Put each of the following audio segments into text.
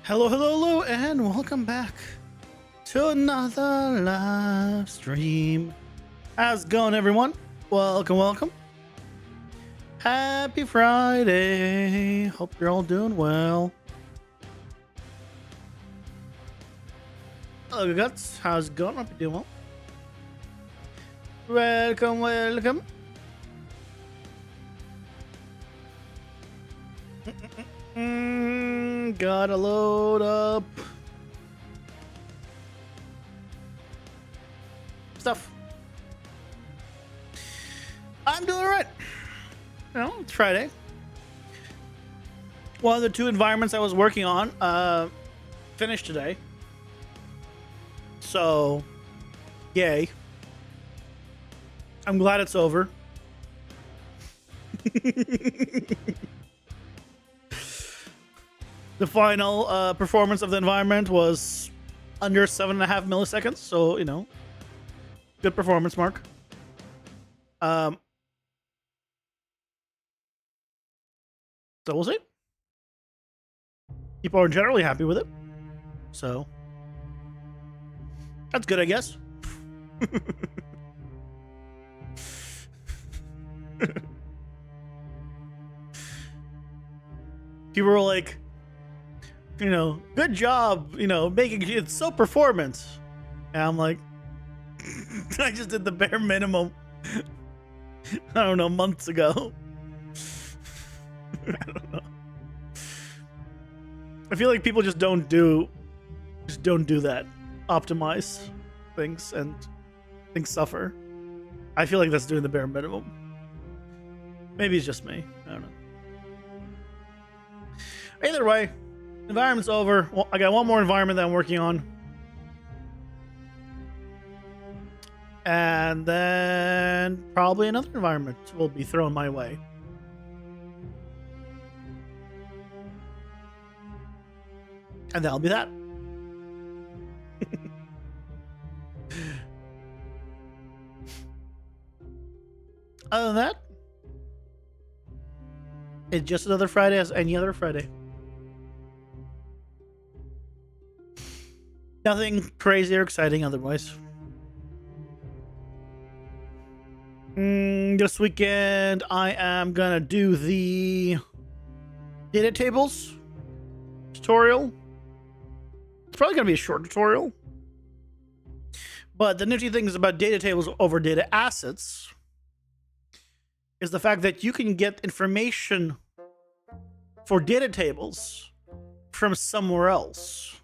Hello, hello, hello, and welcome back to another live stream. How's it going, everyone? Welcome, welcome. Happy Friday. Hope you're all doing well. Hello, Guts. How's it going? Hope you're doing well. Welcome, welcome. Gotta load up stuff. I'm doing alright. You know, it's Friday. One of the two environments I was working on finished today. So, yay. I'm glad it's over. The final performance of the environment was under 7.5 milliseconds, so, you know, good performance, Mark. So we'll see. People are generally happy with it, so that's good, I guess. People were like, you know, good job, you know, making it so performance. And I'm like, I just did the bare minimum. I don't know, months ago. I don't know. I feel like people just don't do that. Optimize things and things suffer. I feel like that's doing the bare minimum. Maybe it's just me. I don't know. Either way, environment's over. Well, I got one more environment that I'm working on. And then probably another environment will be thrown my way. And that'll be that. Other than that, it's just another Friday as any other Friday. Nothing crazy or exciting otherwise. This weekend, I am gonna do the data tables tutorial. It's probably gonna be a short tutorial. But the nifty things about data tables over data assets is the fact that you can get information for data tables from somewhere else.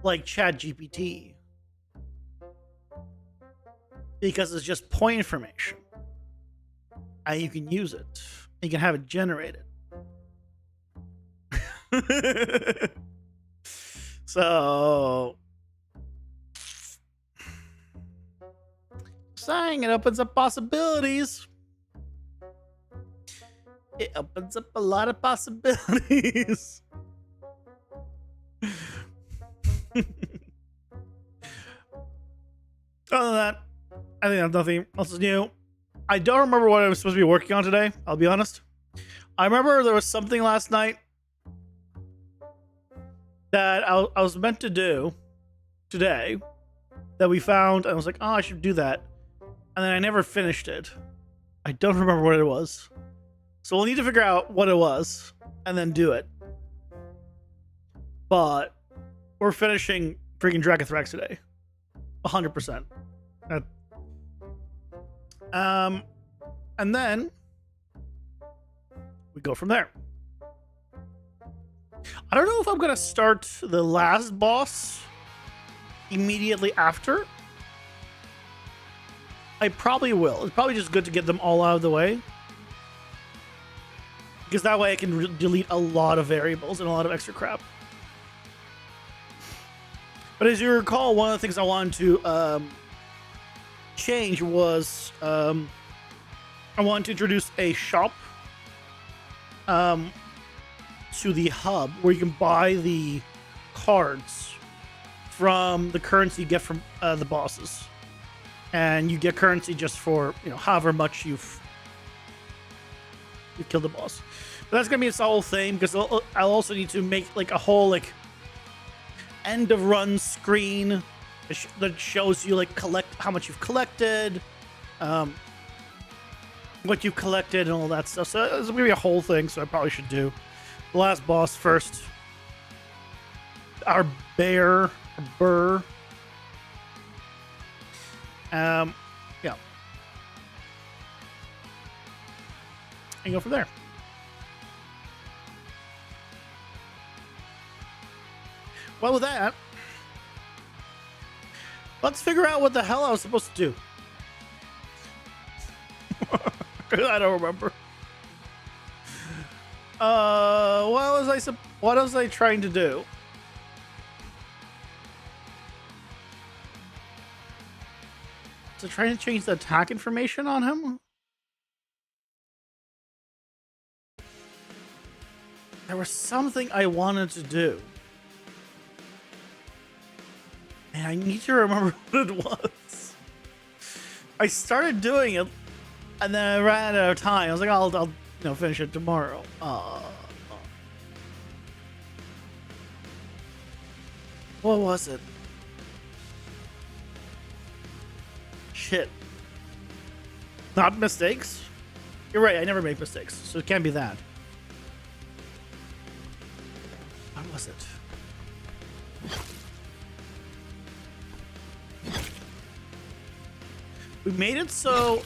Like ChatGPT, because it's just point information and you can use it. You can have it generated. So, saying it opens up possibilities. It opens up a lot of possibilities. Other than that, I think that's nothing else is new. I don't remember what I was supposed to be working on today, I'll be honest. I remember there was something last night that I was meant to do today that we found, and I was like, oh, I should do that. And then I never finished it. I don't remember what it was. So we'll need to figure out what it was and then do it. But we're finishing freaking Dragonthrax today. 100%. And then we go from there. I don't know if I'm gonna start the last boss immediately after. I probably will. It's probably just good to get them all out of the way, because that way I can delete a lot of variables and a lot of extra crap. But as you recall, one of the things I wanted to change was I wanted to introduce a shop to the hub where you can buy the cards from the currency you get from the bosses, and you get currency just for, you know, however much you've killed the boss. But that's gonna be its whole thing, because I'll also need to make like a whole like end of run screen that shows you like how much you've collected, what you've collected, and all that stuff. So it's gonna be a whole thing. So I probably should do the last boss first. Our burr. Yeah. And go from there. Well, with that, let's figure out what the hell I was supposed to do. I don't remember. What was I trying to do? So trying to change the attack information on him? There was something I wanted to do. And I need to remember what it was. I started doing it, and then I ran out of time. I was like, I'll finish it tomorrow. What was it? Shit. Not mistakes? You're right, I never make mistakes, so it can't be that. What was it? We made it so,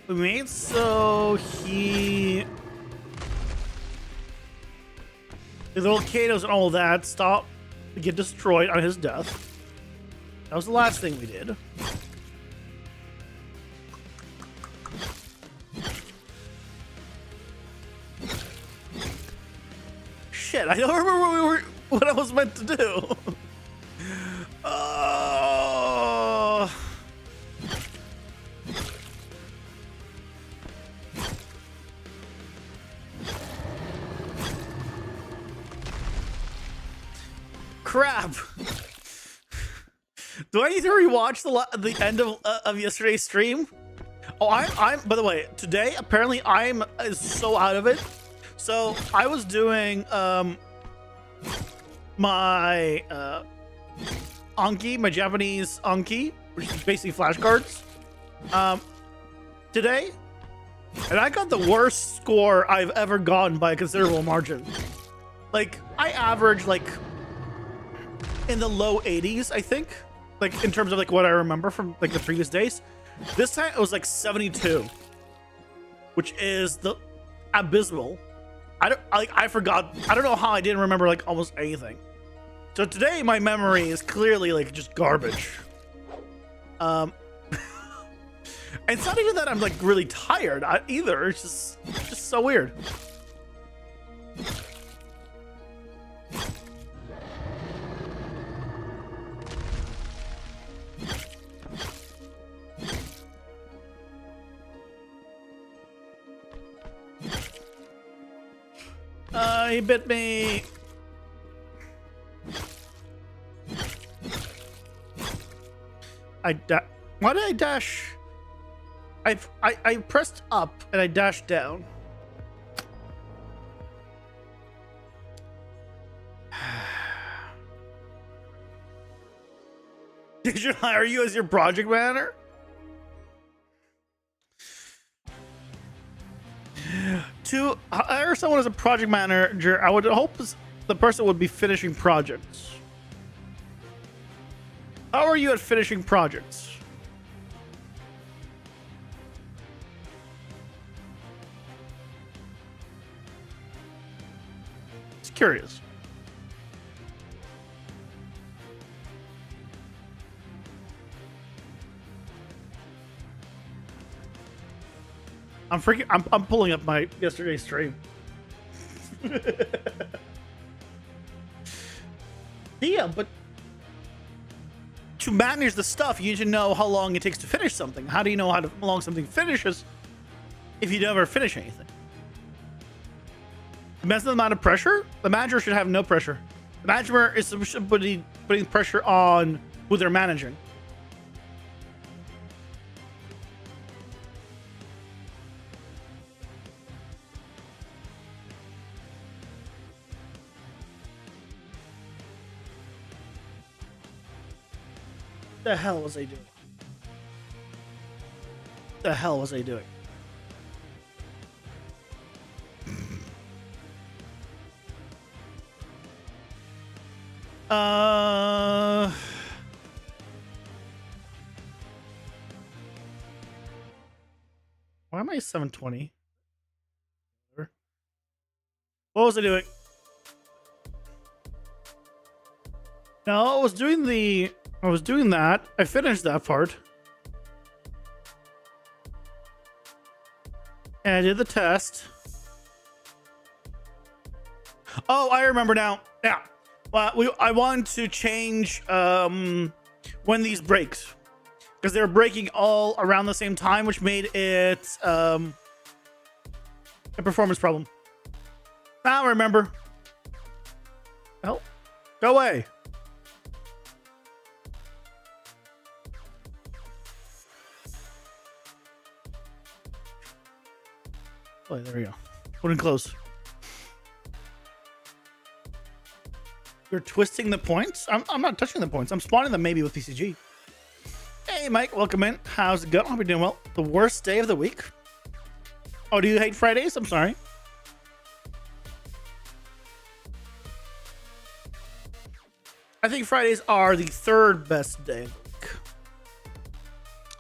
we made so the volcanoes and all that stop to get destroyed on his death. That was the last thing we did. Shit, I don't remember what I was meant to do. Crap. Do I need to rewatch the end of yesterday's stream? Oh, I'm by the way, today apparently I'm so out of it. So I was doing my Anki, my Japanese Anki, which is basically flashcards, today, and I got the worst score I've ever gotten by a considerable margin. Like I average like in the low 80s, I think, like in terms of like what I remember from like the previous days. This time it was like 72, which is the abysmal. I forgot. I don't know how I didn't remember like almost anything. So today my memory is clearly like just garbage. It's not even that I'm like really tired either. It's just so weird. He bit me. Why did I dash? I pressed up and I dashed down. Did you hire you as your project manager? To hire someone as a project manager, I would hope the person would be finishing projects. How are you at finishing projects? Just curious. I'm pulling up my yesterday's stream. Yeah, but to manage the stuff, you need to know how long it takes to finish something. How do you know how long something finishes if you never finish anything? Depends on the amount of pressure. The manager should have no pressure. The manager is putting pressure on who they're managing. The hell was I doing? The hell was I doing? Why am I 720? What was I doing? No, I was doing that. I finished that part. And I did the test. Oh, I remember now. Yeah. Well, I wanted to change when these breaks, because they were breaking all around the same time, which made it a performance problem. Now I remember. Oh, go away. Oh, there we go. Put in close. You're twisting the points? I'm not touching the points. I'm spawning them maybe with PCG. Hey, Mike. Welcome in. How's it going? Hope you're doing well. The worst day of the week? Oh, do you hate Fridays? I'm sorry. I think Fridays are the third best day of the week.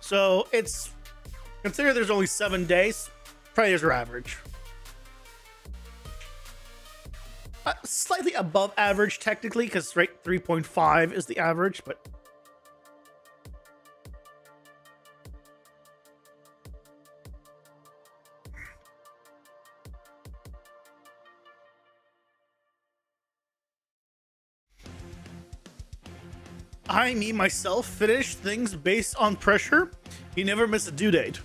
So it's... Consider there's only 7 days. Fridays are average. Slightly above average, technically, because right 3.5 is the average, but... I, me, myself, finish things based on pressure. You never miss a due date.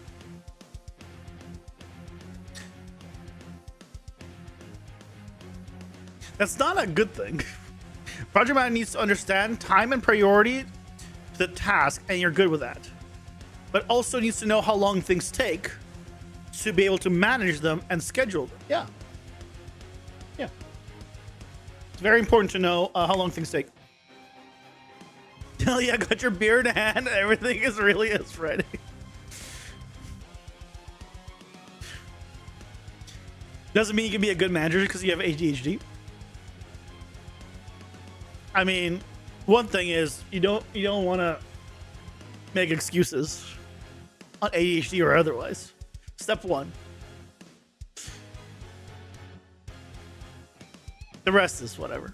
That's not a good thing. Project manager needs to understand time and priority to the task, and you're good with that. But also needs to know how long things take to be able to manage them and schedule them. Yeah. Yeah. It's very important to know how long things take. Hell yeah, got your beer in hand. Everything is ready. Doesn't mean you can be a good manager because you have ADHD. I mean, one thing is you don't want to make excuses on ADHD or otherwise. Step one. The rest is whatever.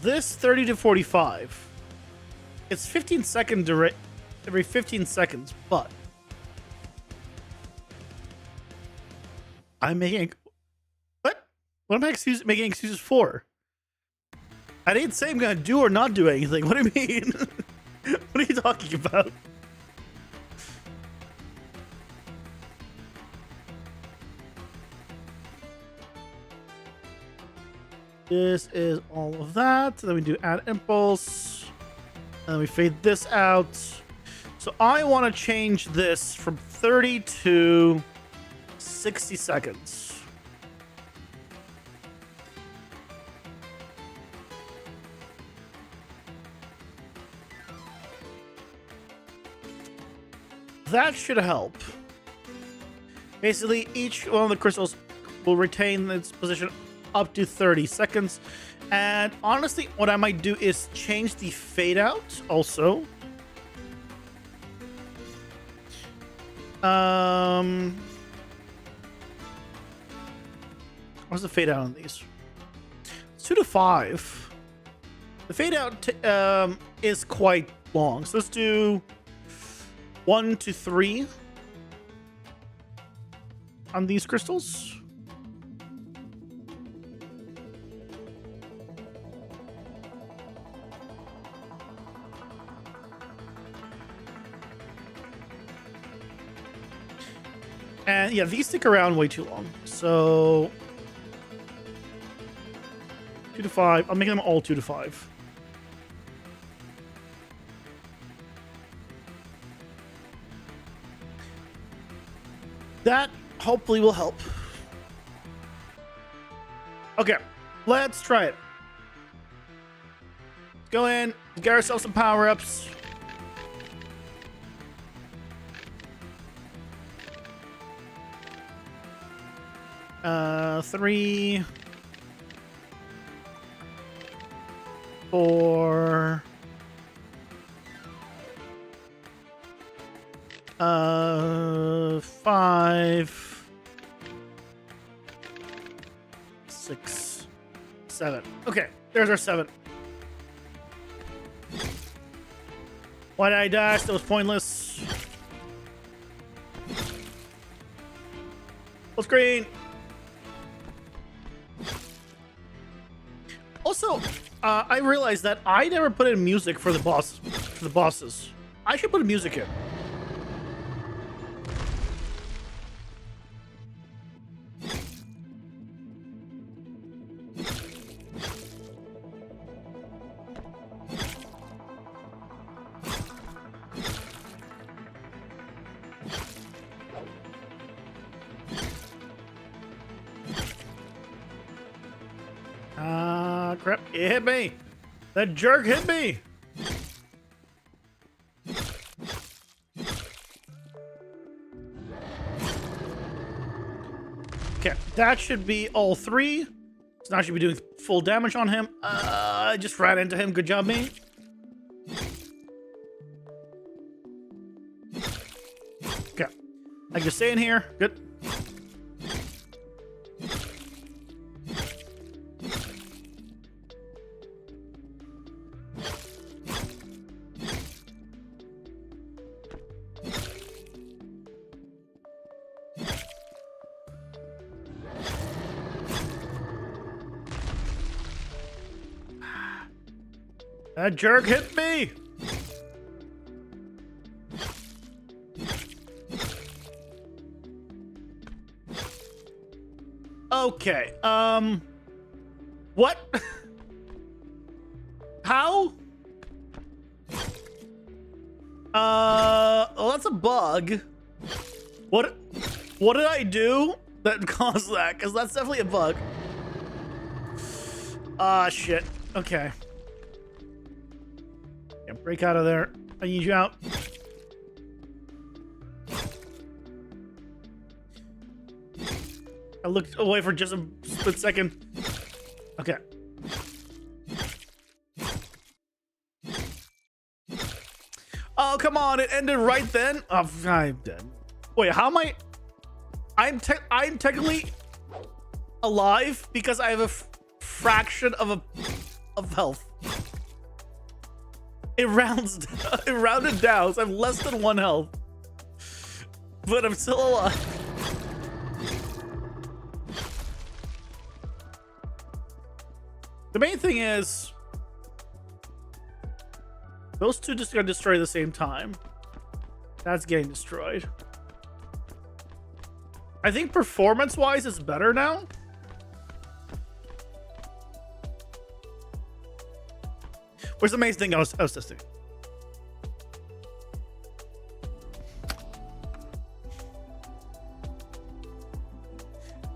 This 30 to 45. It's 15-second every 15 seconds, but I'm making what? What am I making excuses for? I didn't say I'm gonna do or not do anything. What do you mean? What are you talking about? This is all of that. Then we do add impulse. And then we fade this out. So I want to change this from 30 to 60 seconds. That should help. Basically, each one of the crystals will retain its position up to 30 seconds. And honestly, what I might do is change the fade out also. What's the fade out on these? It's 2 to 5. The fade out is quite long. So let's do 1 to 3 on these crystals. And yeah, these stick around way too long. So 2 to 5. I'm making them all 2 to 5. That hopefully will help. Okay, let's try it. Go in, get ourselves some power-ups. Three, 4, 5, 6, 7. Okay, there's our 7. Why did I dash? That was pointless. Full screen. Also, I realized that I never put in music for the bosses. I should put music in. Crap, it hit me. That jerk hit me. Okay, that should be all 3. So now I should be doing full damage on him. I just ran into him. Good job, me. Okay, I can just stay in here. Good. That jerk hit me! Okay, what? How? Well, that's a bug. What did I do that caused that? Because that's definitely a bug. Ah, shit. Okay. Yeah, break out of there. I need you out. I looked away for just a split second. Okay. Oh, come on. It ended right then. Oh, I'm dead. Wait, how am I? I'm technically alive because I have a fraction of health. It rounded down, so I have less than 1 health. But I'm still alive. The main thing is, those two just got destroyed at the same time. That's getting destroyed. I think performance-wise, it's better now. Where's the main thing I was testing?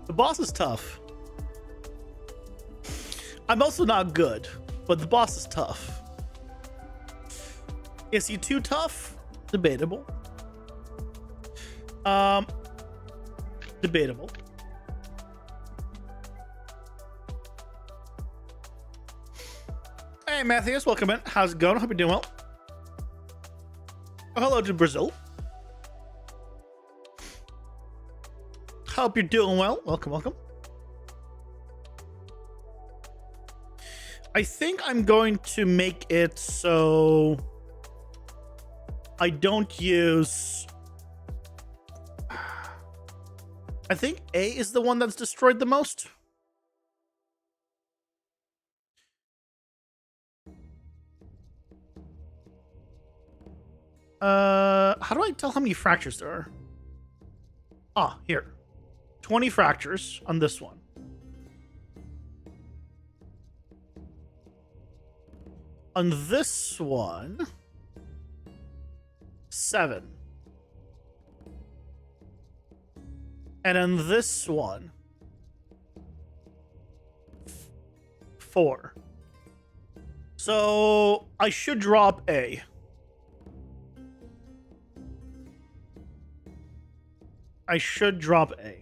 The boss is tough. I'm also not good, but the boss is tough. Is he too tough? Debatable. Debatable. Hey, Matthews, welcome in. How's it going? Hope you're doing well. Oh, hello to Brazil. Hope you're doing well. Welcome, welcome. I think I'm going to make it so I don't use... I think A is the one that's destroyed the most. How do I tell how many fractures there are? Ah, here. 20 fractures on this one. On this one, 7. And on this one, 4. So I should drop A. I should drop A.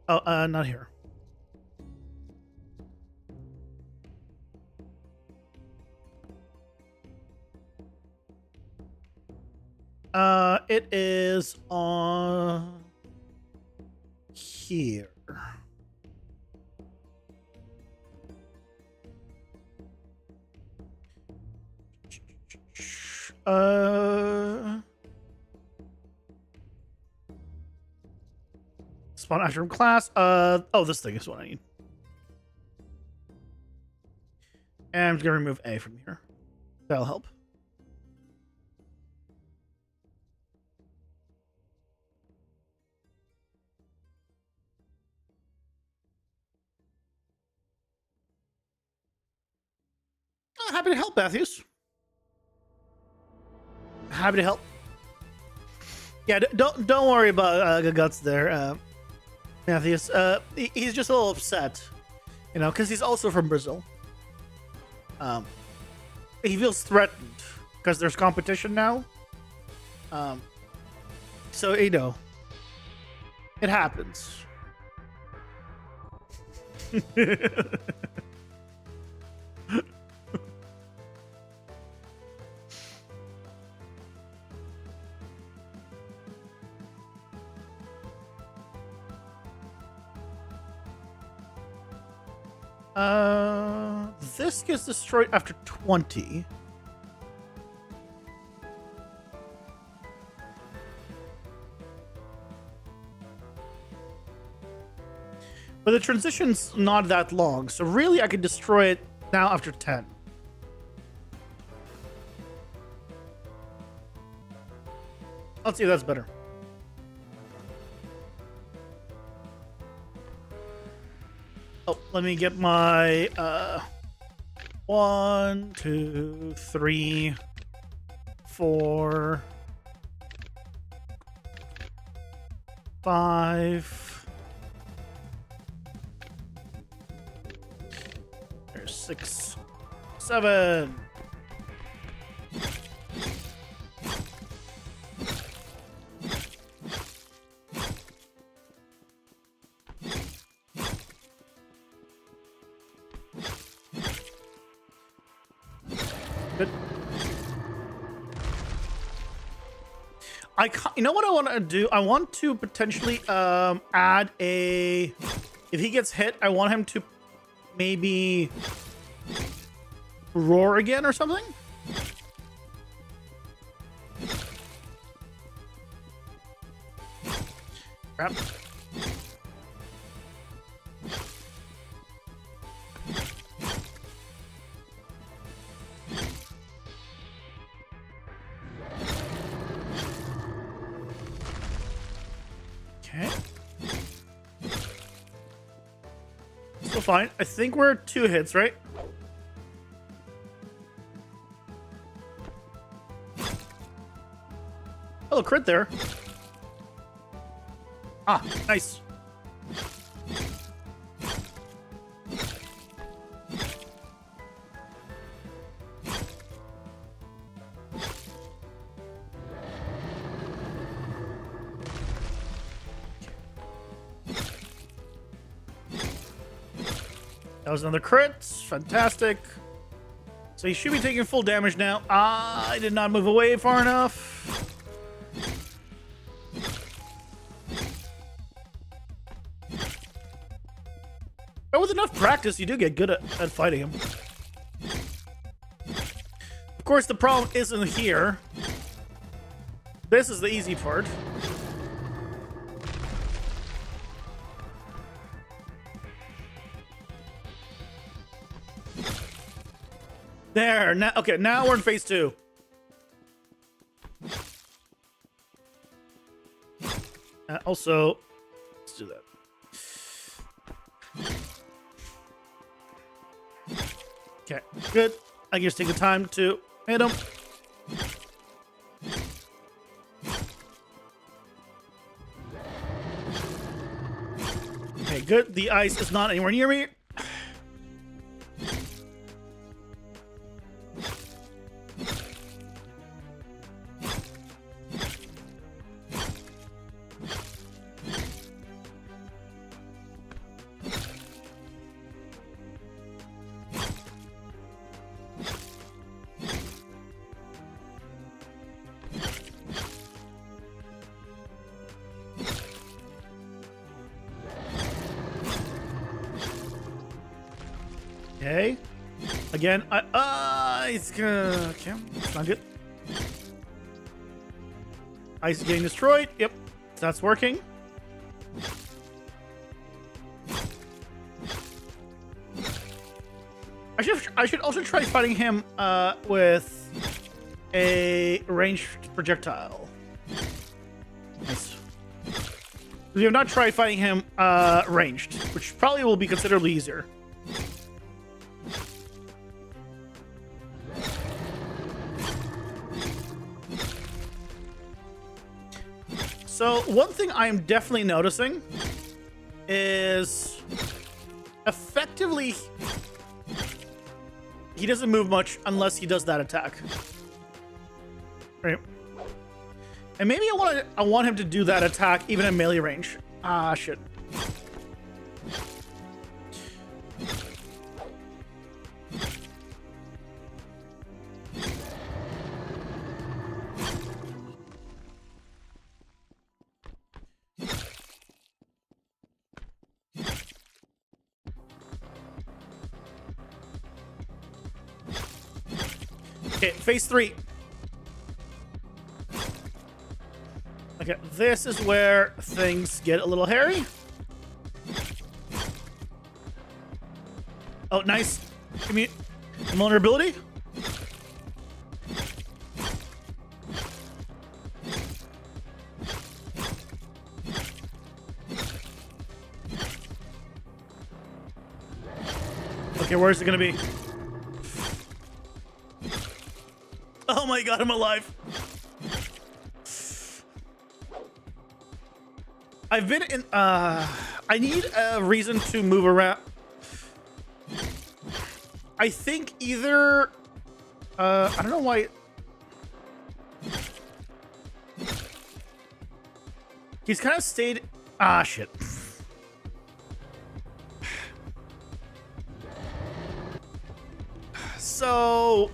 Oh, not here. It is on here. Spawn after from class. Oh, this thing is what I need. And I'm just gonna remove A from here. That'll help. Happy to help, Matthews. Happy to help. Yeah, don't worry about Guts there, Matthews. He's just a little upset, you know, because he's also from Brazil. He feels threatened because there's competition now. So you know, it happens. This gets destroyed after 20. But the transition's not that long, so really I could destroy it now after 10. Let's see if that's better. Oh, let me get my 1, 2, 3, 4, 5. There's 6, 7. Good. You know what I want to do? I want to potentially add a... If he gets hit, I want him to maybe roar again or something. Crap. Okay. Still fine. I think we're 2 hits, right? Oh, crit there. Ah, nice. That was another crit. Fantastic. So he should be taking full damage now. Ah, I did not move away far enough. But with enough practice, you do get good at fighting him. Of course, the problem isn't here. This is the easy part. There, now, okay, now we're in phase 2. Also, let's do that. Okay, good. I can just take the time to hit him. Okay, good. The ice is not anywhere near me. Okay. Again, it's gonna... Okay, it's not good. Ice is getting destroyed. Yep, that's working. I should also try fighting him with a ranged projectile. Nice. We have not tried fighting him ranged, which probably will be considerably easier. So one thing I am definitely noticing is effectively he doesn't move much unless he does that attack. Right. And maybe I want him to do that attack even in melee range. Ah, shit. Okay, phase 3. Okay, this is where things get a little hairy. Oh, nice. Give me vulnerability. Okay, where is it gonna be? Oh my god, I'm alive. I've been in, I need a reason to move around. I think either, I don't know why. He's kind of stayed, shit. So,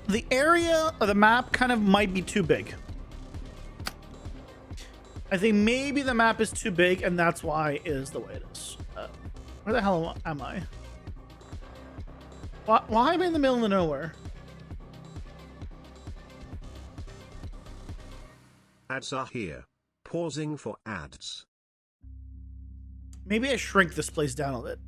the area of the map kind of might be too big. I think maybe the map is too big, and that's why it is the way it is. Where the hell am I? Why am I in the middle of nowhere? Ads are here. Pausing for ads. Maybe I shrink this place down a bit.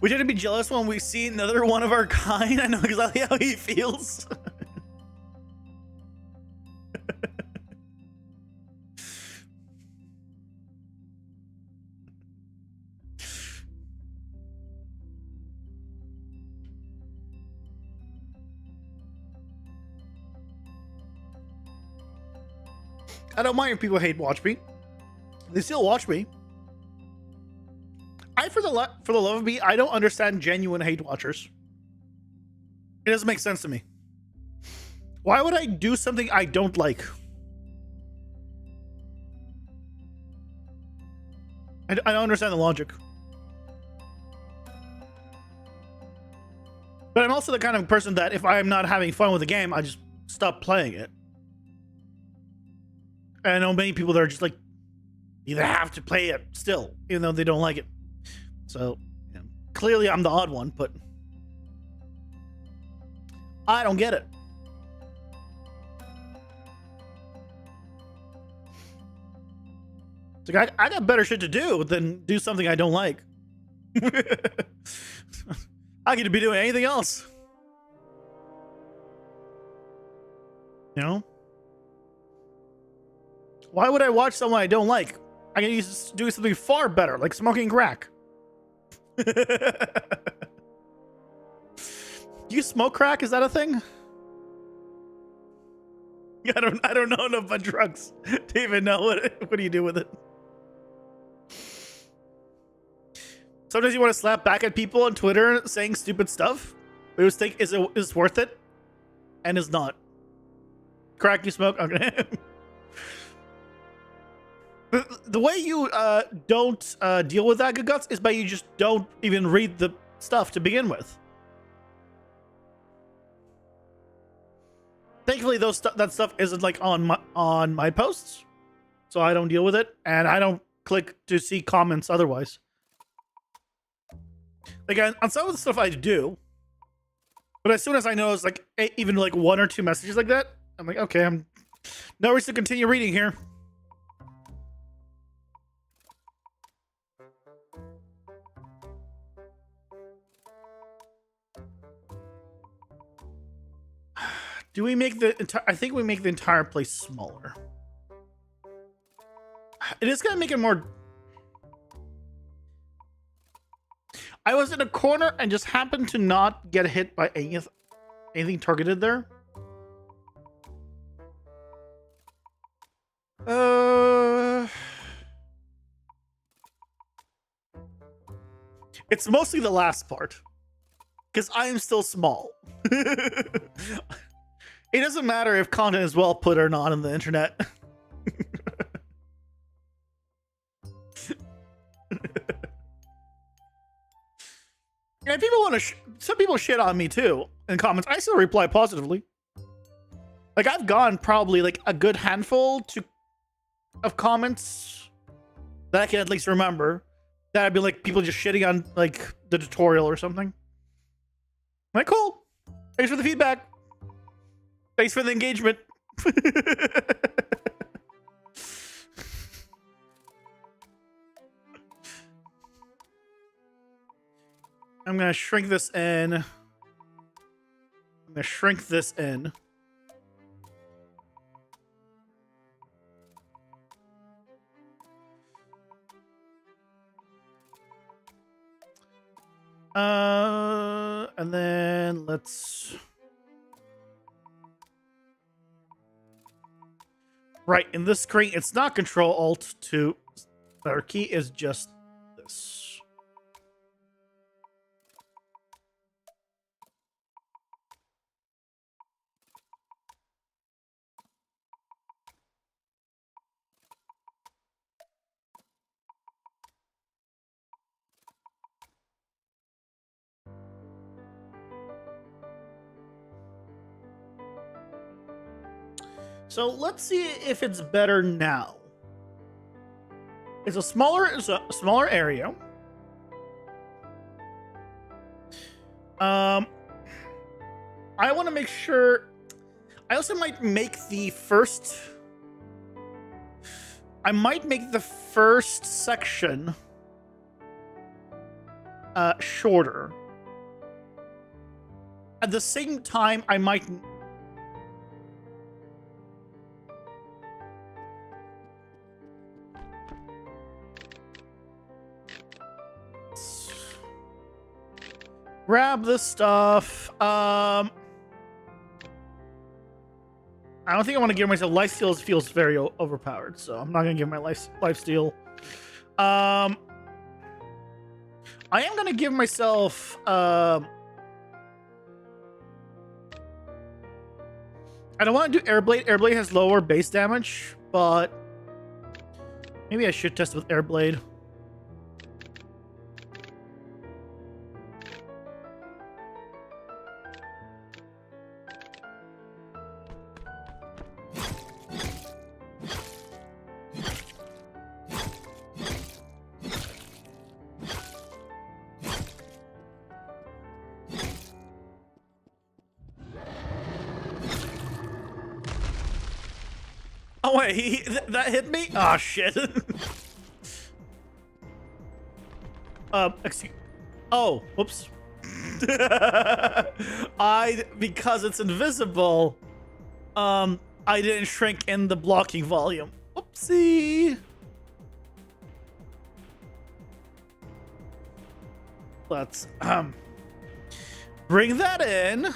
We tend to be jealous when we see another one of our kind. I know exactly how he feels. I don't mind if people hate watch me. They still watch me. For the love of me, I don't understand genuine hate watchers. It doesn't make sense to me. Why would I do something I don't like? I don't understand the logic. But I'm also the kind of person that if I'm not having fun with the game, I just stop playing it. And I know many people that are just like, either have to play it still, even though they don't like it. So, you know, clearly I'm the odd one, but I don't get it. It's like, I got better shit to do than do something I don't like. I get to be doing anything else. You know? Why would I watch someone I don't like? I can do something far better, like smoking crack. Do you smoke crack? Is that a thing? I don't know enough about drugs to even know what do you do with it. Sometimes you want to slap back at people on Twitter saying stupid stuff. But you think is worth it, and is not. Crack you smoke? Okay. The way you don't deal with that, Good Guts, is by you just don't even read the stuff to begin with. Thankfully, that stuff isn't like on my posts, so I don't deal with it, and I don't click to see comments otherwise. Like on some of the stuff I do, but as soon as I know it's like even like 1 or 2 messages like that, I'm like, okay, I'm no reason to continue reading here. Do we make the entire? I think we make the entire place smaller. It is gonna make it more. I was in a corner and just happened to not get hit by anything targeted there. It's mostly the last part, because I am still small. It doesn't matter if content is well put or not on the internet. And people want to. Some people shit on me too in comments. I still reply positively. Like I've gone probably like a good handful of comments that I can at least remember. That I'd be like people just shitting on like the tutorial or something. I'm like, cool. Thanks for the feedback. Thanks for the engagement. I'm gonna shrink this in. I'm gonna shrink this in. And then let's. Right, in this screen, it's not Control Alt 2. Our key is just this. So let's see if it's better now. It's a smaller area. I want to make sure. I also might make the first. I might make the first section shorter. At the same time, I might. Grab this stuff. I don't think I want to give myself life steal. Feels very overpowered, so I'm not gonna give my life steal. I am gonna give myself. I don't want to do Airblade. Airblade has lower base damage, but maybe I should test with Airblade. Oh wait, that hit me? Oh shit. Excuse. Oh, whoops. Because it's invisible, I didn't shrink in the blocking volume. Oopsie. Let's bring that in.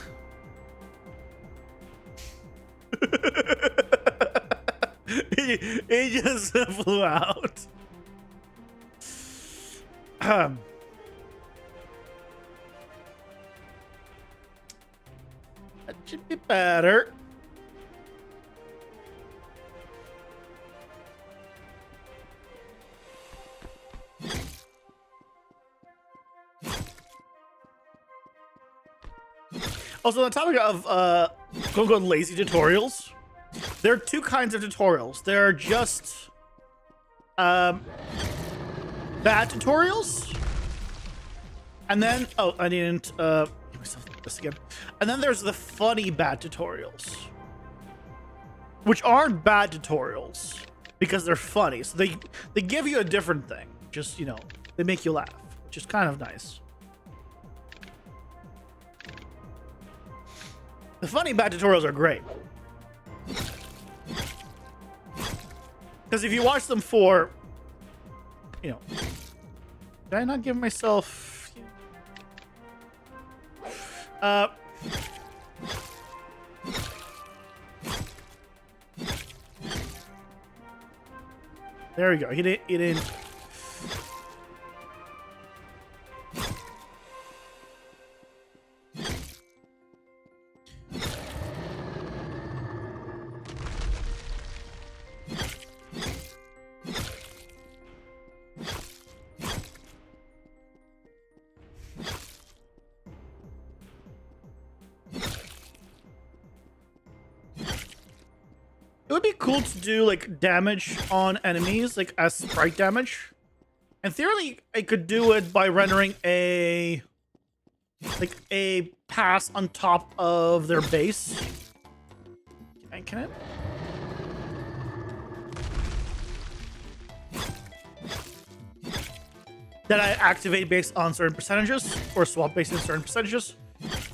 he just flew out. That should be better. Also, on the topic of quote-unquote lazy tutorials, there are two kinds of tutorials. There are just bad tutorials, and then I didn't give myself this again. And then there's the funny bad tutorials, which aren't bad tutorials because they're funny. So they give you a different thing. Just, you know, they make you laugh, which is kind of nice. The funny bad tutorials are great. Because if you watch them for, you know, did I not give myself... there we go. He didn't... It would be cool to do like damage on enemies, like as sprite damage. And theoretically, I could do it by rendering a pass on top of their base. Can it? That I activate based on certain percentages, or swap based on certain percentages.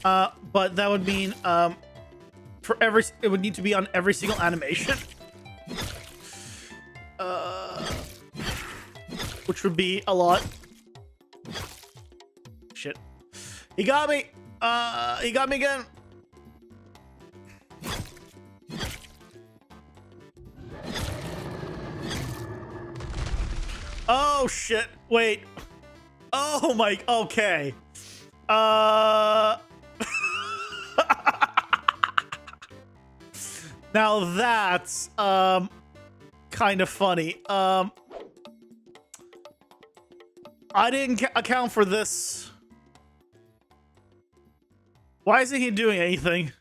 But that would mean for every, it would need to be on every single animation, which would be a lot. Shit, he got me. He got me again. Oh shit! Wait. Oh my. Okay. Now that's kind of funny. I didn't account for this. Why isn't he doing anything?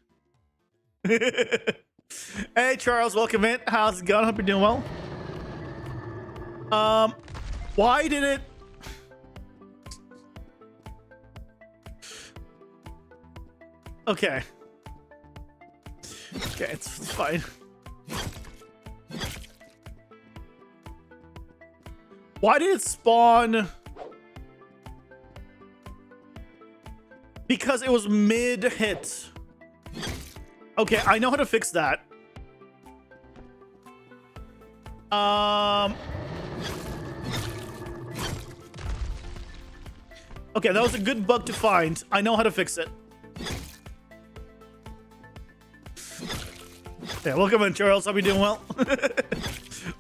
Hey Charles, welcome in. How's it going? Hope you're doing well. Why did it? Okay. Okay, it's fine. Why did it spawn? Because it was mid-hit. Okay, I know how to fix that. Okay, that was a good bug to find. I know how to fix it. Yeah, welcome in, Charles. Hope you're doing well.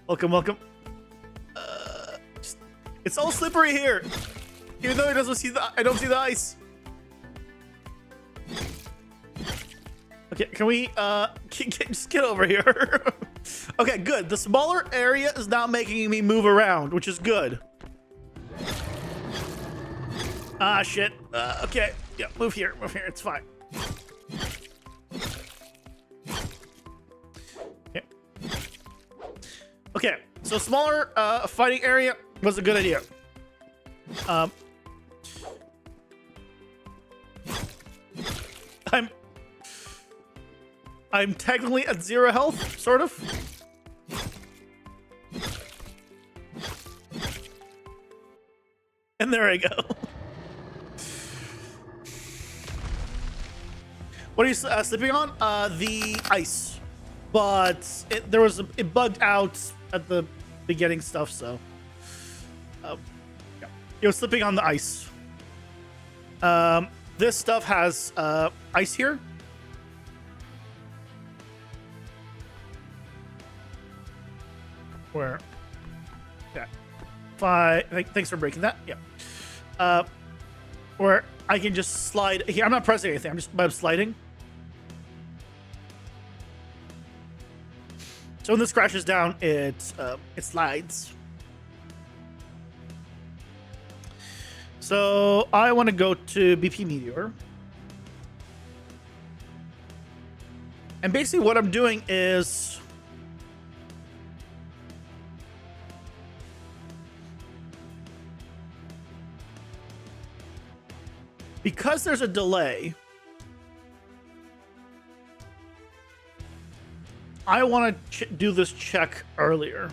Welcome, welcome. It's all slippery here, even though it doesn't see the. I don't see the ice. Okay, can we just get over here? Okay, good. The smaller area is now making me move around, which is good. Ah, shit. Okay, yeah, move here, move here. It's fine. Okay. Okay, so smaller fighting area was a good idea. I'm technically at 0 health, sort of. And there I go. What are you slipping on? The ice. but it bugged out at the beginning stuff, so yeah. It was slipping on the ice. This stuff has ice here. Where? Yeah. Thanks for breaking that. Yeah. Where I can just slide here. I'm not pressing anything. I'm sliding. So when this crashes down, it slides. So I want to go to BP Meteor. And basically what I'm doing is because there's a delay, I want to do this check earlier.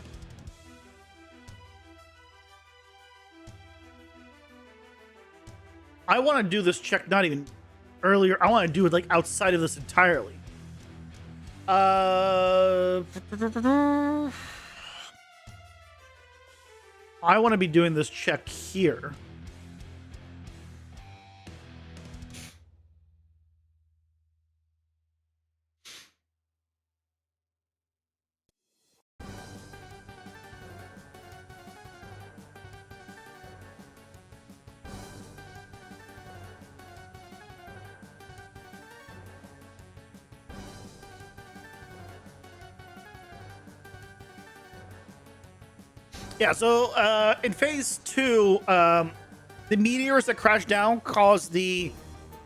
I want to do this check not even earlier. I want to do it like outside of this entirely. I want to be doing this check here. Yeah, so in phase 2, the meteors that crash down cause the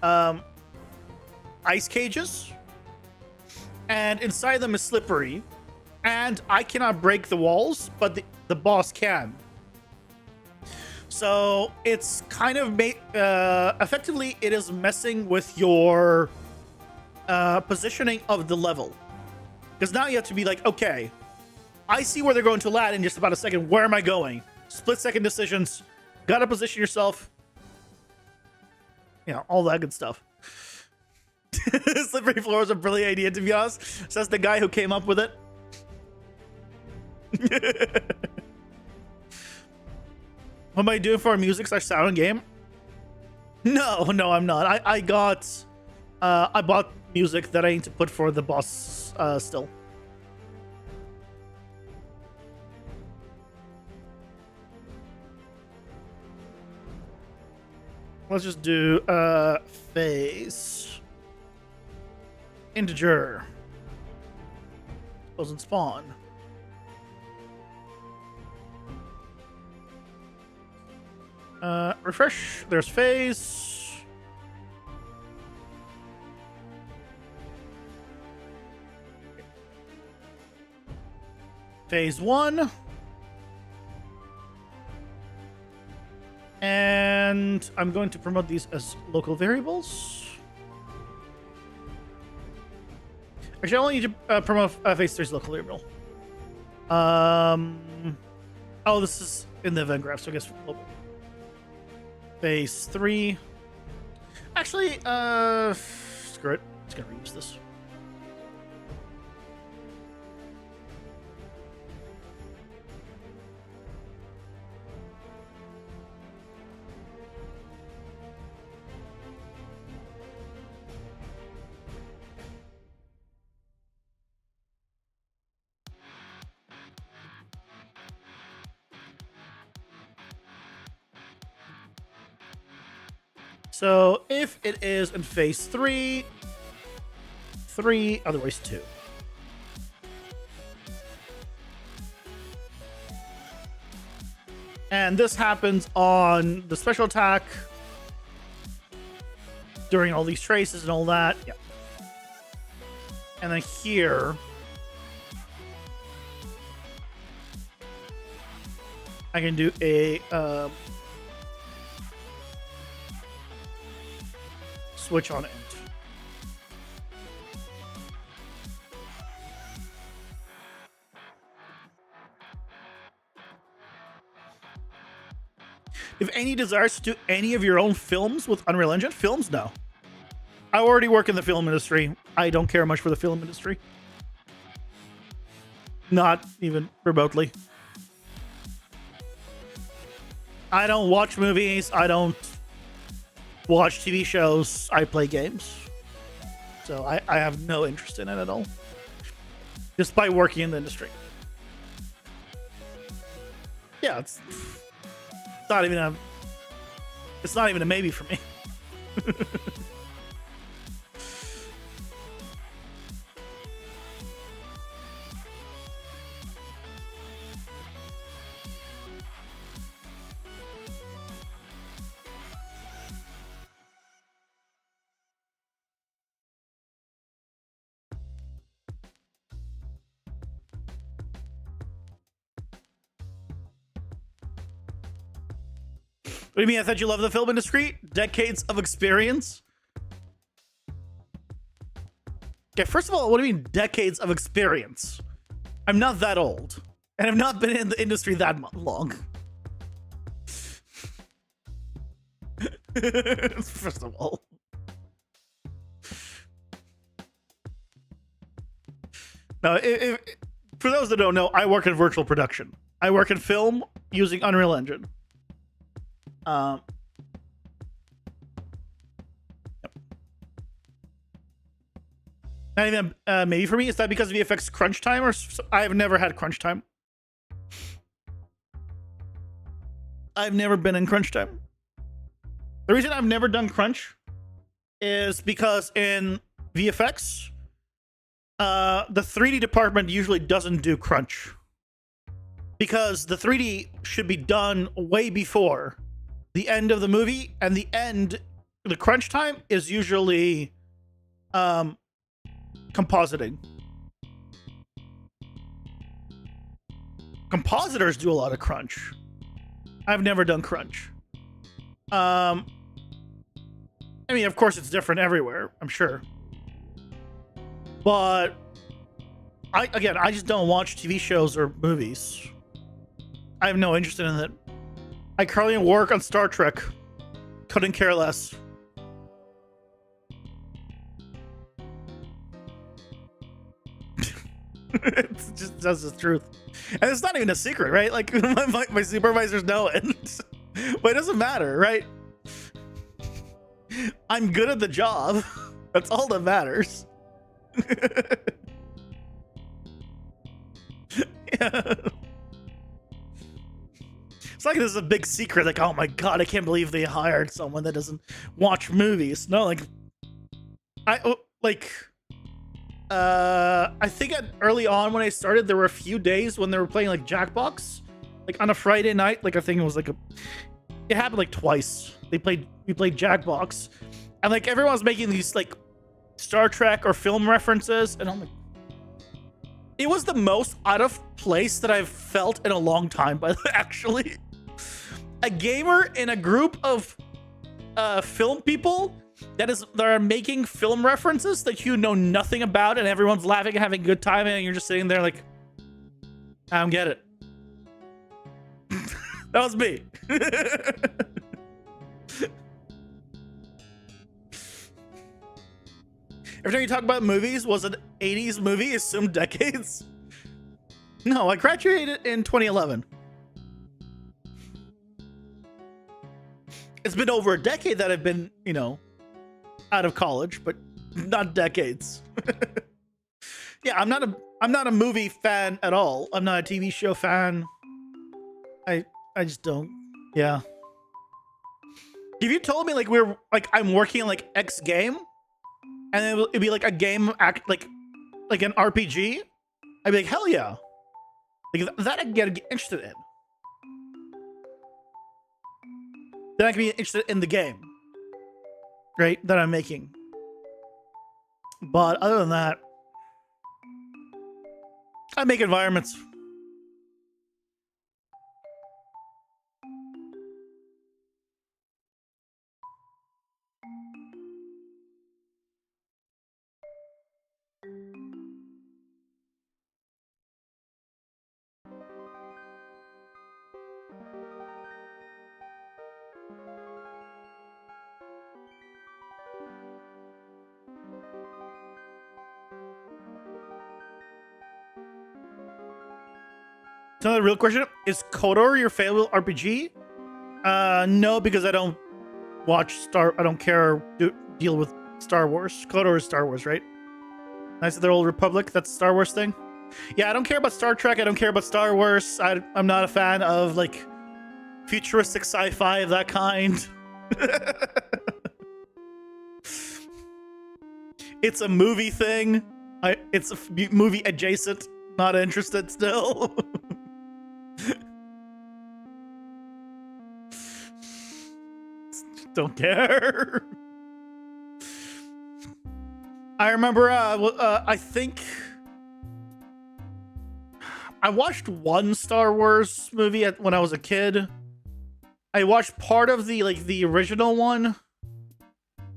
ice cages, and inside them is slippery, and I cannot break the walls, but the boss can. So it's kind of effectively it is messing with your positioning of the level, because now you have to be like, okay, I see where they're going to land in just about a second. Where am I going? Split-second decisions. Gotta position yourself. You know, all that good stuff. Slippery floor is a brilliant idea, to be honest. Says the guy who came up with it. What am I doing for a music/sound game? No, I'm not. I bought music that I need to put for the boss still. Let's just do phase. Integer. Doesn't spawn. Refresh. There's phase. Phase 1. And I'm going to promote these as local variables. Actually, I only need to promote phase 3's local variable. Oh, this is in the event graph, so I guess local. Phase 3. Actually, screw it. It's gonna reuse this. So if it is in phase 3, otherwise 2. And this happens on the special attack during all these traces and all that. Yeah. And then here, I can do a switch on it. If any desires to do any of your own films with Unreal Engine, films, no. I already work in the film industry. I don't care much for the film industry. Not even remotely. I don't watch movies. I don't watch TV shows. I play games. So I have no interest in it at all. Despite working in the industry. Yeah, it's not even a maybe for me. What do you mean? I thought you loved the film industry? Decades of experience? Okay, first of all, what do you mean decades of experience? I'm not that old. And I've not been in the industry that long. First of all. Now, for those that don't know, I work in virtual production. I work in film using Unreal Engine. Yep. Not even maybe for me. Is that because of VFX crunch time, or I have never had crunch time? I've never been in crunch time. The reason I've never done crunch is because in VFX, the 3D department usually doesn't do crunch because the 3D should be done way before the end of the movie, and the crunch time is usually compositing. Compositors do a lot of crunch. I've never done crunch. I mean, of course, it's different everywhere, I'm sure. But I just don't watch TV shows or movies. I have no interest in it. I currently work on Star Trek. Couldn't care less. It's just, that's the truth. And it's not even a secret, right? Like, my supervisors know it. But it doesn't matter, right? I'm good at the job. That's all that matters. Yeah. It's like this is a big secret. Like, oh my god, I can't believe they hired someone that doesn't watch movies. No, like, I think early on when I started, there were a few days when they were playing like Jackbox, like on a Friday night. Like I think it was like it happened like twice. We played Jackbox, and like everyone was making these like Star Trek or film references, and I'm like, it was the most out of place that I've felt in a long time. But actually, a gamer in a group of film people that are making film references that you know nothing about, and everyone's laughing and having a good time, and you're just sitting there like, I don't get it. That was me. Every time you talk about movies, was it 80s movie? Assumed decades? No, I graduated in 2011. It's been over a decade that I've been, you know, out of college, but not decades. Yeah, I'm not a movie fan at all. I'm not a TV show fan. I just don't. Yeah. If you told me like I'm working on like X game, and it'd be like a game act like an RPG, I'd be like, hell yeah. Like that I can get interested in. Then I can be interested in the game, right? That I'm making. But other than that, I make environments. So the real question is KOTOR your favorite RPG? No, because I don't watch I don't care deal with Star Wars. KOTOR is Star Wars, right? Knights of the Old Republic. That's a Star Wars thing. Yeah, I don't care about Star Trek. I don't care about Star Wars. I'm not a fan of like futuristic sci-fi of that kind. It's a movie thing. It's a movie adjacent. Not interested still. Don't care. I remember. I think I watched one Star Wars movie when I was a kid. I watched part of the original one,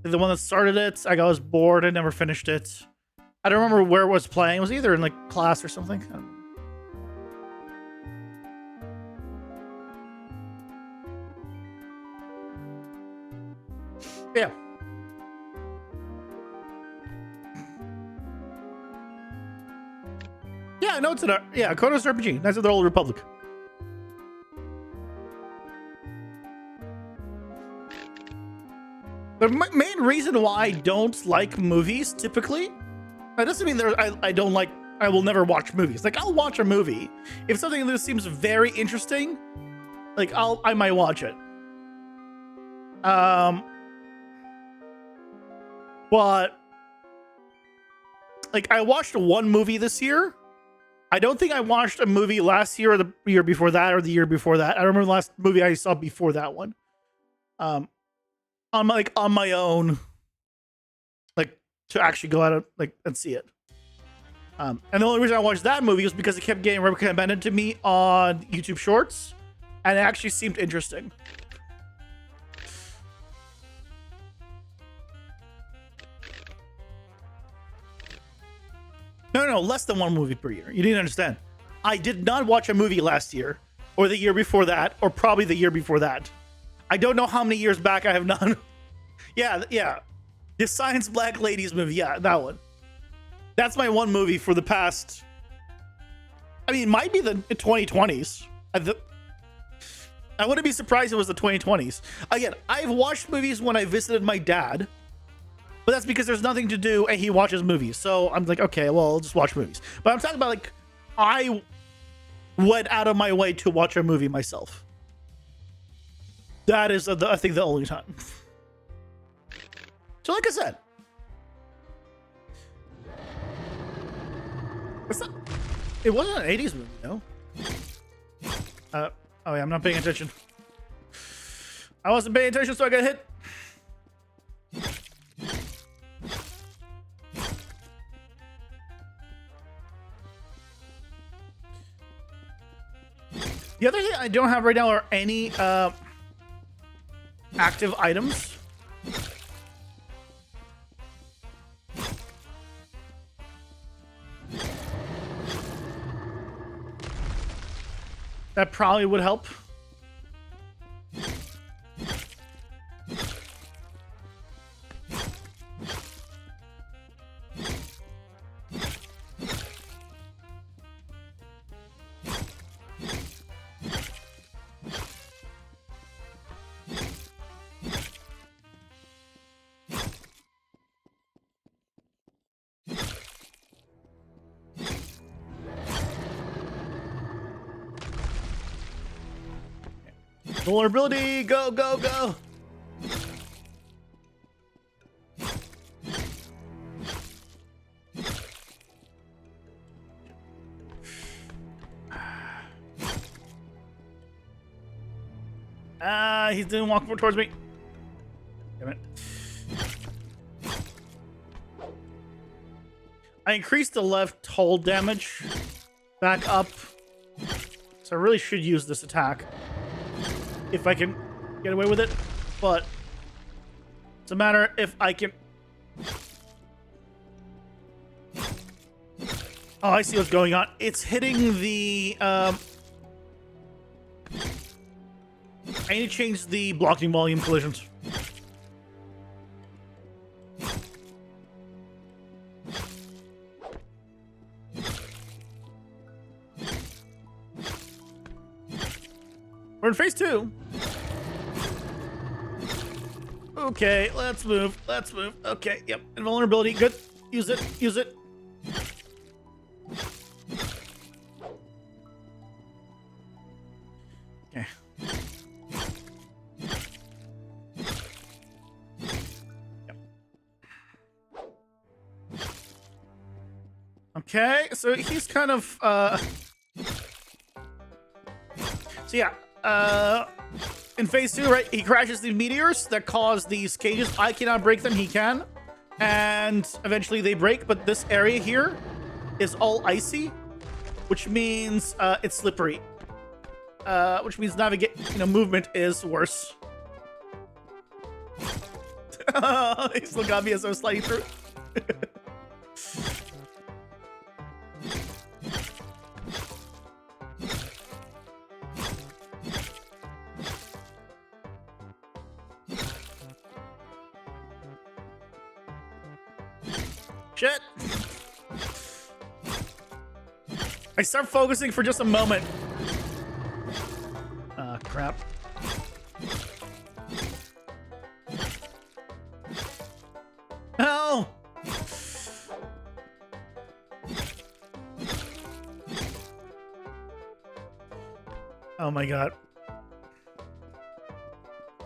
the one that started it. I was bored. I never finished it. I don't remember where it was playing. It was either in like class or something. Yeah. Yeah, I know it's KOTOR's RPG. Knights of the Old Republic. The main reason why I don't like movies typically, that doesn't mean I don't like. I will never watch movies. Like I'll watch a movie if something that seems very interesting. Like I might watch it. But like I watched one movie this year. I don't think I watched a movie last year or the year before that or the year before that. I don't remember the last movie I saw before that one. On my own, like to actually go out and see it. And the only reason I watched that movie was because it kept getting recommended to me on YouTube Shorts, and it actually seemed interesting. No, less than one movie per year. You didn't understand. I did not watch a movie last year, or the year before that, or probably the year before that. I don't know how many years back I have not. Yeah. The Science Black Ladies movie. Yeah, that one. That's my one movie for the past. I mean, it might be the 2020s. I wouldn't be surprised if it was the 2020s. Again, I've watched movies when I visited my dad, but that's because there's nothing to do and he watches movies. So I'm like, okay, well, I'll just watch movies. But I'm talking about like, I went out of my way to watch a movie myself. That is, I think, the only time. So like I said, it wasn't an 80s movie, no? Oh yeah, I'm not paying attention. I wasn't paying attention, so I got hit. The other thing I don't have right now are any active items. That probably would help. Vulnerability, go, go, go. He didn't walk more towards me. Damn it. I increased the left hold damage back up. So I really should use this attack if I can get away with it, but it's a matter if I can. Oh, I see what's going on. It's hitting the I need to change the blocking volume collisions. We're in phase 2. Okay, let's move. Let's move. Okay, yep. Invulnerability. Good. Use it. Use it. Okay. Yep. Okay, so he's kind of so yeah, in phase 2, right, he crashes these meteors that cause these cages. I cannot break them, he can. And eventually they break, but this area here is all icy, which means it's slippery. Which means movement is worse. He still got me as I was sliding through. Shit. I start focusing for just a moment. Crap. No! Oh my god.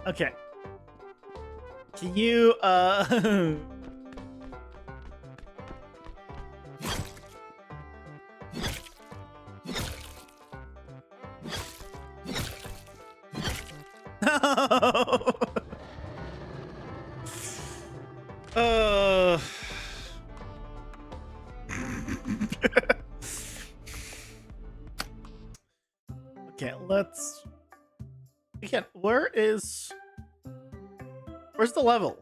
Okay. Can you, Okay, let's... Again, where's the level?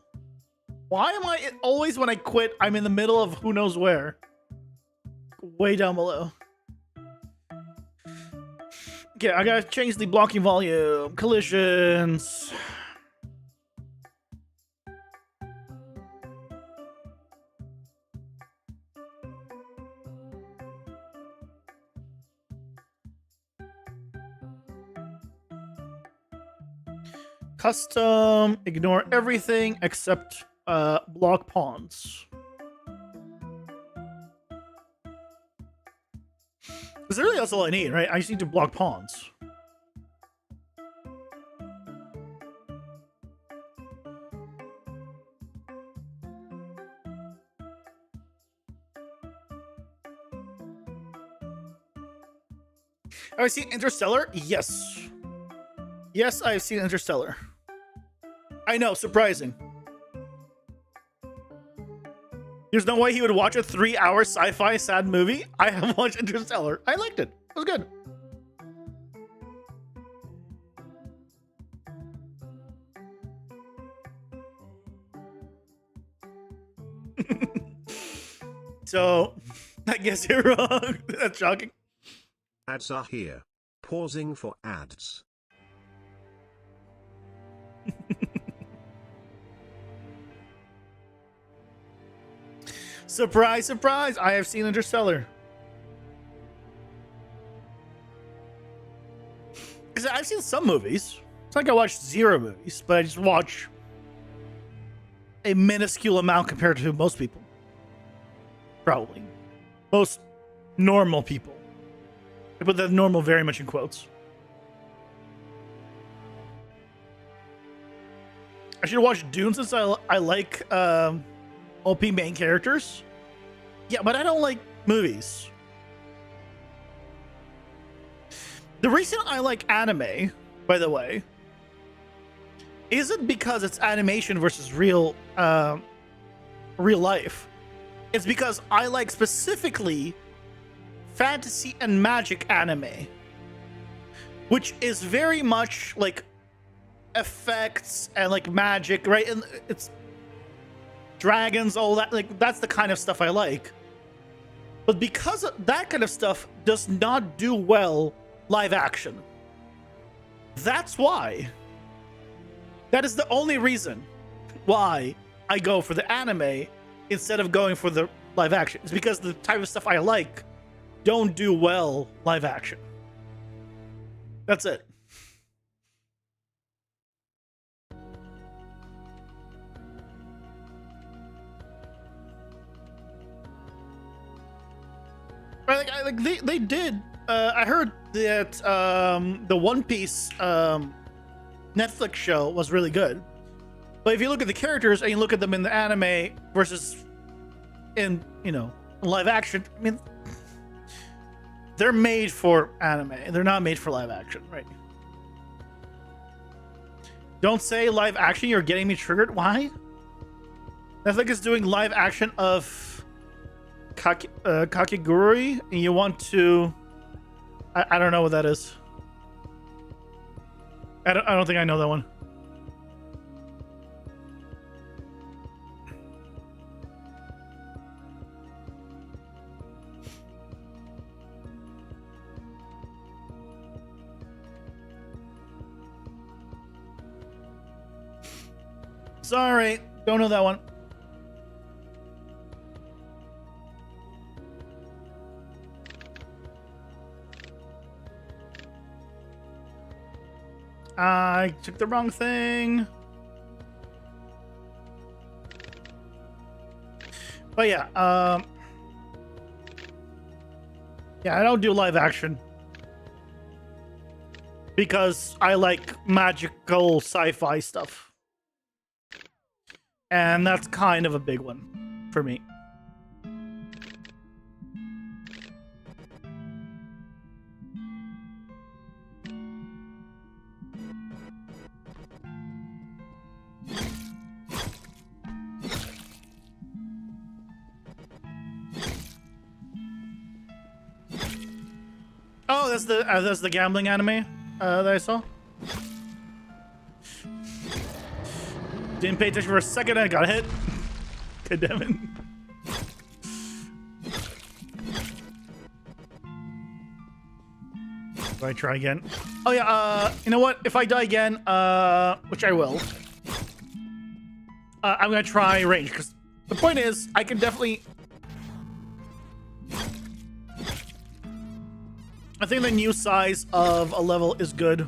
Why am I always, when I quit, I'm in the middle of who knows where? Way down below. Okay, I gotta change the blocking volume. Collisions. Custom, ignore everything except block pawns. Because really that's all I need, right? I just need to block pawns. Have I seen Interstellar? Yes. Yes, I've seen Interstellar. I know, surprising. There's no way he would watch a 3-hour sci-fi sad movie. I have watched Interstellar. I liked it. It was good. So, I guess you're wrong. That's shocking. Ads are here. Pausing for ads. Surprise, surprise! I have seen Interstellar. Because I've seen some movies. It's like I watched 0 movies, but I just watch a minuscule amount compared to most people. Probably. Most normal people. I put that normal very much in quotes. I should watch Dune since I like OP main characters. Yeah, but I don't like movies. The reason I like anime, by the way, isn't because it's animation versus real life. It's because I like specifically fantasy and magic anime, which is very much like effects and like magic, right? And it's dragons, all that, like that's the kind of stuff I like. But because that kind of stuff does not do well live action, that's why. That is the only reason why I go for the anime instead of going for the live action. It's because the type of stuff I like don't do well live action. That's it. They did. I heard that the One Piece Netflix show was really good, but if you look at the characters and you look at them in the anime versus in live action, I mean, they're made for anime and they're not made for live action, right? Don't say live action. You're getting me triggered. Why? Netflix is doing live action of Kakigurui, and you want to... I don't know what that is. I don't think I know that one. Sorry, don't know that one. I took the wrong thing. But yeah, I don't do live action because I like magical sci-fi stuff. And that's kind of a big one for me. Oh, that's the gambling anime that I saw. Didn't pay attention for a second and I got hit. God damn it. Do I try again? Oh yeah, you know what? If I die again, which I will, I'm gonna try range, because the point is, I can definitely... I think the new size of a level is good.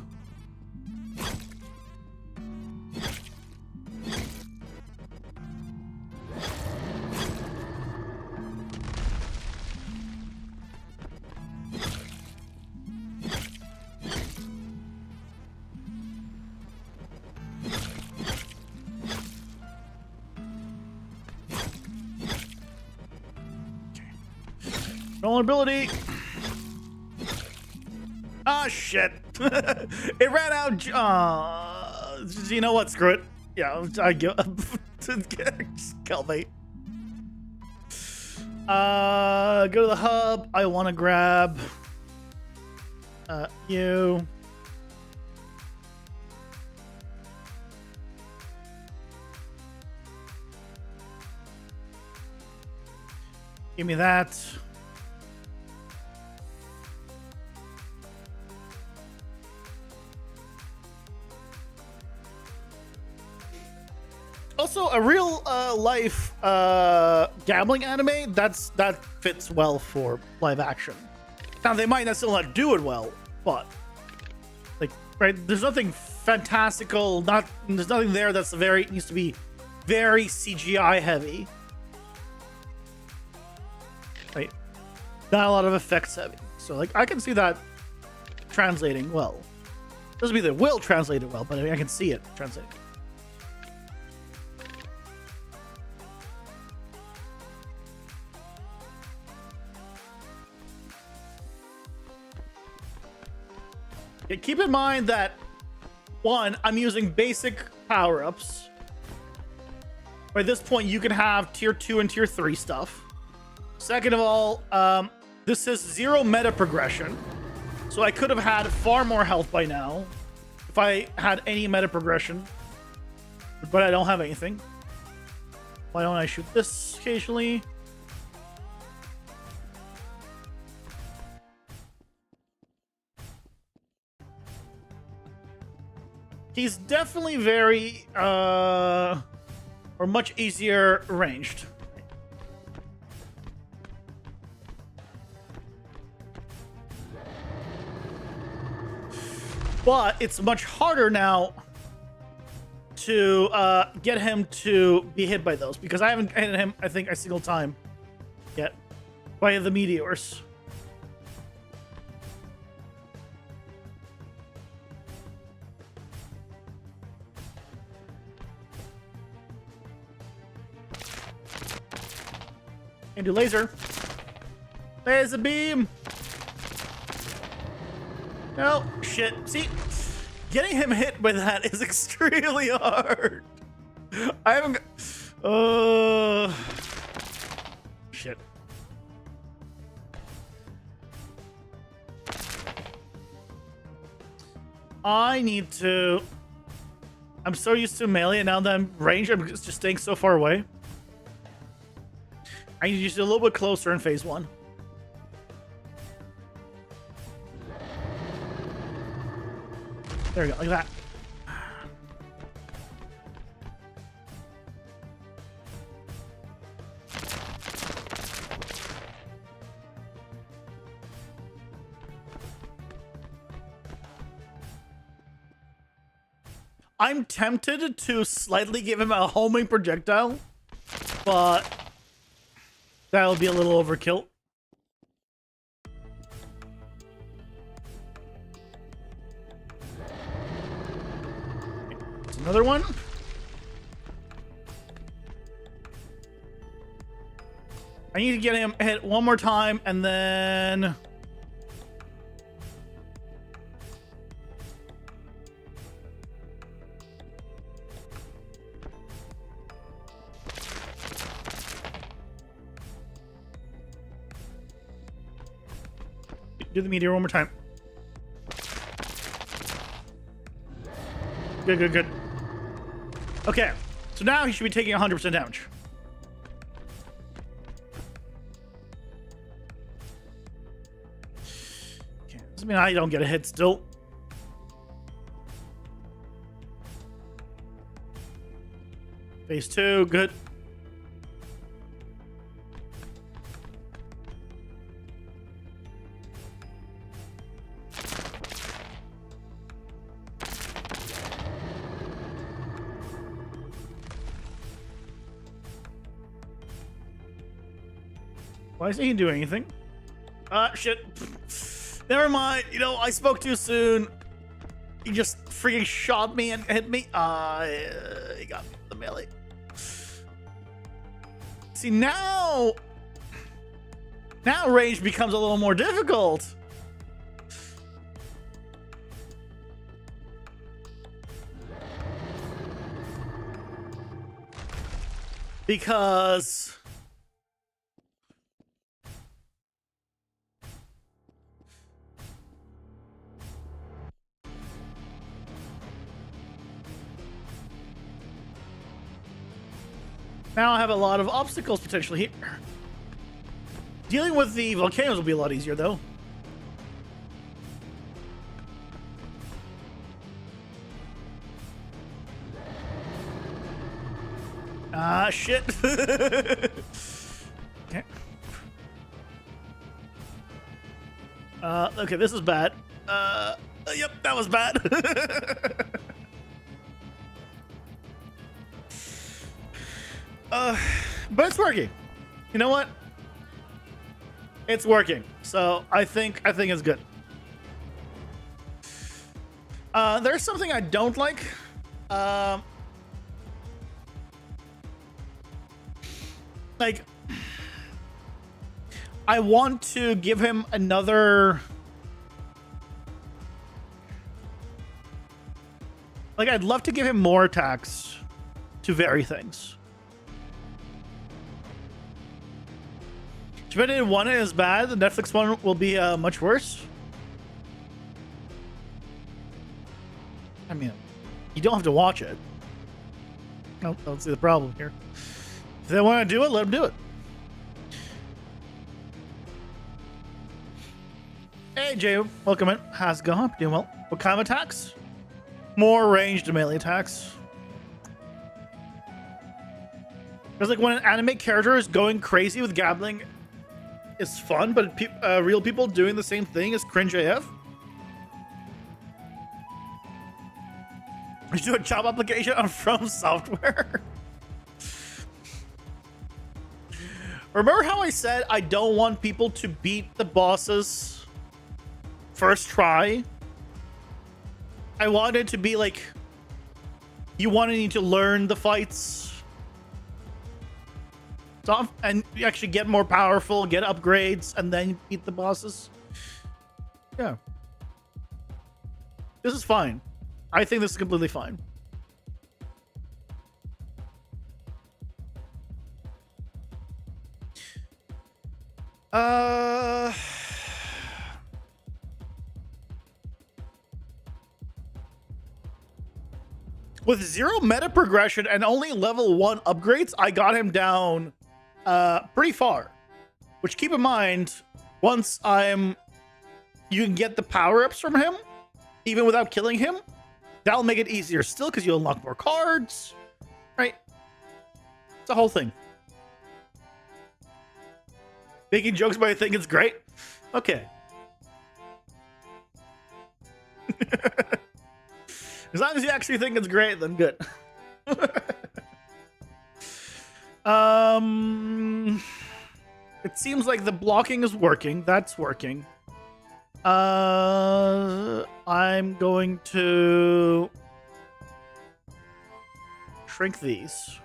Vulnerability. Ah, shit. It ran out. You know what? Screw it. Yeah, I give up. Just kill me. Go to the hub. I want to grab you. Give me that. Also, a real life gambling anime that fits well for live action. Now they might not still not do it well, but like there's nothing fantastical. There's nothing there that's needs to be very CGI heavy. Right, not a lot of effects heavy. So like I can see that translating well. Doesn't mean that it will translate it well, but I mean, I can see it translating. Keep in mind that, one, I'm using basic power-ups. By this point, you can have tier 2 and tier 3 stuff. Second of all, this is 0 meta progression. So I could have had far more health by now if I had any meta progression. But I don't have anything. Why don't I shoot this occasionally? He's definitely very, or much easier ranged. But it's much harder now to get him to be hit by those, because I haven't hit him, I think, a single time yet by the meteors. And do laser. Laser beam. No, shit. See, getting him hit by that is extremely hard. I haven't. Shit. I need to. I'm so used to melee, and now that I'm ranged, I'm just staying so far away. I need to use it a little bit closer in phase 1. There we go, like that. I'm tempted to slightly give him a homing projectile, but that'll be a little overkill. It's another one. I need to get him hit one more time, and then... do the meteor one more time. Good, good, good. Okay, so now he should be taking 100% damage. Okay, doesn't mean I don't get a hit still. Phase 2, good. Why isn't he doing anything? Shit. Never mind. You know, I spoke too soon. He just freaking shot me and hit me. He got the melee. See, now range becomes a little more difficult. Because... now I have a lot of obstacles potentially here. Dealing with the volcanoes will be a lot easier, though. Ah, shit. Okay. Okay, this is bad. Yep, that was bad. But it's working. You know what? It's working. So I think it's good. There's something I don't like. Like, I want to give him another... like, I'd love to give him more attacks to vary things. Divinity 1 is bad. The Netflix one will be much worse. I mean, you don't have to watch it. No, I don't see the problem here. If they want to do it, let them do it. Hey, Jay, welcome in. How's it going? Doing well. What kind of attacks? More ranged melee attacks. Because, like, when an anime character is going crazy with gabbling, it's fun, but real people doing the same thing is cringe AF. We should do a job application on From Software. Remember how I said I don't want people to beat the bosses first try? I wanted to be like, you want to need to learn the fights. stuff, and you actually get more powerful, get upgrades, and then beat the bosses. Yeah. This is fine. I think this is completely fine. With 0 meta progression and only level 1 upgrades, I got him down pretty far. Which, keep in mind, once you can get the power-ups from him, even without killing him, that'll make it easier still because you unlock more cards, right? It's a whole thing. Making jokes about I think it's great? Okay. As long as you actually think it's great, then good. It seems like the blocking is working. That's working. I'm going to shrink these.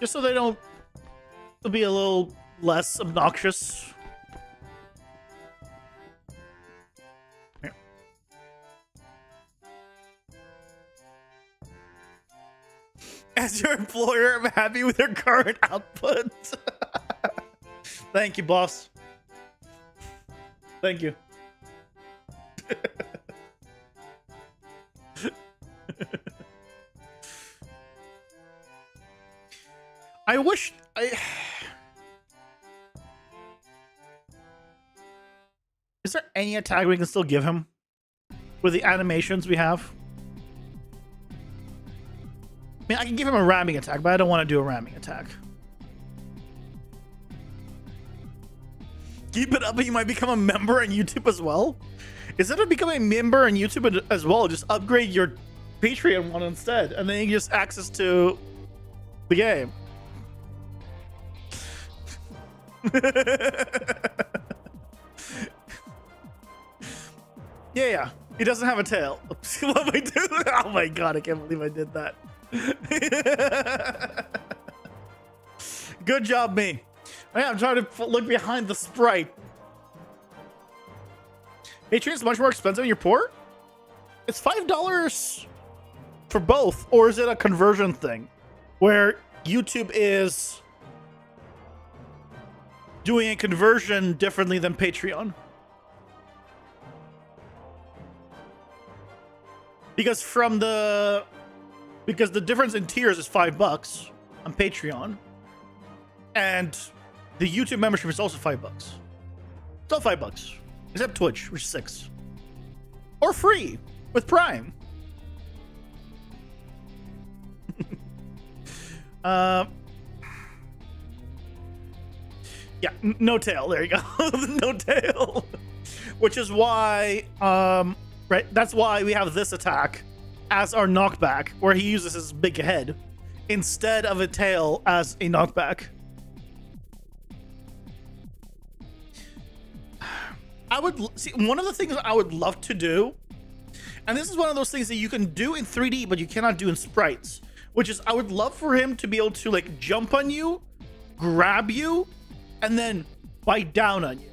Just so they don't be a little less obnoxious. Here. As your employer, I'm happy with your current output. Thank you, boss. Thank you. I wish Is there any attack we can still give him with the animations we have? I mean, I can give him a ramming attack, but I don't want to do a ramming attack. Keep it up and you might become a member on YouTube as well? Instead of becoming a member on YouTube as well, just upgrade your Patreon one instead, and then you just access to the game. Yeah. He doesn't have a tail. What am I doing? Oh my god, I can't believe I did that. Good job, me. Oh yeah, I'm trying to look behind the sprite. Patreon is much more expensive in your port? It's $5 for both, or is it a conversion thing where YouTube is doing a conversion differently than Patreon? Because the difference in tiers is $5 on Patreon, and the YouTube membership is also $5. It's all $5, except Twitch, which is $6, or free with Prime. Yeah, no tail. There you go. No tail. Which is why, right? That's why we have this attack as our knockback, where he uses his big head instead of a tail as a knockback. I would see one of the things I would love to do, and this is one of those things that you can do in 3D, but you cannot do in sprites, which is I would love for him to be able to like jump on you, grab you, and then bite down on you.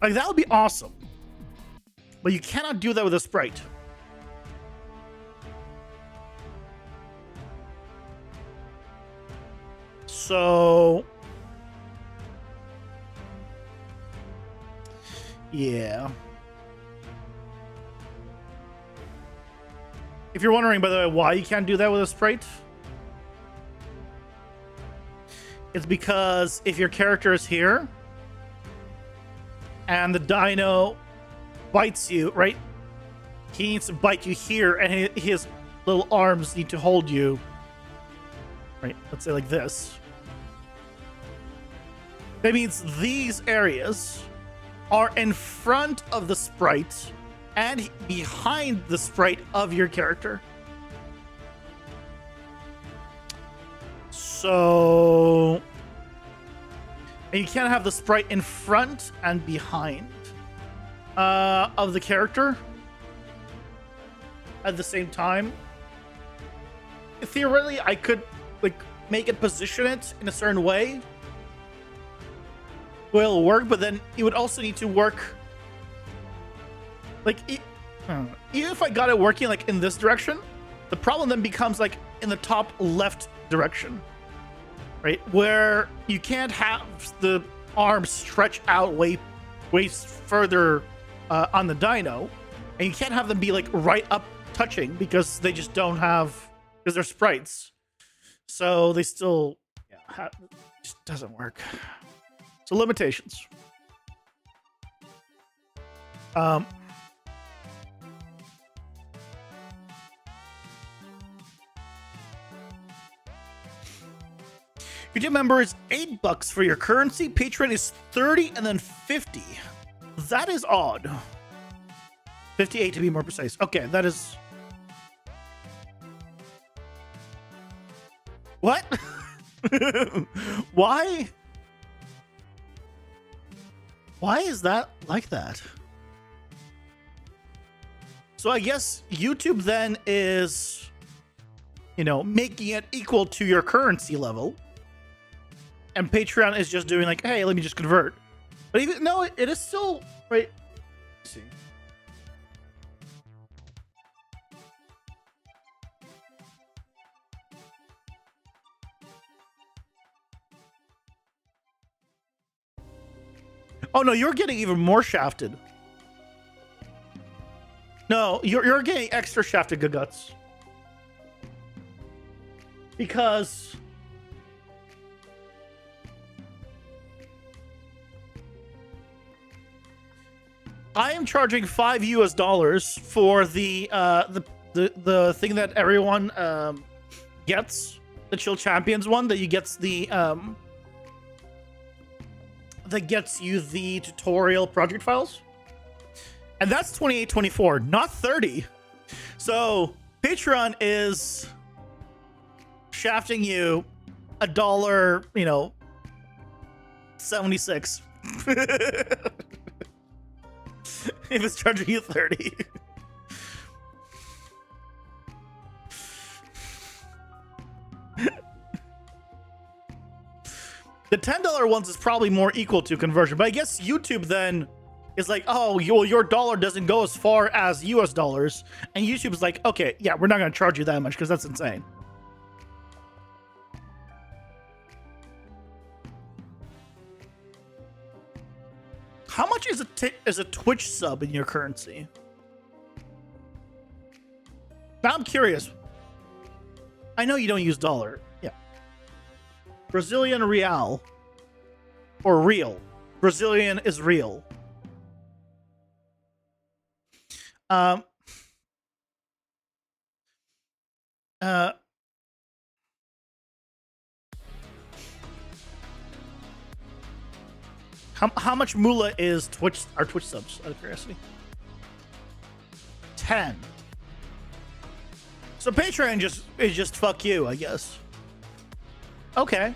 Like, that would be awesome. But you cannot do that with a sprite. So yeah. If you're wondering, by the way, why you can't do that with a sprite, it's because if your character is here and the dino bites you, right? He needs to bite you here, and his little arms need to hold you, right? Let's say like this. That means these areas are in front of the sprite and behind the sprite of your character. So, and you can't have the sprite in front and behind. of the character at the same time. Theoretically, I could like make it position it in a certain way. Well, it'll work, but then it would also need to work. Like, even if I got it working like in this direction, the problem then becomes like in the top left direction, right? Where you can't have the arms stretch out way further on the dyno, and you can't have them be like right up touching because they just don't have, because they're sprites. So they still, it just doesn't work. So limitations. YouTube member is $8 for your currency. Patreon is 30 and then 50. That is odd. 58 to be more precise. Okay, that is. What? Why? Why is that like that? So I guess YouTube then is, you know, making it equal to your currency level. And Patreon is just doing like, hey, let me just convert. But even no, it is still right. Let's see. Oh no, you're getting even more shafted. No, you're getting extra shafted, Guts. Because I am charging $5 for the thing that everyone gets, the Chill Champions one that you gets the that gets you the tutorial project files. And that's $28.24, not $30. So Patreon is shafting you $1, you know, 76. If it's charging you 30. The $10 ones is probably more equal to conversion, but I guess YouTube then is like, oh, your dollar doesn't go as far as US dollars, and YouTube is like, okay, yeah, we're not going to charge you that much because that's insane. How much is a Twitch sub in your currency? Now I'm curious. I know you don't use dollar. Yeah. Brazilian real. Or real. Brazilian is real. How much moolah is our Twitch subs, out of curiosity? 10. So Patreon is just fuck you, I guess. Okay.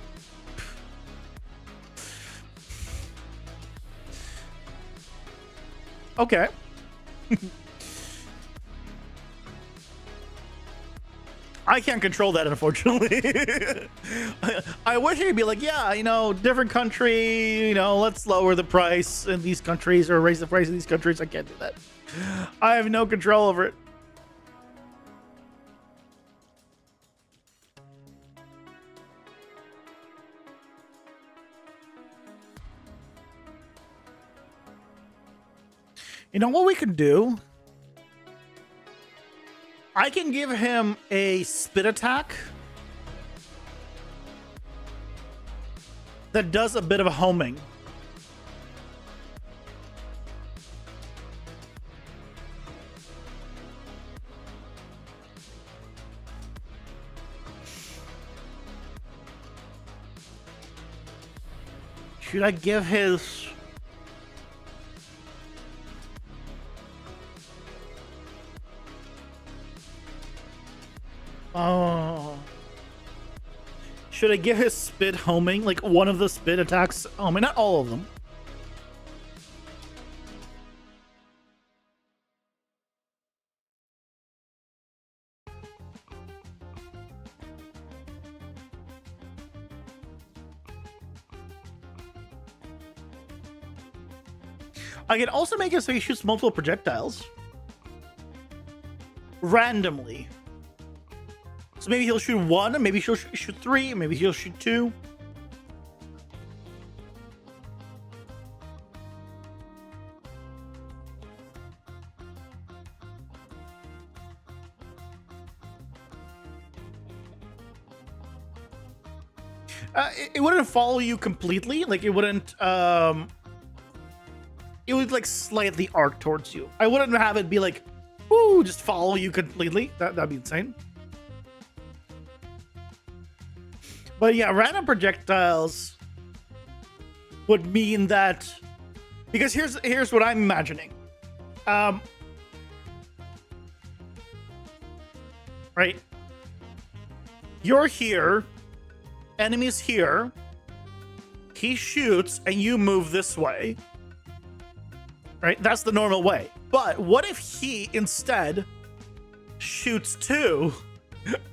Okay. I can't control that, unfortunately. I wish I could be like, yeah, you know, different country, you know, let's lower the price in these countries or raise the price in these countries. I can't do that. I have no control over it. You know what we can do? I can give him a spit attack that does a bit of a homing. Should I give his... Oh. Should I give his spit homing? Like one of the spit attacks homing? Not all of them. I can also make it so he shoots multiple projectiles randomly. So maybe he'll shoot one, maybe he'll shoot three, maybe he'll shoot two. It wouldn't follow you completely. Like, it wouldn't, it would, like, slightly arc towards you. I wouldn't have it be like, woo, just follow you completely. That'd be insane. But yeah, random projectiles would mean that, because here's what I'm imagining. Right? You're here. Enemies here. He shoots and you move this way. Right? That's the normal way. But what if he instead shoots two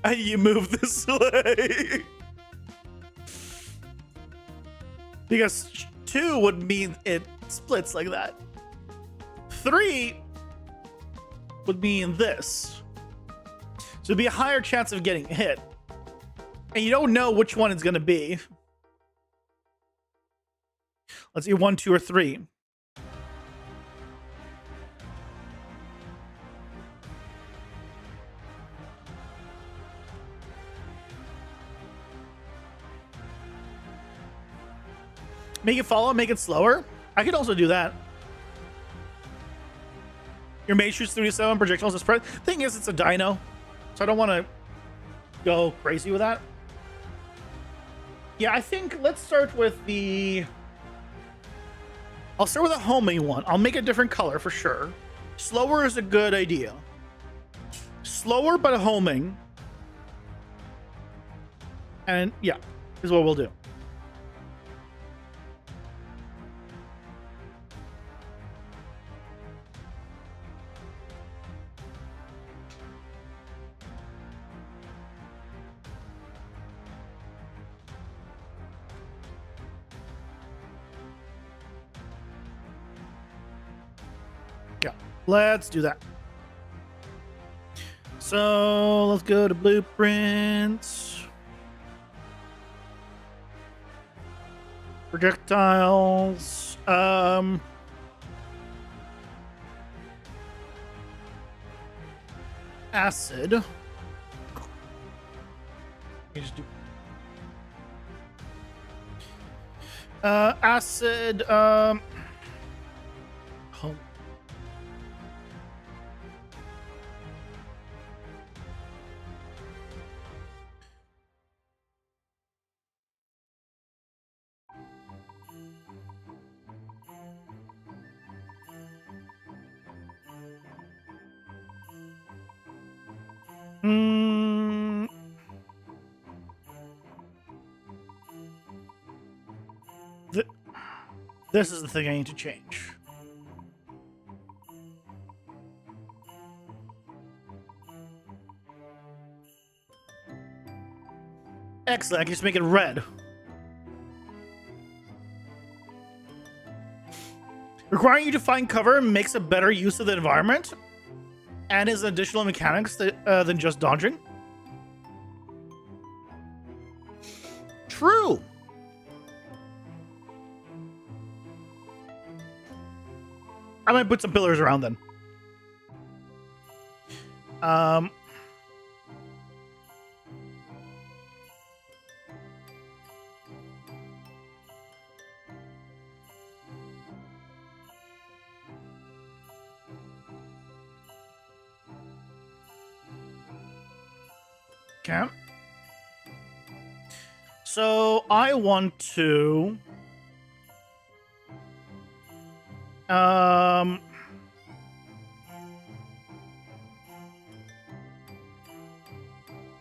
and you move this way? Because two would mean it splits like that. Three would mean this. So it'd be a higher chance of getting hit. And you don't know which one it's going to be. Let's see, 1, 2, or 3. Make it follow, make it slower. I could also do that. Your mage shoots 3-7 projectiles as spread. Thing is, it's a dino, so I don't want to go crazy with that. Yeah, I think let's start with the... I'll start with a homing one. I'll make a different color for sure. Slower is a good idea. Slower but a homing. And yeah, is what we'll do. Yeah, let's do that. So let's go to blueprints. Projectiles. Acid. Let me just do acid. Home. This is the thing I need to change. Excellent, I can just make it red. Requiring you to find cover makes a better use of the environment and is additional mechanics than just dodging. True. I might put some pillars around then. Okay. So I want to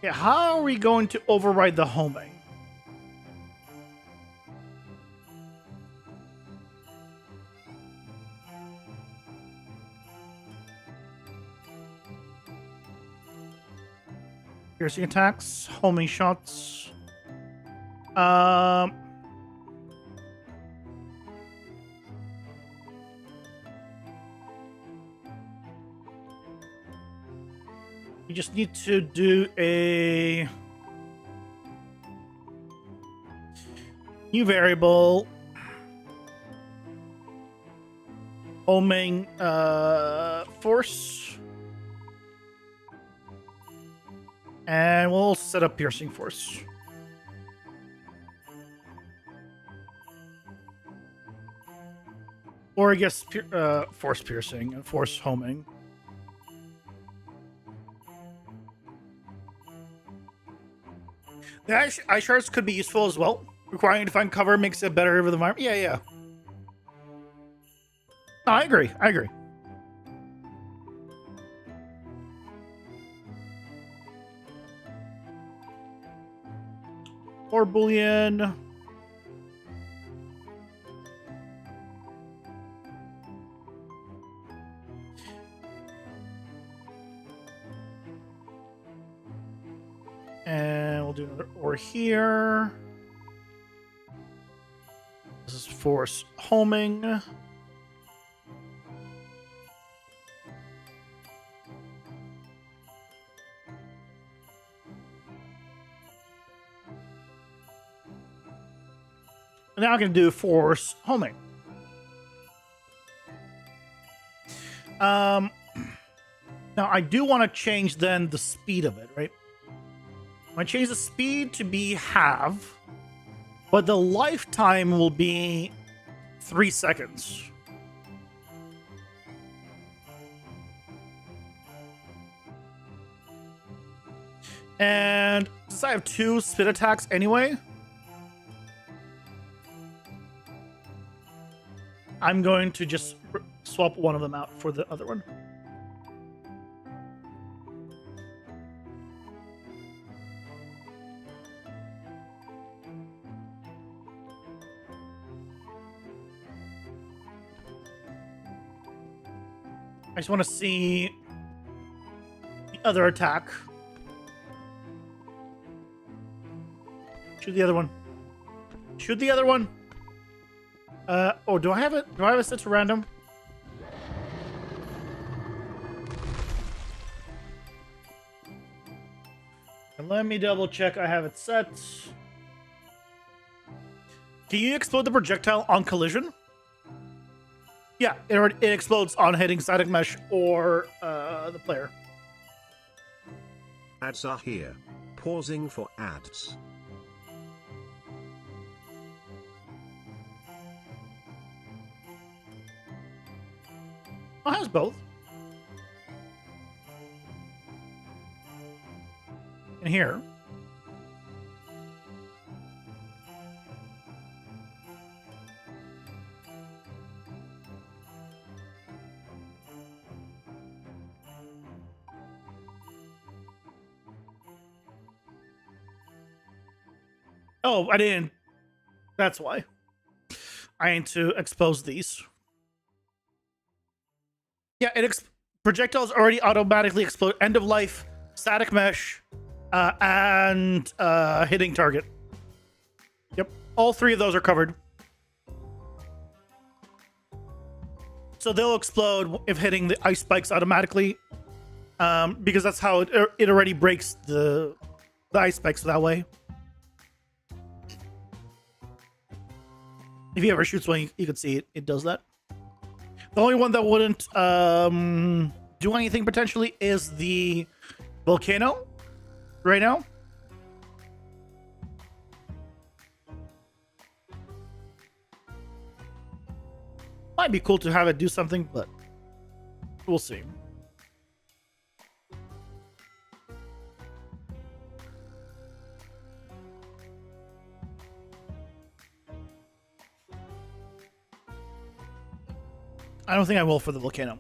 yeah, how are we going to override the homing? Piercing attacks, homing shots. You just need to do a new variable homing force, and we'll set up piercing force. Or I guess force piercing and force homing. The eye shards could be useful as well. Requiring to find cover makes it better with the environment. Yeah, yeah. No, I agree. I agree. Or Boolean. And we'll do another or here. This is force homing. And now I can do force homing. Now I do want to change then the speed of it, right? I change the speed to be half, but the lifetime will be 3 seconds. And since I have 2 spit attacks anyway, I'm going to just swap one of them out for the other one. I just want to see the other attack. Shoot the other one. Shoot the other one. Oh, do I have it? Do I have it set to random? And let me double check I have it set. Can you explode the projectile on collision? Yeah, it explodes on hitting static mesh or the player. Ads are here. Pausing for ads. Oh, it has both. And here. Oh, I didn't. That's why. I need to expose these. Yeah, projectiles already automatically explode. End of life, static mesh, and hitting target. Yep, all 3 of those are covered. So they'll explode if hitting the ice spikes automatically, because that's how it already breaks the ice spikes that way. If he ever shoots one, you can see it does that. The only one that wouldn't do anything potentially is the volcano right now. Might be cool to have it do something, but we'll see. I don't think I will for the volcano.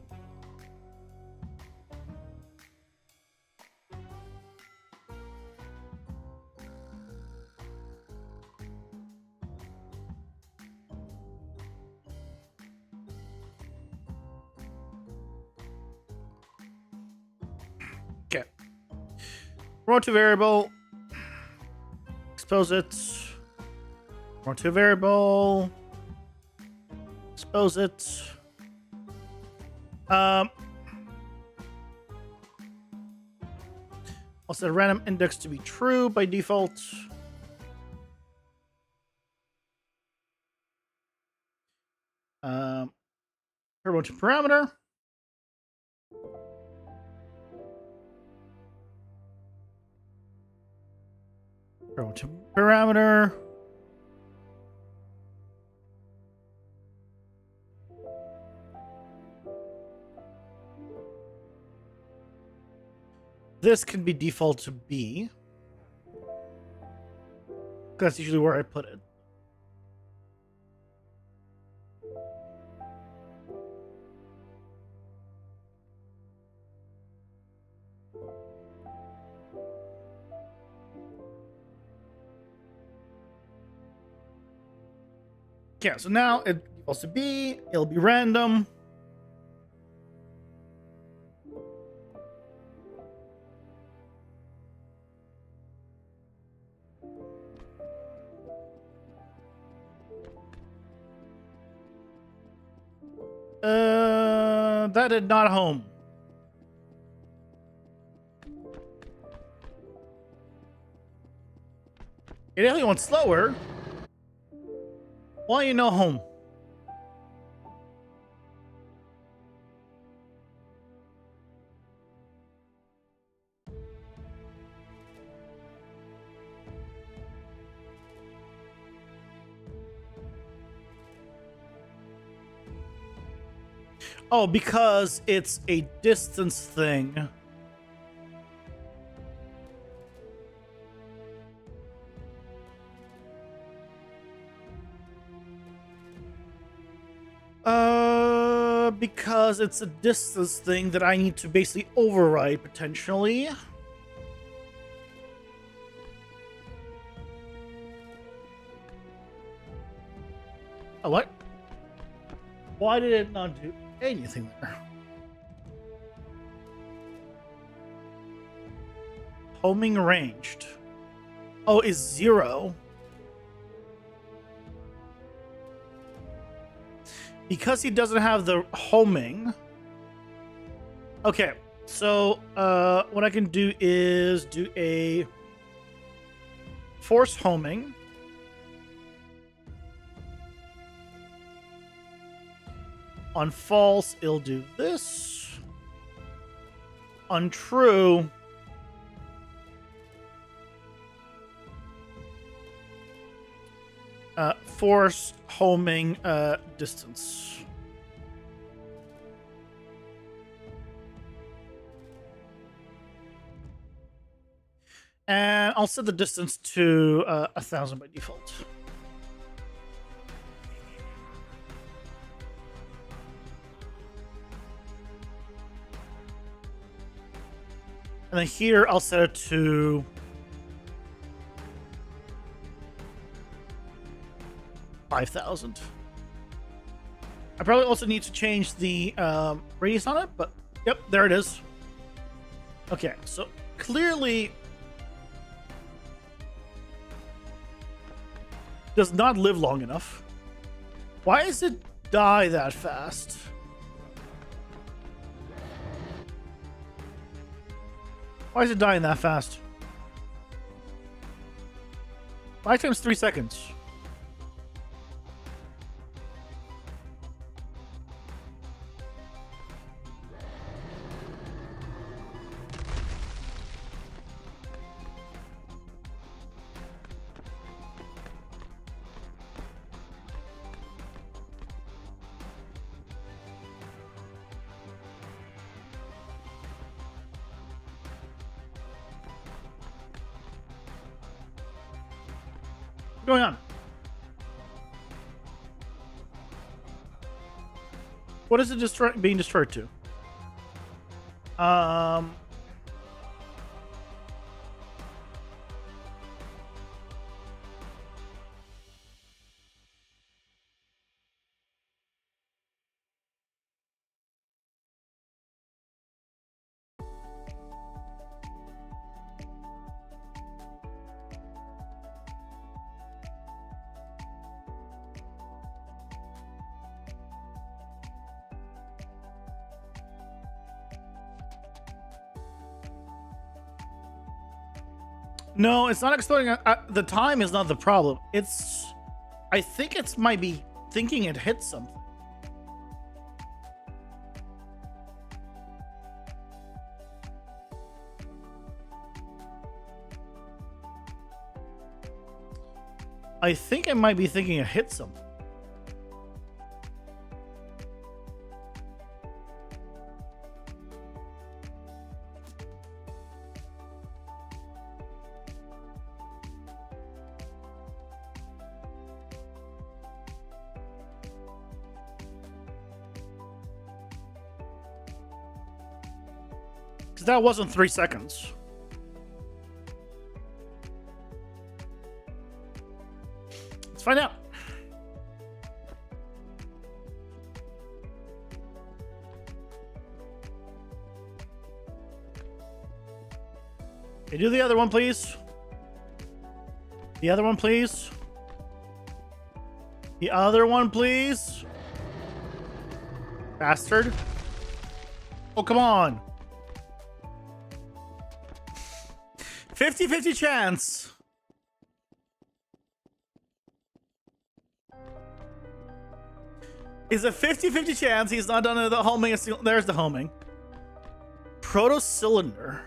Okay. Roll to variable. Expose it. Roll to variable. Expose it. I'll set random index to be true by default. Turbo to parameter. Turbo to parameter. This can be default to B. That's usually where I put it. Okay, so now it defaults to B. It'll be random. That did not home. It only went slower. Why you no home? Oh, because it's a distance thing. Because it's a distance thing that I need to basically override potentially. Oh, what? Why did it not do anything there? Homing ranged. Oh, is 0. Because he doesn't have the homing. Okay, so what I can do is do a force homing. On false, it'll do this. On true, force homing distance. And I'll set the distance to 1,000 by default. And then here I'll set it to 5,000. I probably also need to change the radius on it, but yep, there it is. Okay, so clearly does not live long enough. Why does it die that fast? Why is it dying that fast? 5 times 3 seconds. What's going on? What is it being destroyed to? No, it's not exploding. The time is not the problem. I think it's might be thinking it hit something. I think it might be thinking it hit something. Because that wasn't 3 seconds. Let's find out. Okay, do the other one, please. The other one, please. The other one, please. Bastard. Oh, come on. 50-50 chance. Is a 50-50 chance he's not done the homing. There's the homing. Proto-cylinder.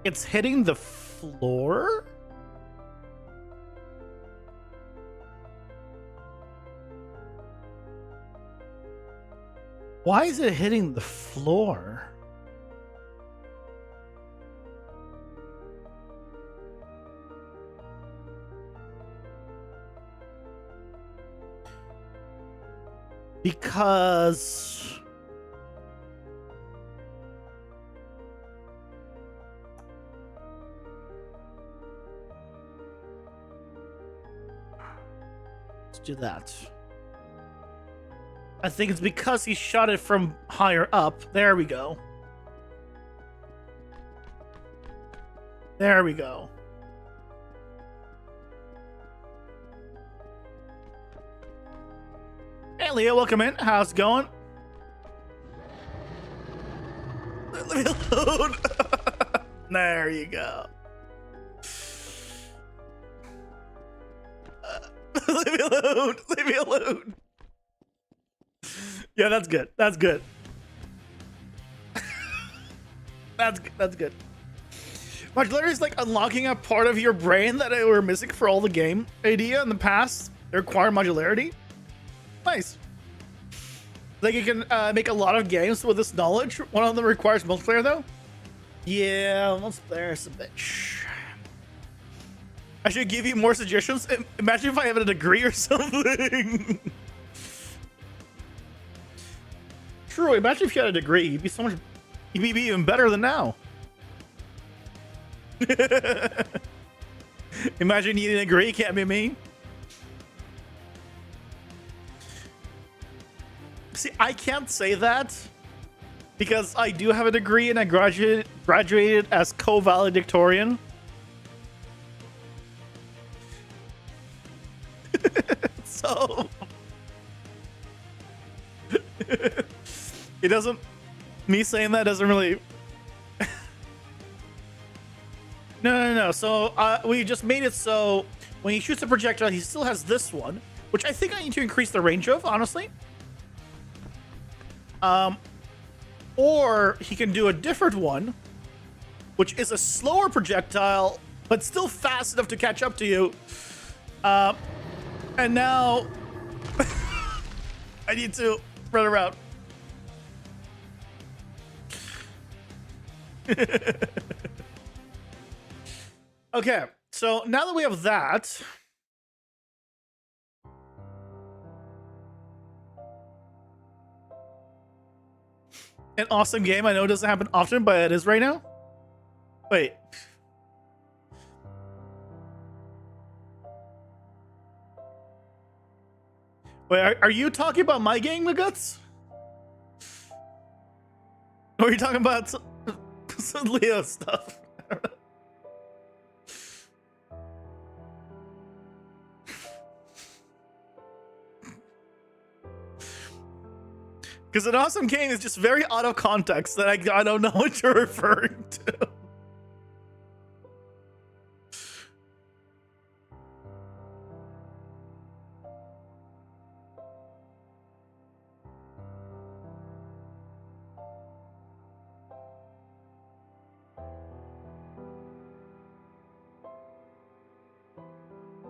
It's hitting the floor? Why is it hitting the floor? Because let's do that. I think it's because he shot it from higher up. There we go. There we go. Hey, Leo, welcome in. How's it going? Leave me alone. There you go. Leave me alone. Leave me alone. Yeah, that's good. That's good. That's good. Modularity is like unlocking a part of your brain that were missing for all the game idea in the past. They require modularity. Nice. Like you can make a lot of games with this knowledge. One of them requires multiplayer though. Yeah, multiplayer is a bitch. I should give you more suggestions. Imagine if I have a degree or something. True. Imagine if you had a degree. You'd be so much. You'd be even better than now. Imagine needing a degree. Can't be me. See, I can't say that because I do have a degree and I graduated as co-valedictorian. So it doesn't. Me saying that doesn't really. No. So we just made it so when he shoots a projectile, he still has this one, which I think I need to increase the range of, honestly. Or he can do a different one, which is a slower projectile, but still fast enough to catch up to you. And now I need to run around. Okay, so now that we have that, an awesome game. I know it doesn't happen often, but it is right now. Wait. Wait, are you talking about my game, Guts? Or are you talking about Some Leo stuff. Because an awesome game is just very out of context that I don't know what you're referring to.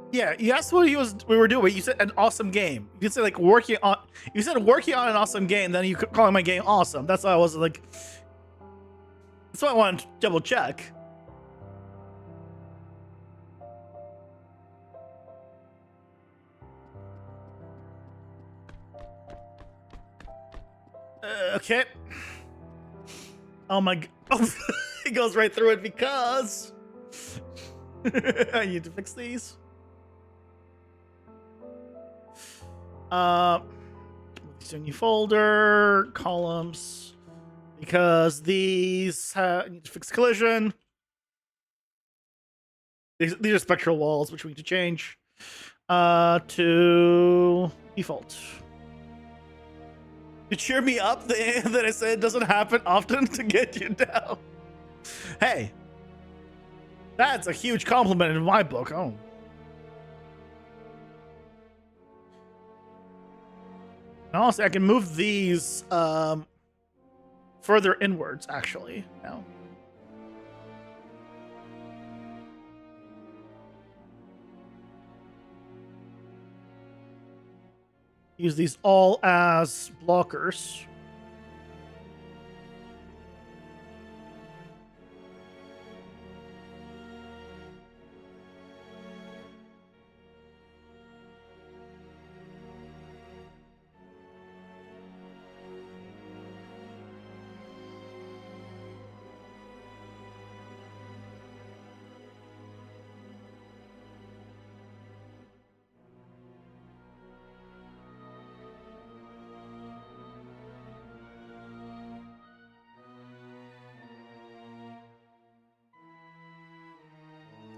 Yeah, you asked what we were doing. You said an awesome game. You said like working on. You said working on an awesome game. Then you calling my game awesome. That's why I was like. That's why I wanted to double check. Okay. Oh my. Oh, it goes right through it because I need to fix these. New folder columns because these need to fix collision. These are spectral walls, which we need to change to default. To cheer me up that I said it doesn't happen often to get you down. Hey, that's a huge compliment in my book. Oh. Honestly, I can move these further inwards, actually, now. Use these all as blockers.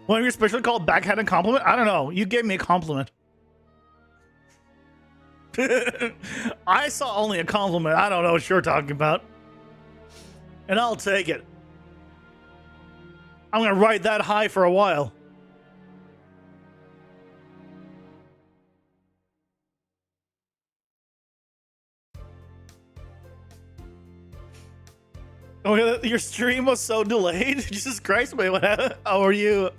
One of your specially called backhanded compliment? I don't know. You gave me a compliment. I saw only a compliment. I don't know what you're talking about. And I'll take it. I'm going to ride that high for a while. Oh, your stream was so delayed? Jesus Christ, wait, what happened? How are you?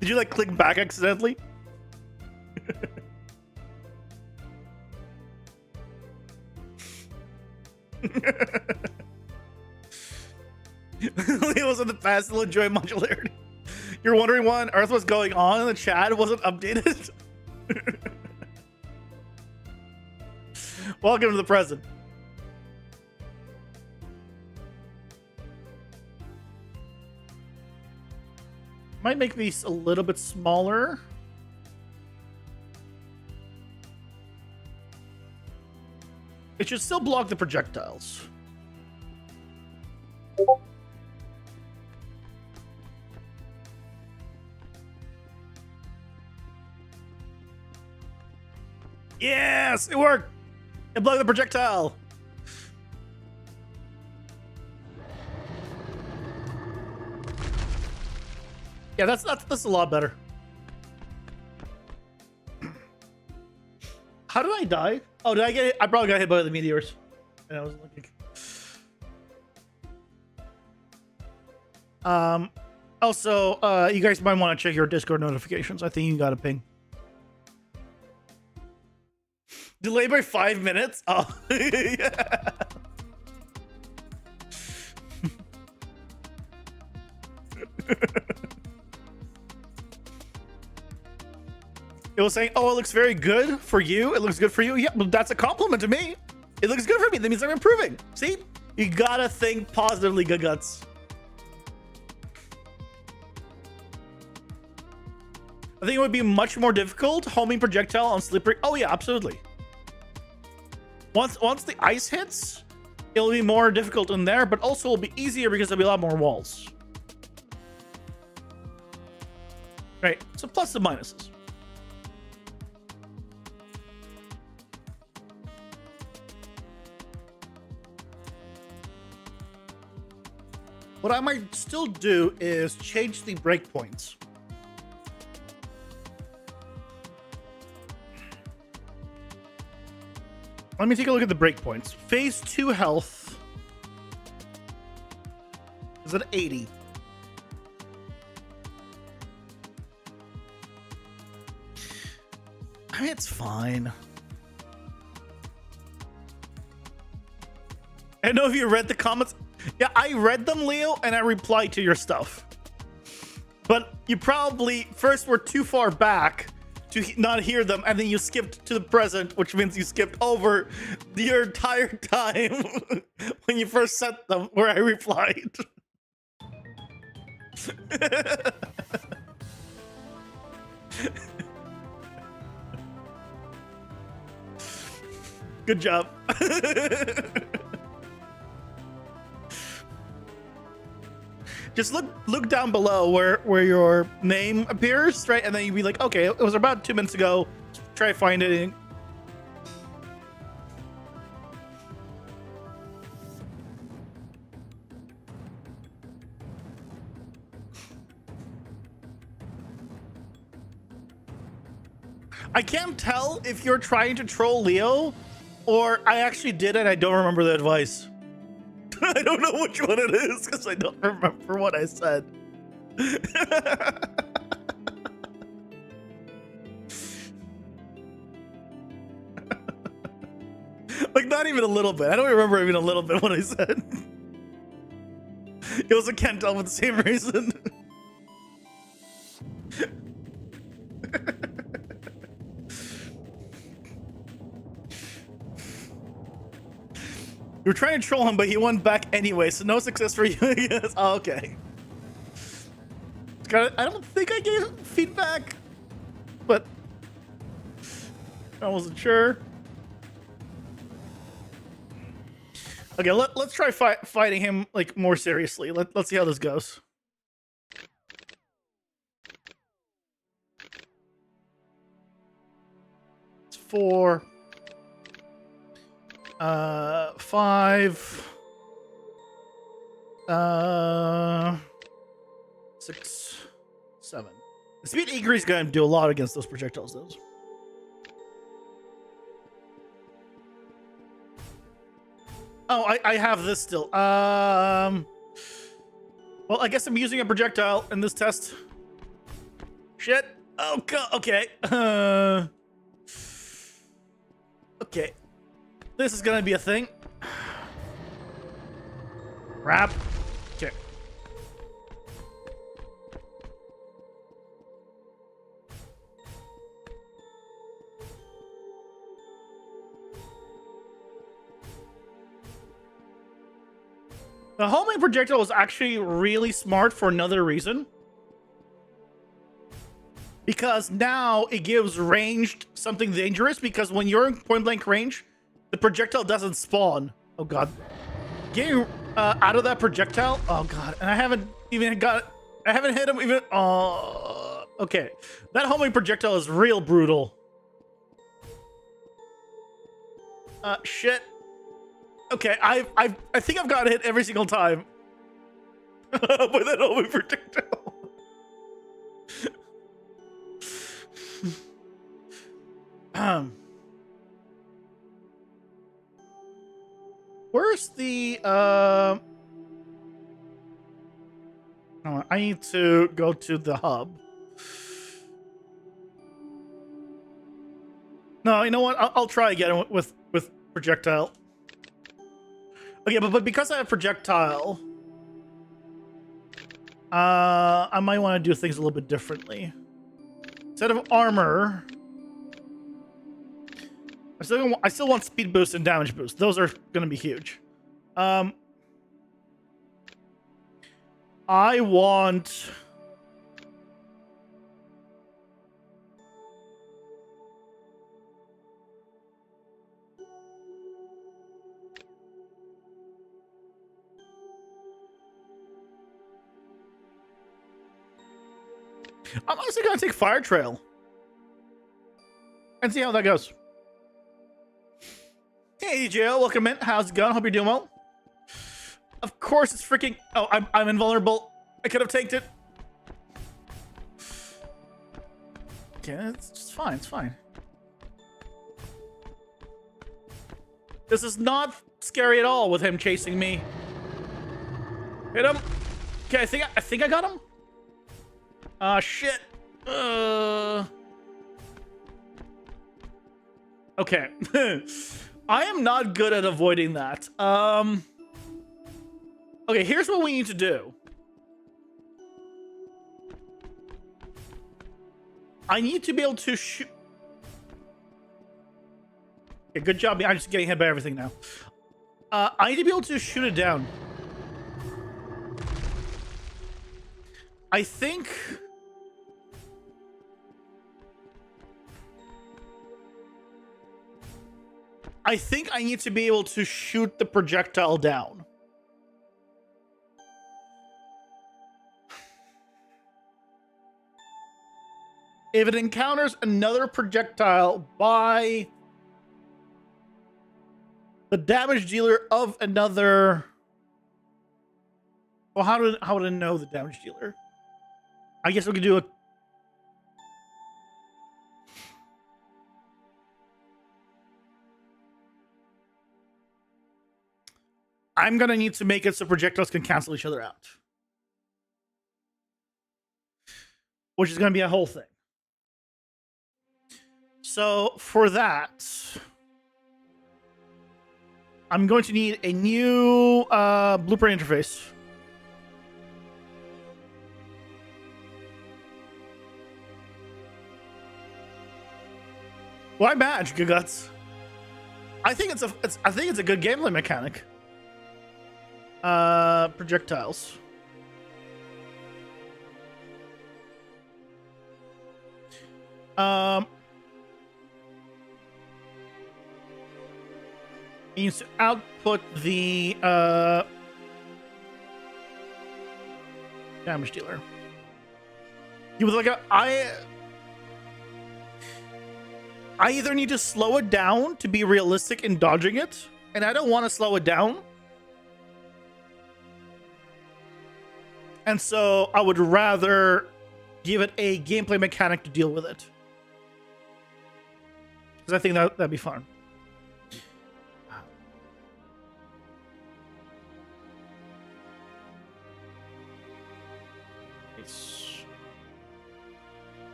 Did you like click back accidentally? It was in the past, he'll enjoy modularity. You're wondering what on earth was going on in the chat? It wasn't updated? Welcome to the present. Might make these a little bit smaller. It should still block the projectiles. Yes, it worked. It blocked the projectile. Yeah, that's a lot better. How did I die? Oh, did I get hit? I probably got hit by the meteors. And I wasn't looking. Also, you guys might want to check your Discord notifications. I think you got a ping. Delay by 5 minutes? Oh, yeah. It was saying, oh, it looks very good for you. It looks good for you. Yeah, but that's a compliment to me. It looks good for me. That means I'm improving. See? You gotta think positively, good guts. I think it would be much more difficult homing projectile on slippery. Oh yeah, absolutely. Once the ice hits, it'll be more difficult in there, but also it'll be easier because there'll be a lot more walls. Right, so plus and minuses. What I might still do is change the breakpoints. Let me take a look at the breakpoints. Phase 2 health is at 80. I mean, it's fine. I don't know if you read the comments. Yeah, I read them, Leo, and I replied to your stuff. But you probably first were too far back to not hear them, and then you skipped to the present, which means you skipped over your entire time when you first sent them, where I replied. Good job. Just look down below where your name appears, right? And then you'd be like, okay, it was about 2 minutes ago. Try to find it. I can't tell if you're trying to troll Leo or I actually did it. I don't remember the advice. I don't know which one it is because I don't remember what I said. Like, not even a little bit. I don't remember even a little bit what I said. It was a can't tell for the same reason. You were trying to troll him, but he went back anyway, so no success for you. Yes. Oh, okay. I don't think I gave feedback, but I wasn't sure. Okay, let's try fighting him like more seriously. Let's see how this goes. It's 4. 5. 6. 7. The speed increase is going to do a lot against those projectiles, though. Oh, I have this still. Well, I guess I'm using a projectile in this test. Shit. Oh, God. Okay. Okay. This is gonna be a thing. Wrap. Okay. The homing projectile was actually really smart for another reason. Because now it gives ranged something dangerous, because when you're in point blank range, the projectile doesn't spawn. Oh god. Getting out of that projectile. Oh god. And I haven't even got. I haven't hit him even. Oh. Okay. That homing projectile is real brutal. Shit. Okay. I think I've gotten hit every single time. By that homing projectile. Where's the oh, I need to go to the hub. No, you know what? I'll try again with projectile. Okay, but because I have projectile, I might want to do things a little bit differently. Instead of armor, I still want speed boost and damage boost. Those are going to be huge. I want... I'm honestly gonna take Fire Trail and see how that goes. Hey, Joe, welcome in. How's it going? Hope you're doing well. Of course, it's freaking. Oh, I'm invulnerable. I could have tanked it. Okay, it's just fine. It's fine. This is not scary at all with him chasing me. Hit him. Okay, I think I got him. Shit. Okay. I am not good at avoiding that. Okay, here's what we need to do. I need to be able to shoot. Okay, good job. I'm just getting hit by everything now. I need to be able to shoot it down. I think I need to be able to shoot the projectile down. If it encounters another projectile by the damage dealer of another... Well, how would I know the damage dealer? I guess we could do a... I'm gonna need to make it so projectiles can cancel each other out. Which is gonna be a whole thing. So for that, I'm going to need a new blueprint interface. Why match, Guts? I think it's a good gameplay mechanic. Projectiles. Needs to output the damage dealer. You would like I either need to slow it down to be realistic in dodging it, and I don't want to slow it down. And so I would rather give it a gameplay mechanic to deal with it. Because I think that'd be fun.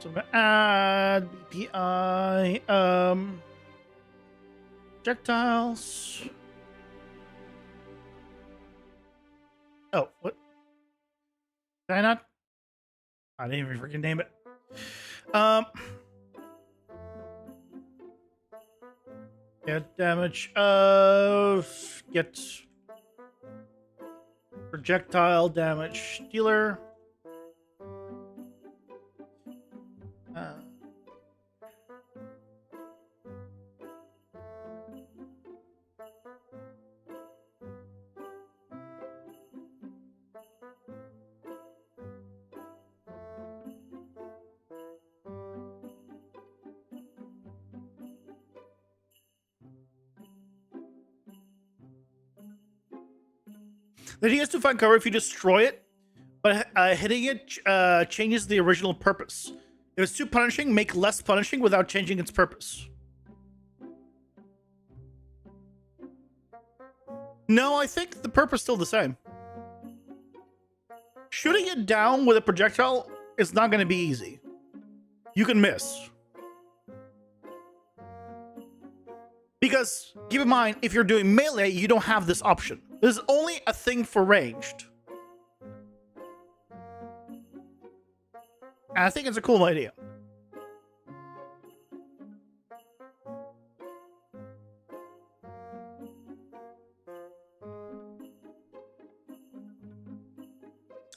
So I'm gonna add BPI, projectiles. Oh, what? Did I not? I didn't even freaking name it. Get damage. Get projectile damage dealer. The idea is to find cover if you destroy it, but hitting it changes the original purpose. If it's too punishing, make less punishing without changing its purpose. No, I think the purpose is still the same. Shooting it down with a projectile is not going to be easy. You can miss. Because, keep in mind, if you're doing melee, you don't have this option. This is only a thing for ranged. And I think it's a cool idea.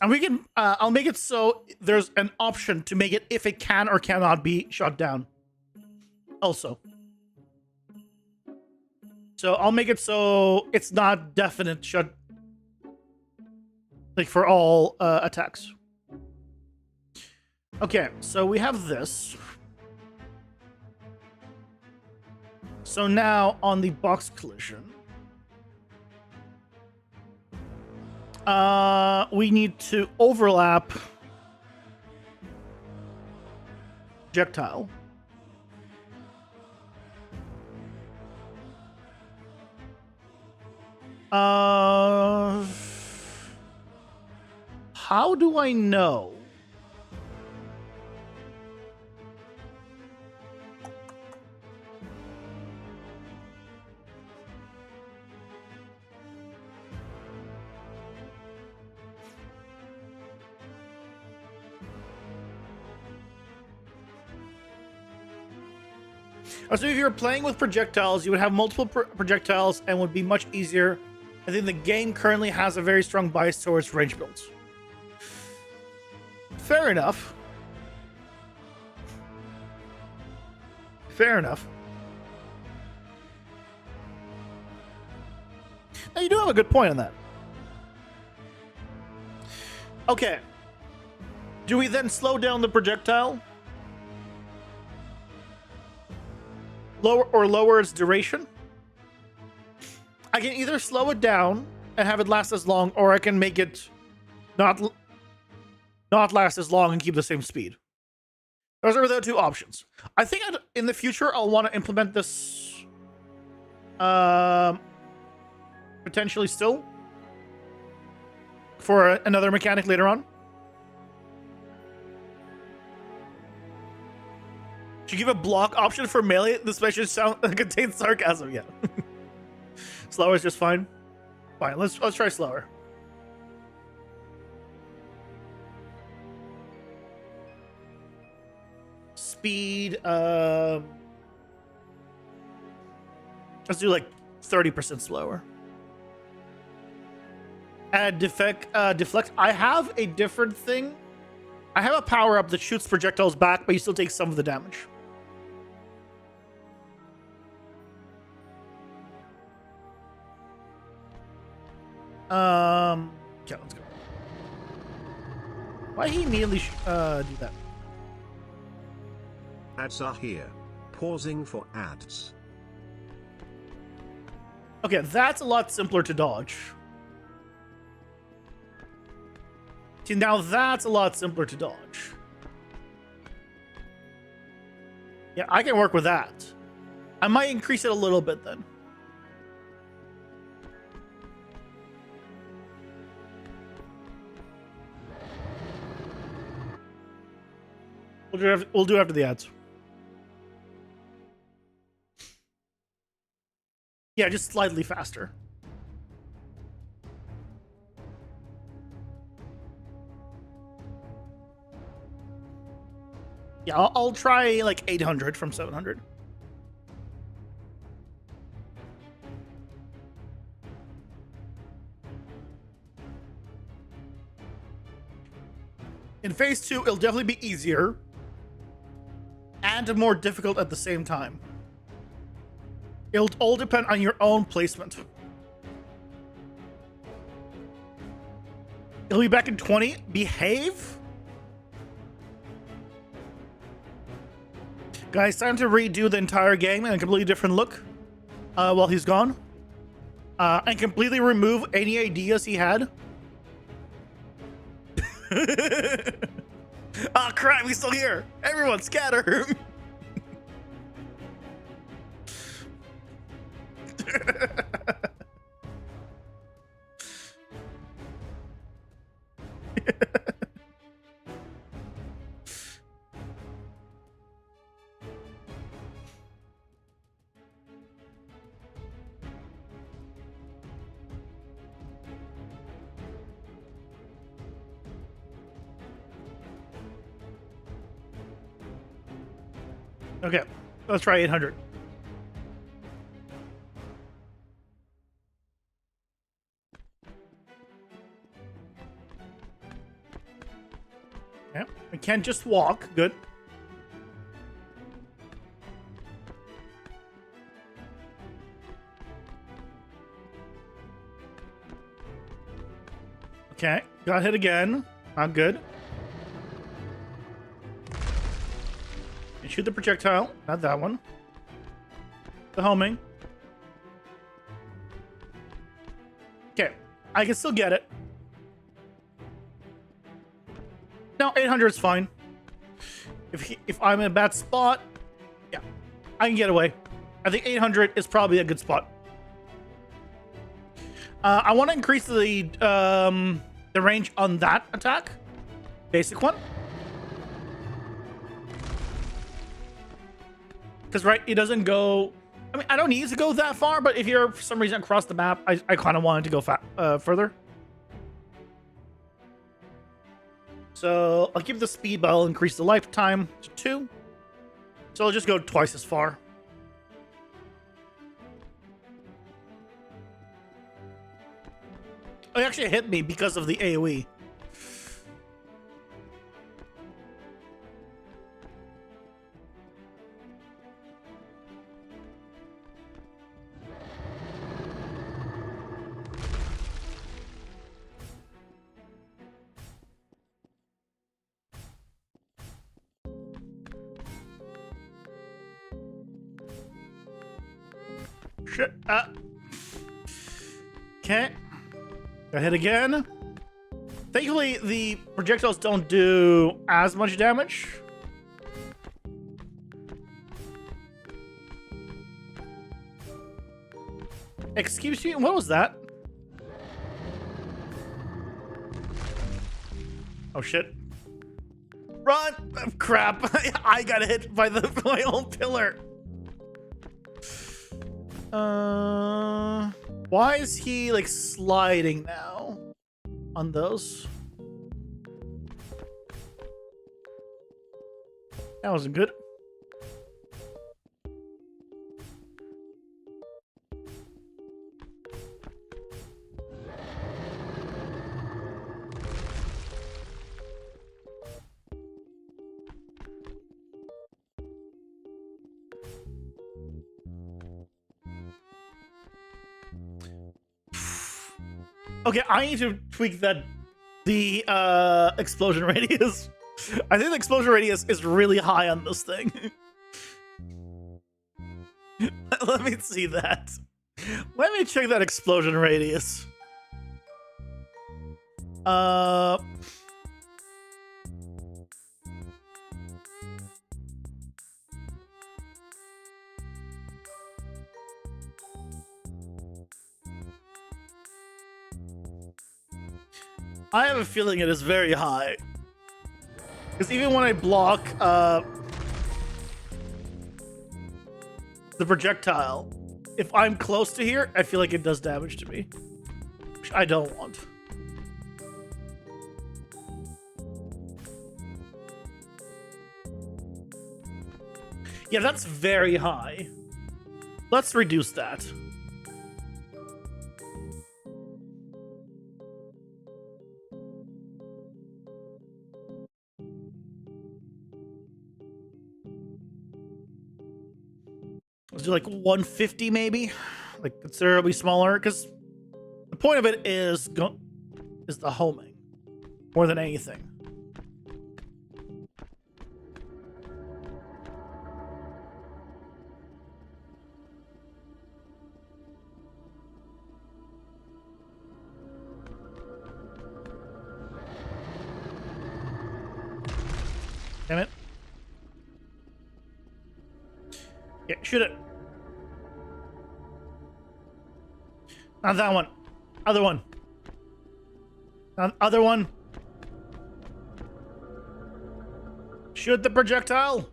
And we can, I'll make it so there's an option to make it if it can or cannot be shot down. Also. So I'll make it so it's not definite shut, like for all attacks. Okay, so we have this. So now on the box collision, we need to overlap projectile. How do I know? So if you were playing with projectiles, you would have multiple projectiles and would be much easier. I think the game currently has a very strong bias towards range builds. Fair enough. Fair enough. Now, you do have a good point on that. Okay. Do we then slow down the projectile? Lower its duration? I can either slow it down and have it last as long, or I can make it not last as long and keep the same speed. Those are the two options. I think in the future I'll want to implement this potentially still for another mechanic later on. Should you give a block option for melee? This message contains sarcasm. Yeah. Slower is just fine. Fine. Let's try slower. Speed. Let's do like 30% slower. Add deflect. I have a different thing. I have a power up that shoots projectiles back, but you still take some of the damage. Okay, let's go. Why did he immediately do that? Ads are here. Pausing for ads. Okay, that's a lot simpler to dodge. See, now that's a lot simpler to dodge. Yeah, I can work with that. I might increase it a little bit then. We'll do after the ads. Yeah, just slightly faster. Yeah, I'll try like 800 from 700. In phase 2, it'll definitely be easier and more difficult at the same time. It'll all depend on your own placement. It'll be back in 20. Behave? Guys, time to redo the entire game in a completely different look while he's gone. And completely remove any ideas he had. Ah, oh, crap, he's still here. Everyone scatter. Okay, let's try 800. Yeah, I can't just walk. Good. Okay, got hit again. Not good. And shoot the projectile. Not that one. The homing. Okay, I can still get it. No, 800 is fine. If I'm in a bad spot, yeah, I can get away. I think 800 is probably a good spot. I want to increase the range on that attack, basic one, because right, it doesn't go. I mean, I don't need to go that far, but if you're for some reason across the map, I kind of wanted to go further. So I'll keep the speed, but I'll increase the lifetime to 2. So I'll just go twice as far. Oh, it actually hit me because of the AoE. Shit. Okay. Got hit again. Thankfully, the projectiles don't do as much damage. Excuse me, what was that? Oh shit. Run! Oh, crap. I got hit by my own pillar. Why is he like sliding now on those? That wasn't good. Okay, I need to tweak the explosion radius. I think the explosion radius is really high on this thing. Let me see that. Let me check that explosion radius. I have a feeling it is very high. Because even when I block the projectile, if I'm close to here, I feel like it does damage to me. Which I don't want. Yeah, that's very high. Let's reduce that. Let's do like 150 maybe, like considerably smaller, because the point of it is the homing more than anything. Damn it. Yeah, shoot it. Not that one. Other one. Other one. Shoot the projectile.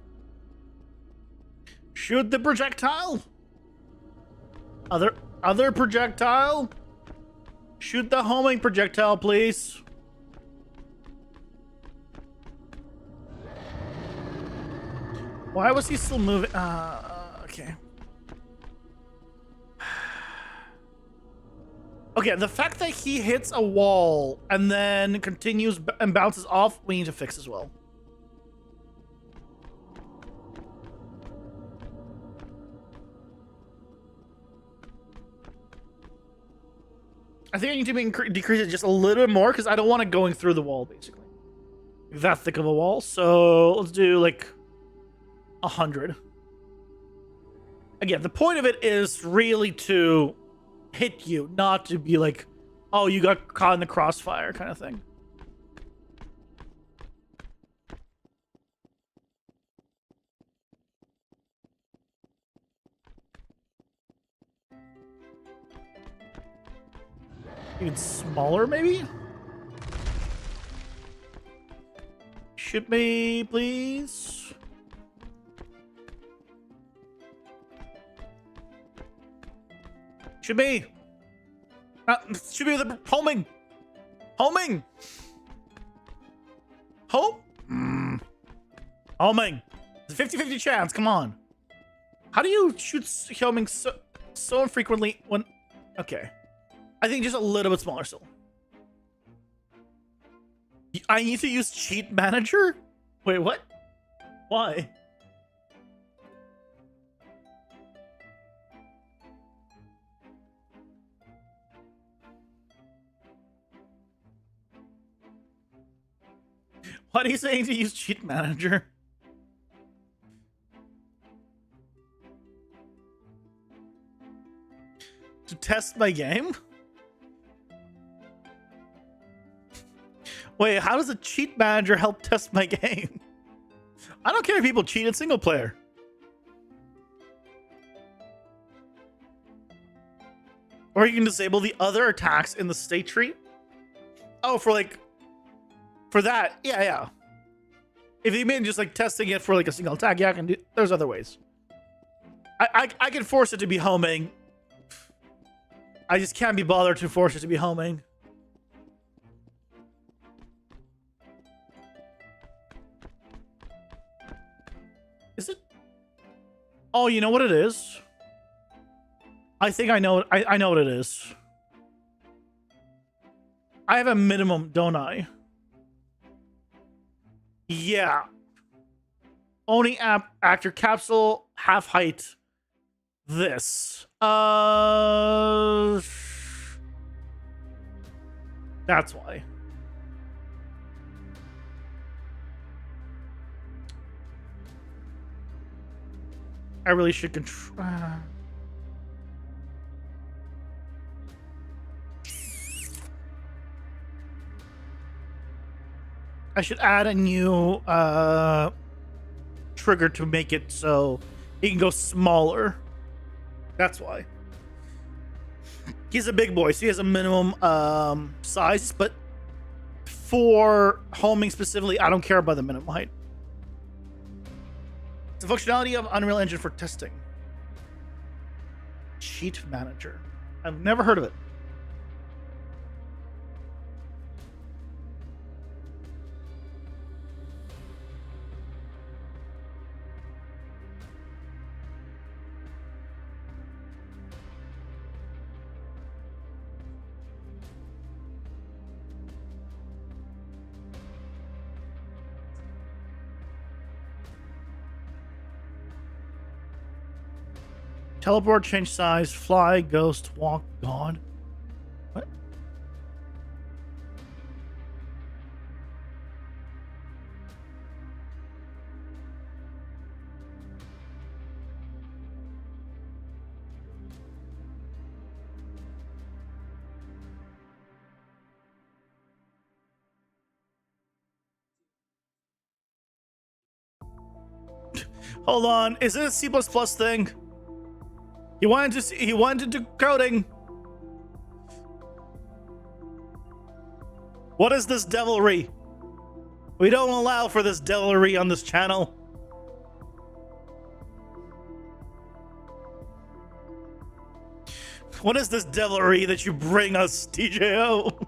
Shoot the projectile. Other projectile. Shoot the homing projectile, please. Why was he still moving? Okay. Okay, the fact that he hits a wall and then continues and bounces off, we need to fix as well. I think I need to decrease it just a little bit more because I don't want it going through the wall, basically. That thick of a wall. So let's do like 100. Again, the point of it is really to hit you, not to be like, oh, you got caught in the crossfire kind of thing. Even smaller, maybe? Shoot me, please. Shoot me. Shoot me with the homing. Homing. Home? Homing. It's a 50-50 chance. Come on. How do you shoot homing so infrequently when... Okay. I think just a little bit smaller still. I need to use cheat manager? Wait, what? Why? What are you saying to use cheat manager? To test my game? Wait, how does a cheat manager help test my game? I don't care if people cheat in single player. Or you can disable the other attacks in the state tree. Oh, for that, yeah. If you mean just like testing it for like a single attack, yeah, I can do. There's other ways. I can force it to be homing. I just can't be bothered to force it to be homing. Is it? Oh, you know what it is? I think I know. I know what it is. I have a minimum, don't I? Yeah. Owning actor capsule, half height. This. That's why. I really should control. I should add a new trigger to make it so he can go smaller. That's why. He's a big boy, so he has a minimum size, but for homing specifically, I don't care about the minimum height. It's a functionality of Unreal Engine for testing. Cheat Manager. I've never heard of it. Teleport, change size, fly, ghost, walk, god. What? Hold on, is it a C++ thing? He wanted to do coding. What is this devilry? We don't allow for this devilry on this channel. What is this devilry that you bring us, TJO?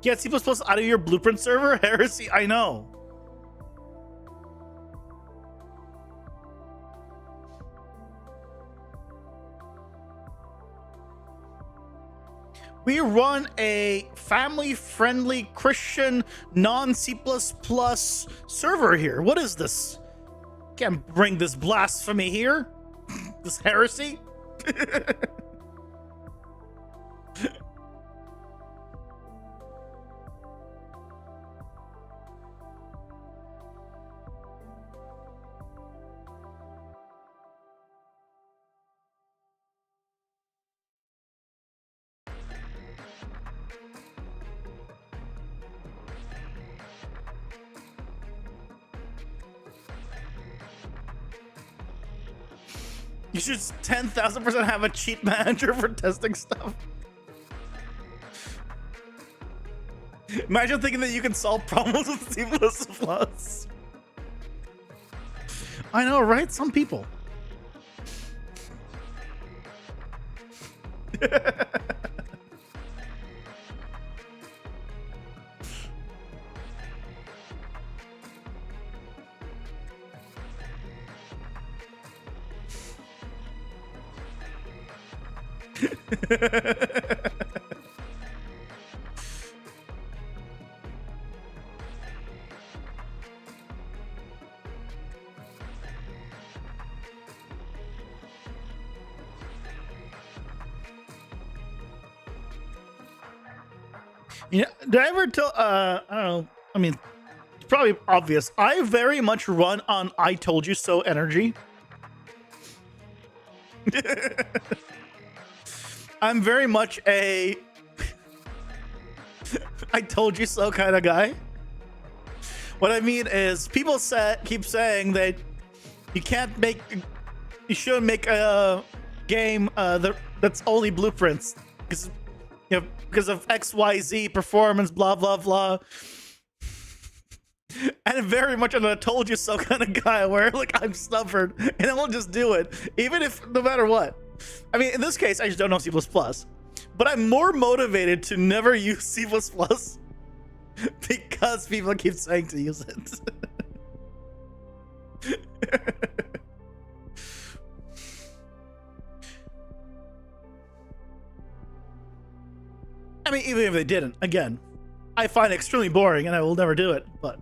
Get C++ out of your blueprint server? Heresy, I know. We run a family-friendly Christian non-C++ server here. What is this? Can't bring this blasphemy here. This heresy. You should 10,000% have a cheat manager for testing stuff. Imagine thinking that you can solve problems with C++. I know, right? Some people. Yeah, did I ever tell? I don't know. I mean, it's probably obvious. I very much run on "I told you so" energy. I'm very much a "I told you so" kind of guy. What I mean is, people keep saying that you shouldn't make a game that's only blueprints because because of XYZ performance, blah blah blah. And very much I'm a "told you so" kind of guy, where like I'm stubborn and I will just do it, even if no matter what. I mean, in this case, I just don't know C++, but I'm more motivated to never use C++ because people keep saying to use it. I mean, even if they didn't, again, I find it extremely boring and I will never do it, but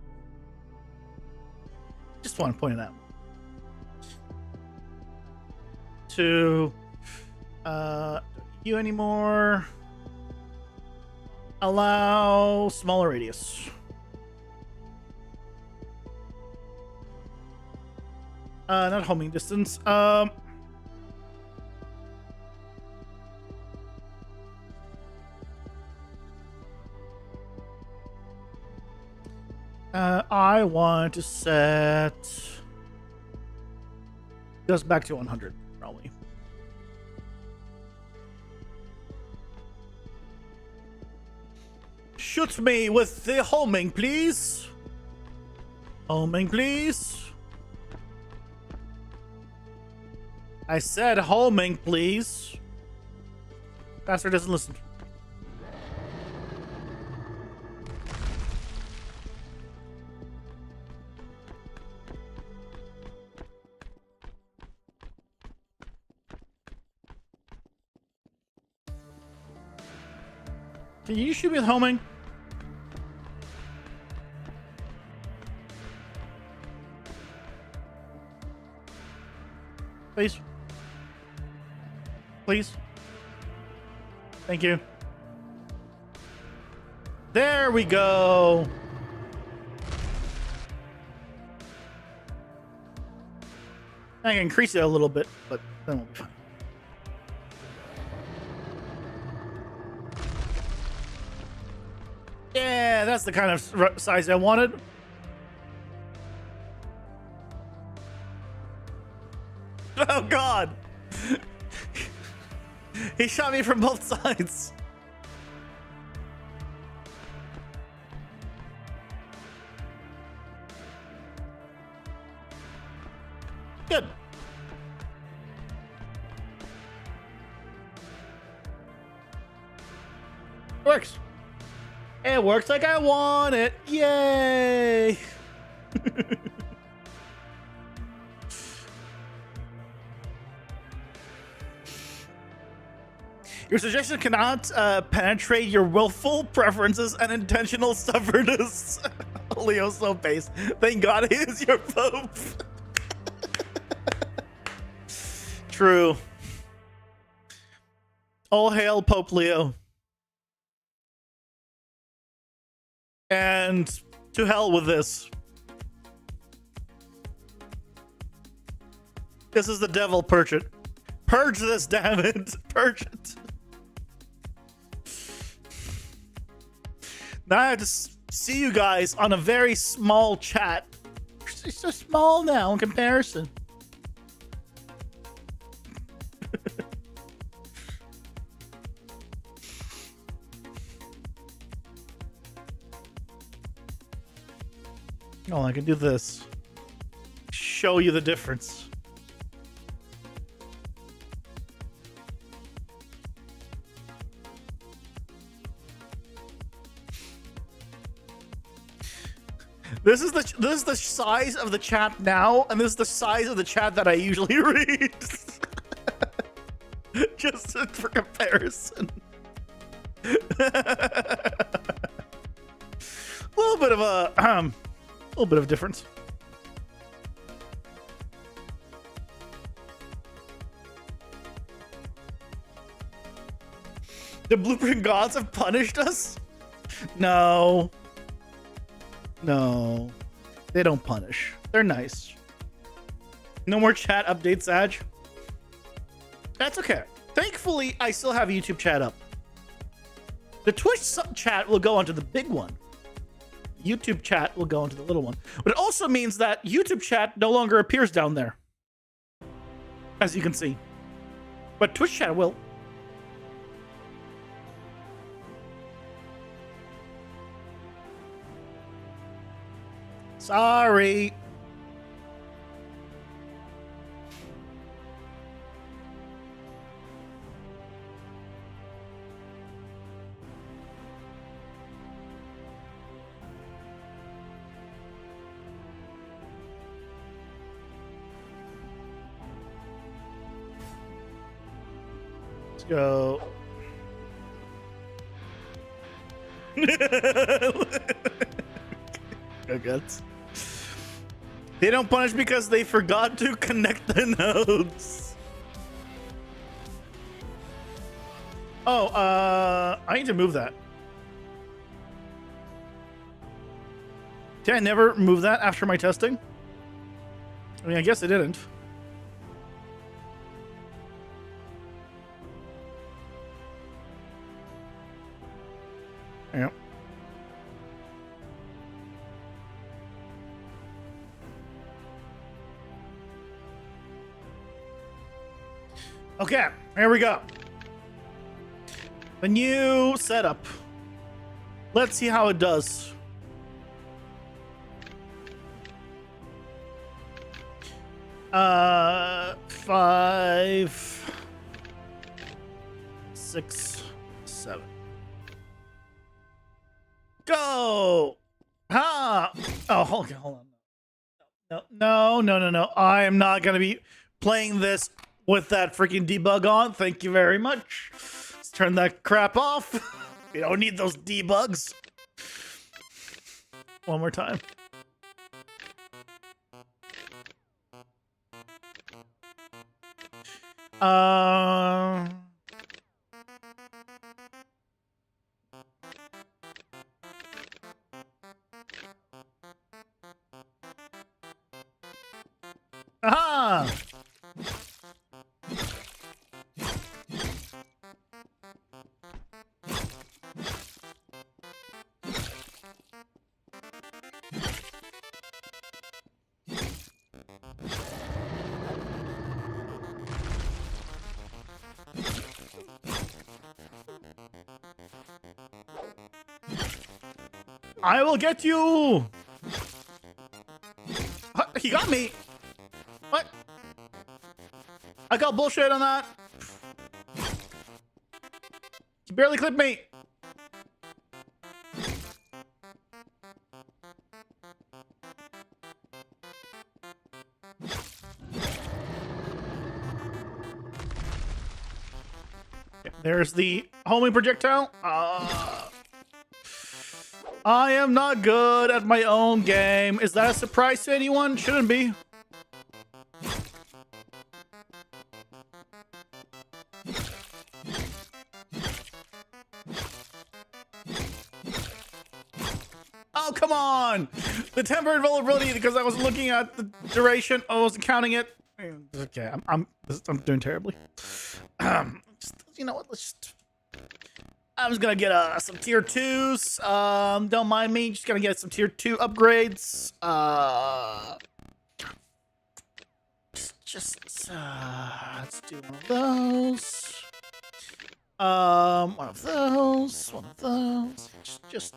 just want to point it out. To you anymore. Allow smaller radius. Not homing distance. I want to set just back to 100, probably. Shoot me with the homing, please. Homing, please. I said homing, please. Bastard doesn't listen. Can you shoot me with homing? Please. Please. Thank you. There we go. I can increase it a little bit, but then we'll be fine. Yeah, that's the kind of size I wanted. Oh God! He shot me from both sides. Good. Works. It works like I want it. Yay! Your suggestion cannot penetrate your willful preferences and intentional stubbornness. Leo so base. Thank God he is your pope. True. All hail Pope Leo. And to hell with this. This is the devil, purge it. Purge this, damn it. Purge it. Now I have to see you guys on a very small chat. It's so small now in comparison. Oh, I can do this. Show you the difference. This is the size of the chat now, and this is the size of the chat that I usually read. Just for comparison. Little bit of a little bit of difference. The blueprint gods have punished us? No. No. They don't punish. They're nice. No more chat updates, Sag. That's okay. Thankfully, I still have YouTube chat up. The Twitch chat will go onto the big one. YouTube chat will go into the little one. But it also means that YouTube chat no longer appears down there, as you can see. But Twitch chat will. Sorry. Go. Go guts. They don't punish because they forgot to connect the nodes. Oh, I need to move that. Did I never move that after my testing? I mean, I guess I didn't. Yep. Okay, here we go. The new setup. Let's see how it does. Five, 6, 7. Go! Ha! Oh, hold on. No. I am not going to be playing this with that freaking debug on. Thank you very much. Let's turn that crap off. We don't need those debugs. One more time. Aha! I will get you! He got me! What? I got bullshit on that. He barely clipped me. Okay. There's the homing projectile. I am not good at my own game. Is that a surprise to anyone? Shouldn't be. Oh, come on! The temporary vulnerability because I wasn't looking at the duration. I wasn't counting it. Okay, I'm doing terribly. You know what? Let's just. I'm just gonna get some tier 2s. Don't mind me. Just gonna get some tier 2 upgrades. Let's do one of those. One of those. One of those. Just.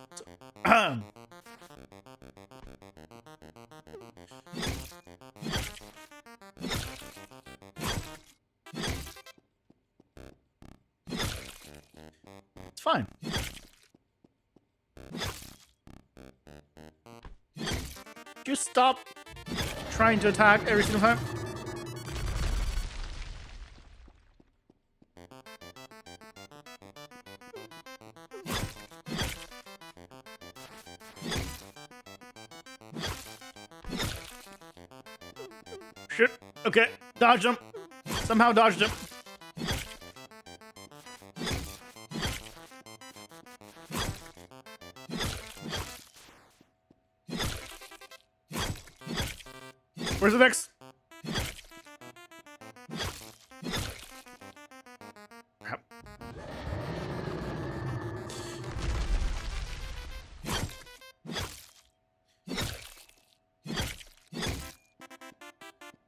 It's fine. Just stop trying to attack every single time. Shit. Okay. Dodged him. Somehow dodged him. Where's the next?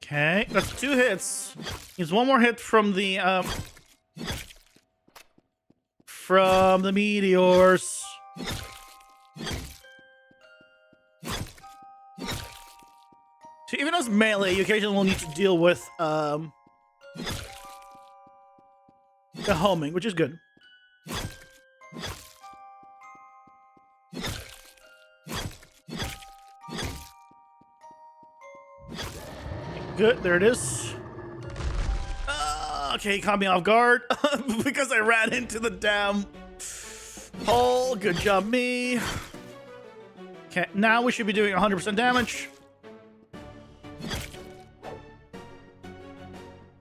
Okay, that's 2 hits. He's one more hit from the meteors. So even as melee, you occasionally will need to deal with the homing, which is good. Good, there it is. Okay, he caught me off guard because I ran into the damn hole. Good job, me. Okay, now we should be doing 100% damage.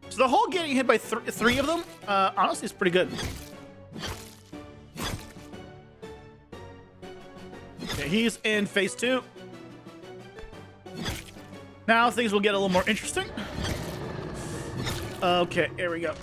So the whole getting hit by 3 of them, honestly, is pretty good. Okay, he's in phase 2. Now things will get a little more interesting. Okay, here we go.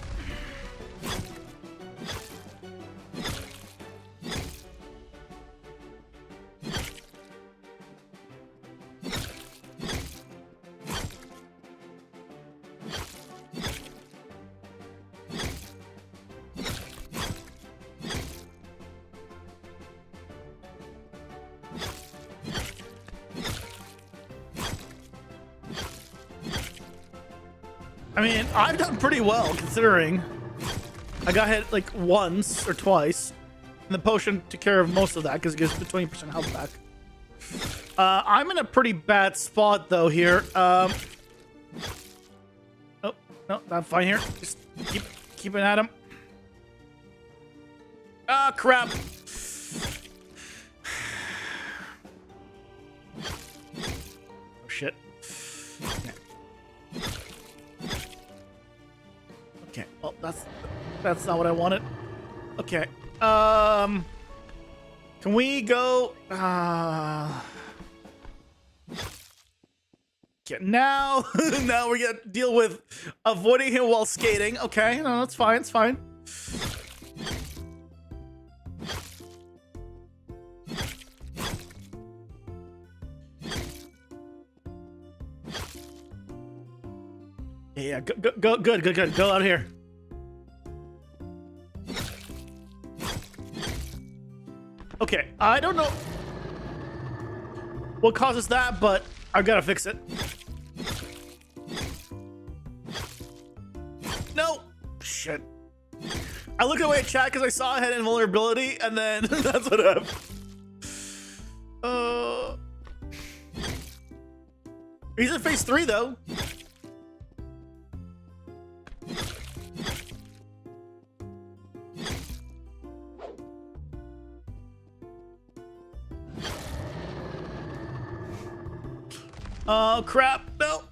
I mean, I've done pretty well considering I got hit like once or twice. And the potion took care of most of that because it gives the 20% health back. I'm in a pretty bad spot though here. Oh, no, I'm fine here. Just keeping at him. Ah, crap. Oh, shit. Okay, well, that's not what I wanted. Okay. Can we go? Okay, now we got to deal with avoiding him while skating. Okay, no, that's fine. It's fine. Yeah, good. Go out here. Okay, I don't know what causes that, but I've got to fix it. No! Shit. I looked away at chat because I saw I had invulnerability, and then that's what happened. He's in phase 3, though. Oh, crap. No.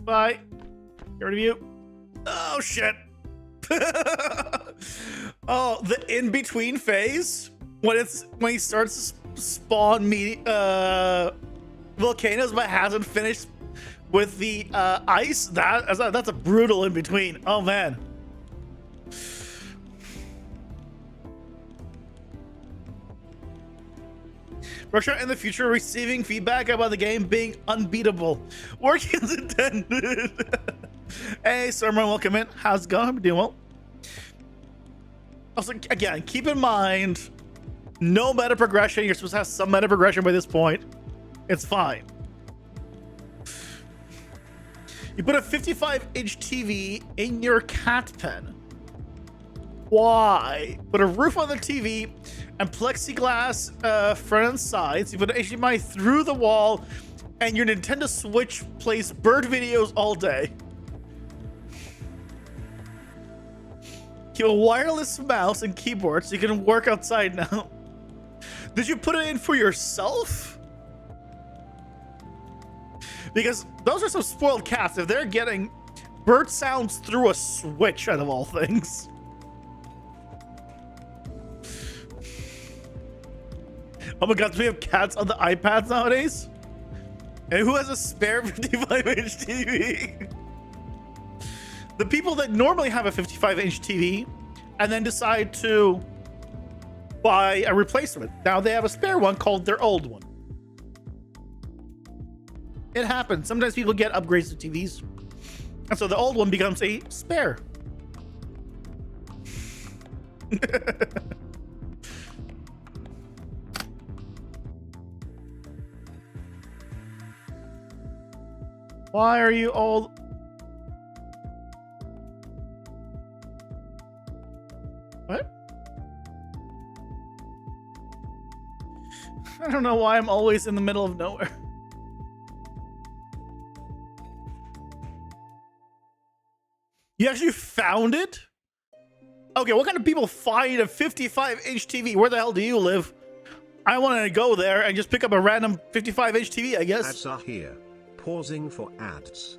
Bye. Get rid of you. Oh, shit. Oh, the in-between phase when he starts to spawn volcanoes but hasn't finished with the ice. That's a brutal in-between. Oh, man. Russia in the future receiving feedback about the game being unbeatable. Working as intended. Hey, Sermon, welcome in. How's it going? I'm doing well. Also, again, keep in mind, no meta progression. You're supposed to have some meta progression by this point. It's fine. You put a 55-inch TV in your cat pen. Why? Put a roof on the TV and plexiglass front and sides. You put an HDMI through the wall, and your Nintendo Switch plays bird videos all day. You have a wireless mouse and keyboard so you can work outside now. Did you put it in for yourself? Because those are some spoiled cats if they're getting bird sounds through a Switch, out of all things. Oh my god, do we have cats on the iPads nowadays? And who has a spare 55-inch TV? The people that normally have a 55-inch TV and then decide to buy a replacement. Now they have a spare one called their old one. It happens. Sometimes people get upgrades to TVs. And so the old one becomes a spare. Why are you all... What? I don't know why I'm always in the middle of nowhere. You actually found it? Okay, what kind of people find a 55-inch TV? Where the hell do you live? I want to go there and just pick up a random 55-inch TV, I guess. Ads are here. Pausing for ads.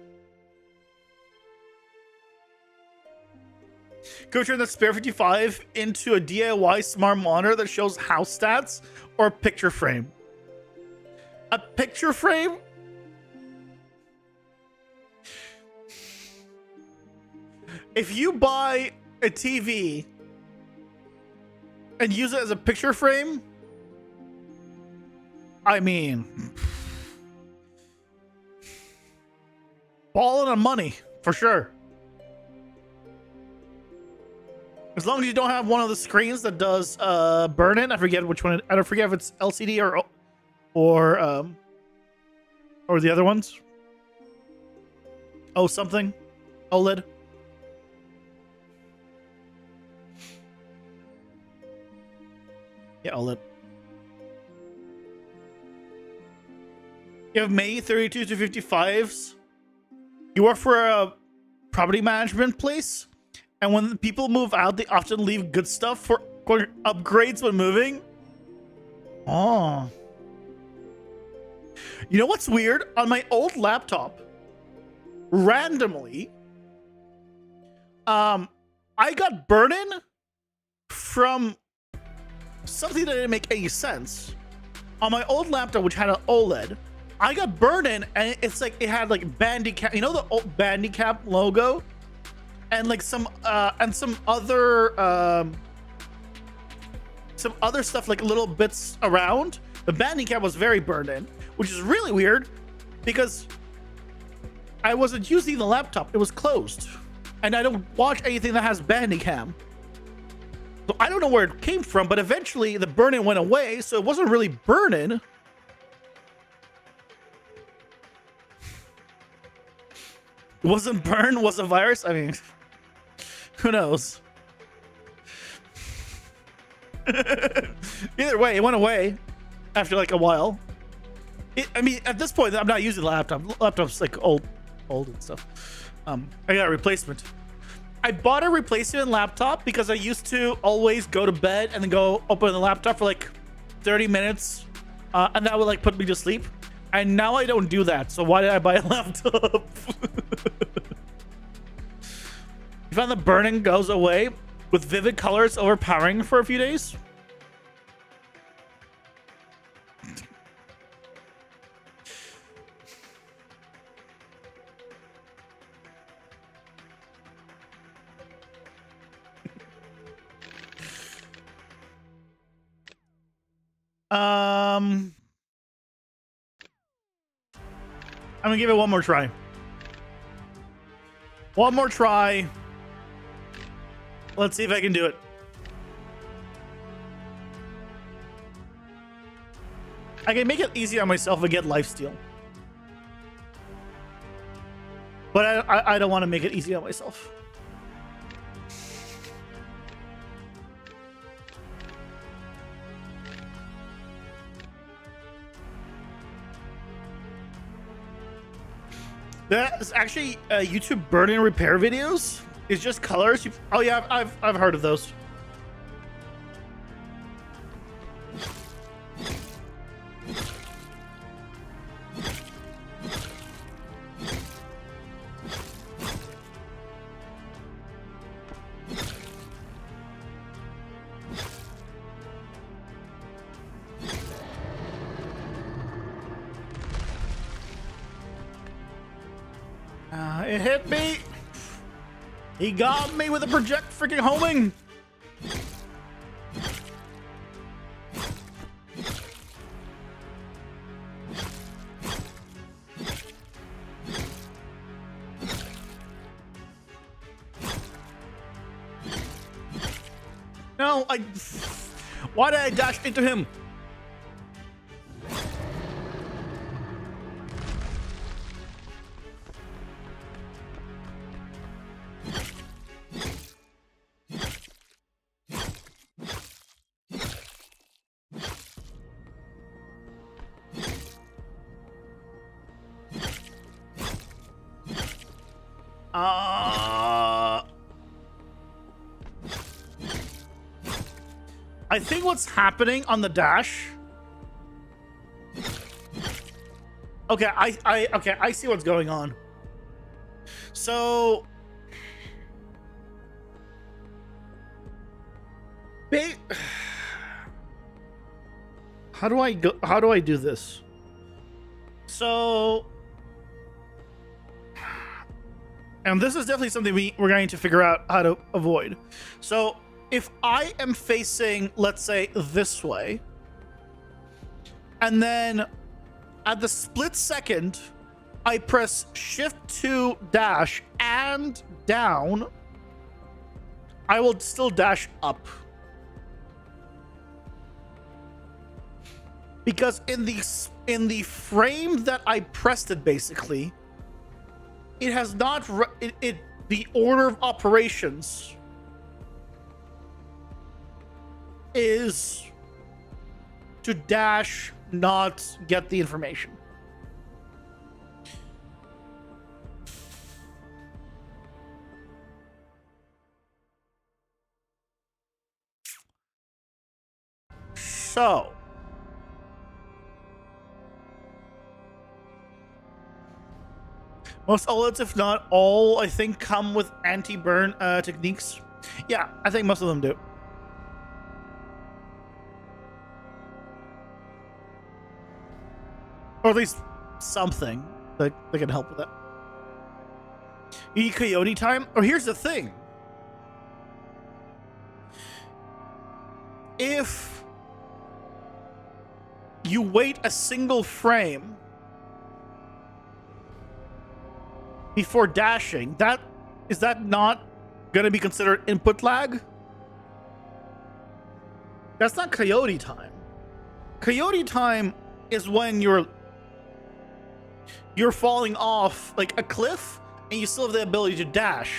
Go turn the spare 55 into a DIY smart monitor that shows house stats or a picture frame. A picture frame? If you buy a TV and use it as a picture frame, I mean, balling on money for sure. As long as you don't have one of the screens that does burn in. I forget which one. I don't forget if it's LCD or the other ones. Oh, something. OLED. Yeah, OLED. You have May 32 to 55s. You work for a property management place. And when people move out, they often leave good stuff for upgrades when moving. Oh. You know what's weird? On my old laptop, randomly, I got burn-in from something that didn't make any sense. On my old laptop, which had an OLED, I got burn-in, and it's like it had like Bandicap. You know the old Bandicap logo? And like some other stuff, like little bits around. The Bandicap was very burned in, which is really weird because I wasn't using the laptop. It was closed, and I don't watch anything that has Bandicam. So I don't know where it came from, but eventually the burn-in went away, so it wasn't really burn-in. It wasn't burn, was a virus? I mean, who knows? Either way, it went away after like a while. I mean, at this point, I'm not using the laptop. The laptop's like old and stuff. I got a replacement. I bought a replacement laptop because I used to always go to bed and then go open the laptop for like 30 minutes and that would like put me to sleep. And now I don't do that. So why did I buy a laptop? You found the burning goes away with vivid colors overpowering for a few days. I'm gonna give it one more try. One more try. Let's see if I can do it. I can make it easy on myself and get lifesteal. But I don't want to make it easy on myself. That's actually YouTube burn and repair videos. It's just colors. Oh yeah, I've heard of those. It hit me. He got me with a project freaking homing. No, why did I dash into him? I think what's happening on the dash. Okay, I see what's going on. So how do I go? How do I do this? So, and this is definitely something we're going to figure out how to avoid. So if I am facing, let's say, this way, and then at the split second, I press shift 2 dash and down, I will still dash up. Because in the frame that I pressed it, basically, it has not the order of operations is to dash, not get the information. So most OLEDs, if not all, I think come with anti-burn techniques. Yeah, I think most of them do. Or at least something that can help with that. You need coyote time? Or here's the thing. If you wait a single frame before dashing, is that not going to be considered input lag? That's not coyote time. Coyote time is when you're falling off like a cliff and you still have the ability to dash,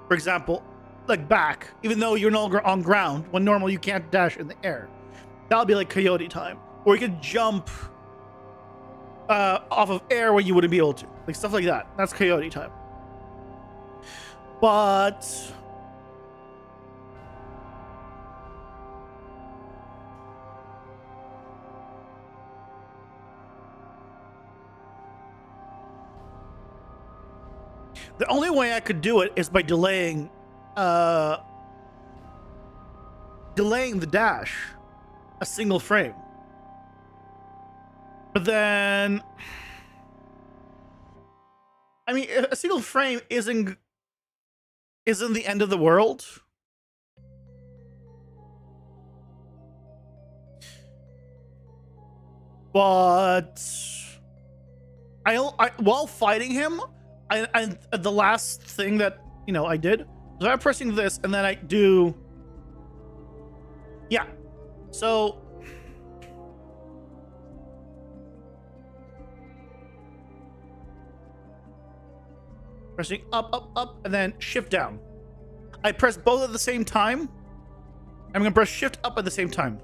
for example, like back, even though you're no longer on ground, when normally you can't dash in the air. That'll be like coyote time. Or you could jump off of air when you wouldn't be able to, like stuff like that. That's coyote time. But The only way I could do it is by delaying the dash a single frame. But then, I mean, a single frame isn't the end of the world. But while fighting him, I the last thing that I did was I'm pressing this, and then I do, yeah. So pressing up, and then shift down. I press both at the same time. I'm gonna press shift up at the same time,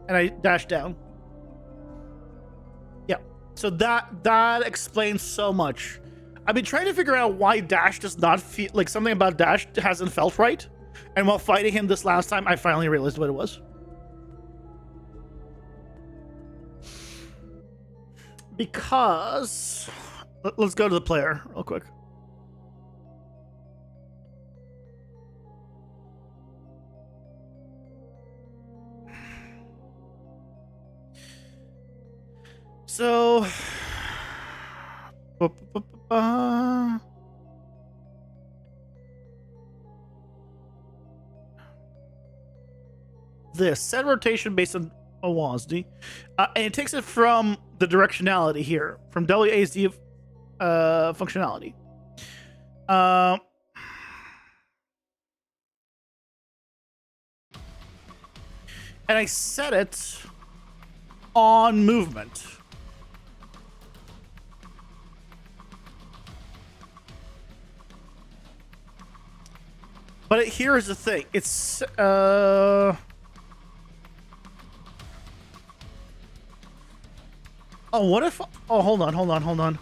and I dash down. Yeah. So that explains so much. I've been trying to figure out why dash does not feel like something about dash hasn't felt right. And while fighting him this last time, I finally realized what it was. Because let's go to the player real quick. So this set rotation based on WASD, and it takes it from the directionality here, from WASD functionality. And I set it on movement. But here's the thing. It's oh, what if, oh, hold on.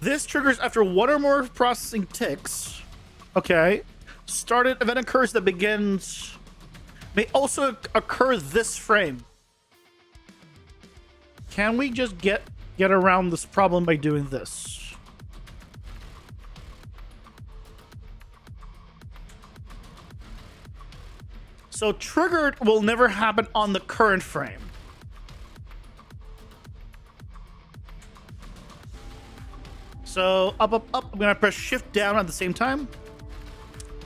This triggers after one or more processing ticks. Okay. Started event occurs that begins may also occur this frame. Can we just get around this problem by doing this? So triggered will never happen on the current frame. So up. I'm gonna press shift down at the same time.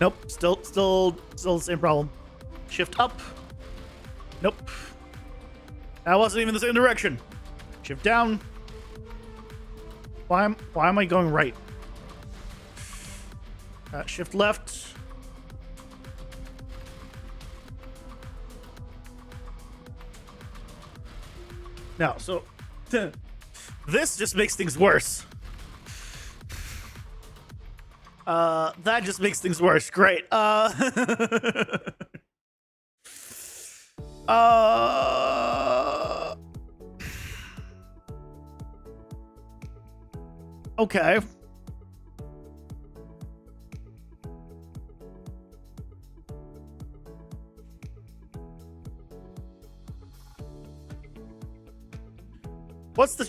Nope, still the same problem. Shift up. Nope. That wasn't even the same direction. Shift down. Why am I going right? Shift left. No, so this just makes things worse. That just makes things worse. Great. Okay. What's the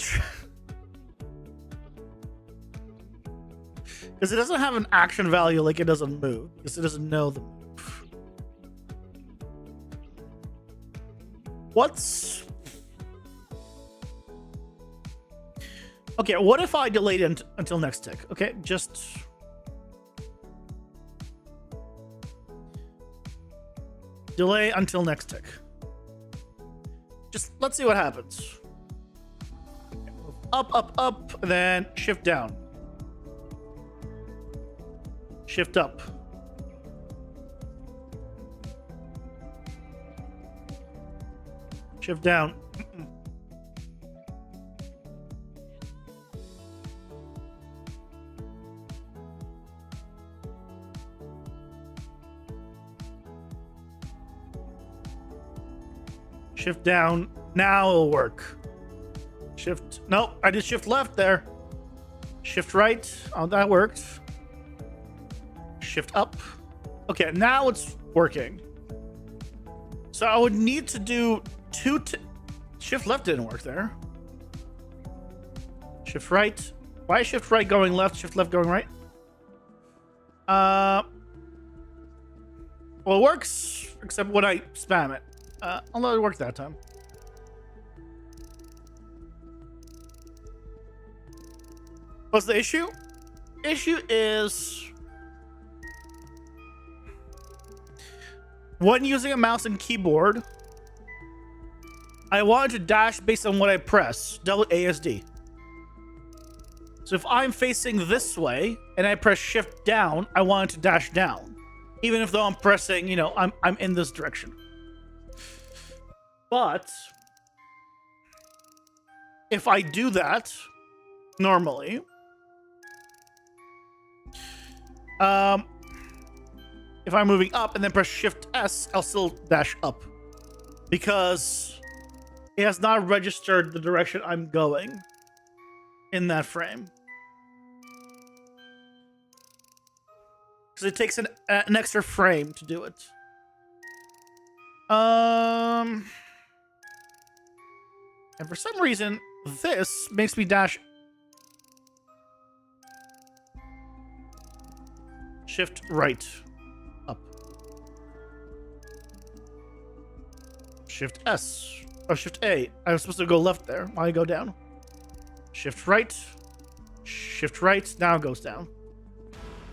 because it doesn't have an action value, like it doesn't move because it doesn't know the move. What's okay? What if I delayed it until next tick? Okay, just delay until next tick. Just let's see what happens. Up, then shift down. Shift up. Shift down. Shift down. Now it'll work. Shift. Nope, I did shift left there. Shift right. Oh, that worked. Shift up. Okay, now it's working. So I would need to do shift left didn't work there. Shift right. Why is shift right going left, shift left going right? Well, it works, except when I spam it. Although it worked that time. What's the issue? Issue is when using a mouse and keyboard, I want to dash based on what I press, WASD. So if I'm facing this way and I press shift down, I want it to dash down. Even if though I'm pressing, you know, I'm in this direction. But if I do that normally, if I'm moving up and then press shift S, I'll still dash up because it has not registered the direction I'm going in that frame. Because it takes an extra frame to do it. And for some reason, this makes me dash shift right up. Shift S. Oh, shift A. I was supposed to go left there. Why go down? Shift right. Shift right. Now it goes down.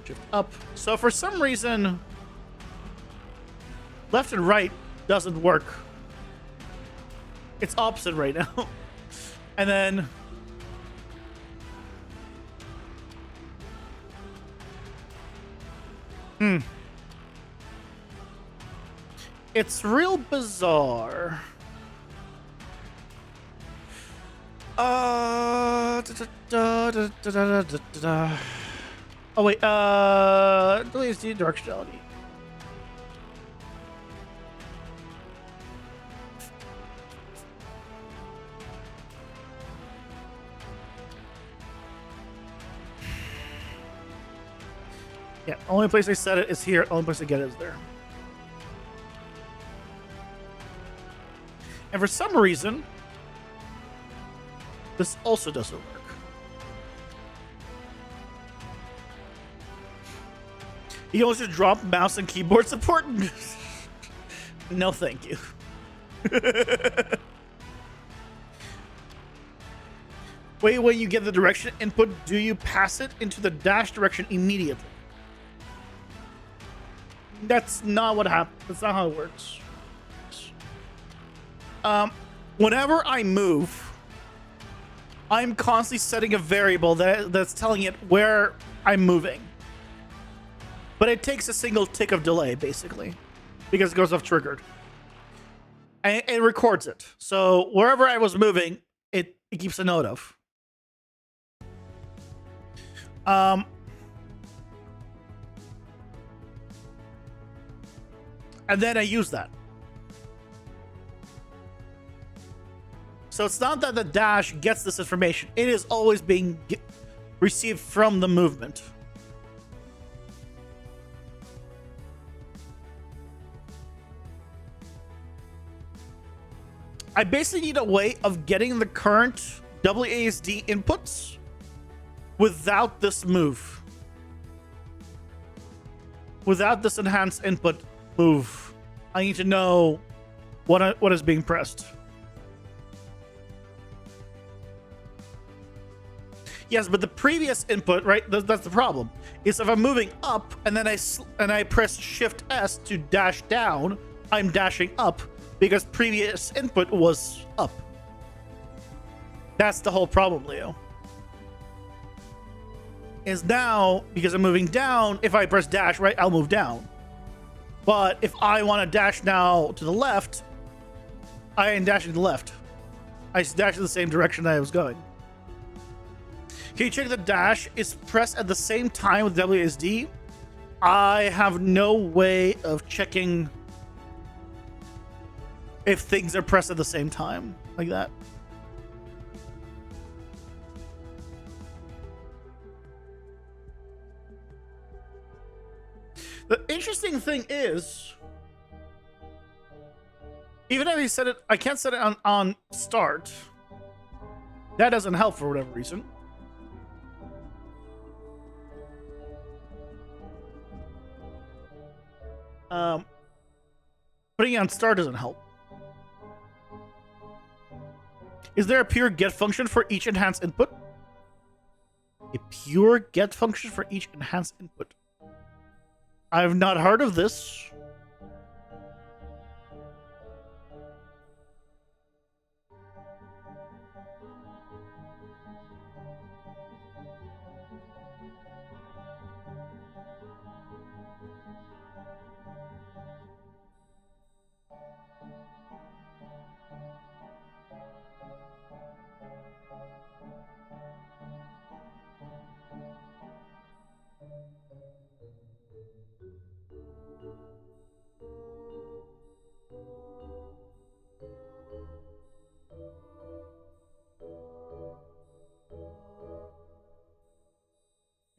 Shift up. So for some reason, left and right doesn't work. It's opposite right now. And then it's real bizarre. Oh wait, delete the directionality. Yeah, only place I set it is here. Only place I get it is there. And for some reason, this also doesn't work. You can also drop mouse and keyboard support? No, thank you. Wait, when you get the direction input, do you pass it into the dash direction immediately? That's not what happens. That's not how it works. Whenever I move, I'm constantly setting a variable that's telling it where I'm moving. But it takes a single tick of delay, basically, because it goes off triggered. And it records it. So wherever I was moving, it keeps a note of. And then I use that. So it's not that the dash gets this information. It is always being received from the movement. I basically need a way of getting the current WASD inputs without this move. Without this enhanced input move. I need to know what is being pressed. Yes, but the previous input, right? That's the problem. Is if I'm moving up and then I press Shift S to dash down, I'm dashing up because previous input was up. That's the whole problem, Leo. Is now because I'm moving down, if I press dash, right, I'll move down. But if I want to dash now to the left, I am dashing to the left. I dash in the same direction I was going. Can you check the dash is pressed at the same time with WSD? I have no way of checking if things are pressed at the same time like that. The interesting thing is, even if I set it, I can't set it on start. That doesn't help for whatever reason. Putting it on star doesn't help. Is there a pure get function for each enhanced input? A pure get function for each enhanced input. I've not heard of this.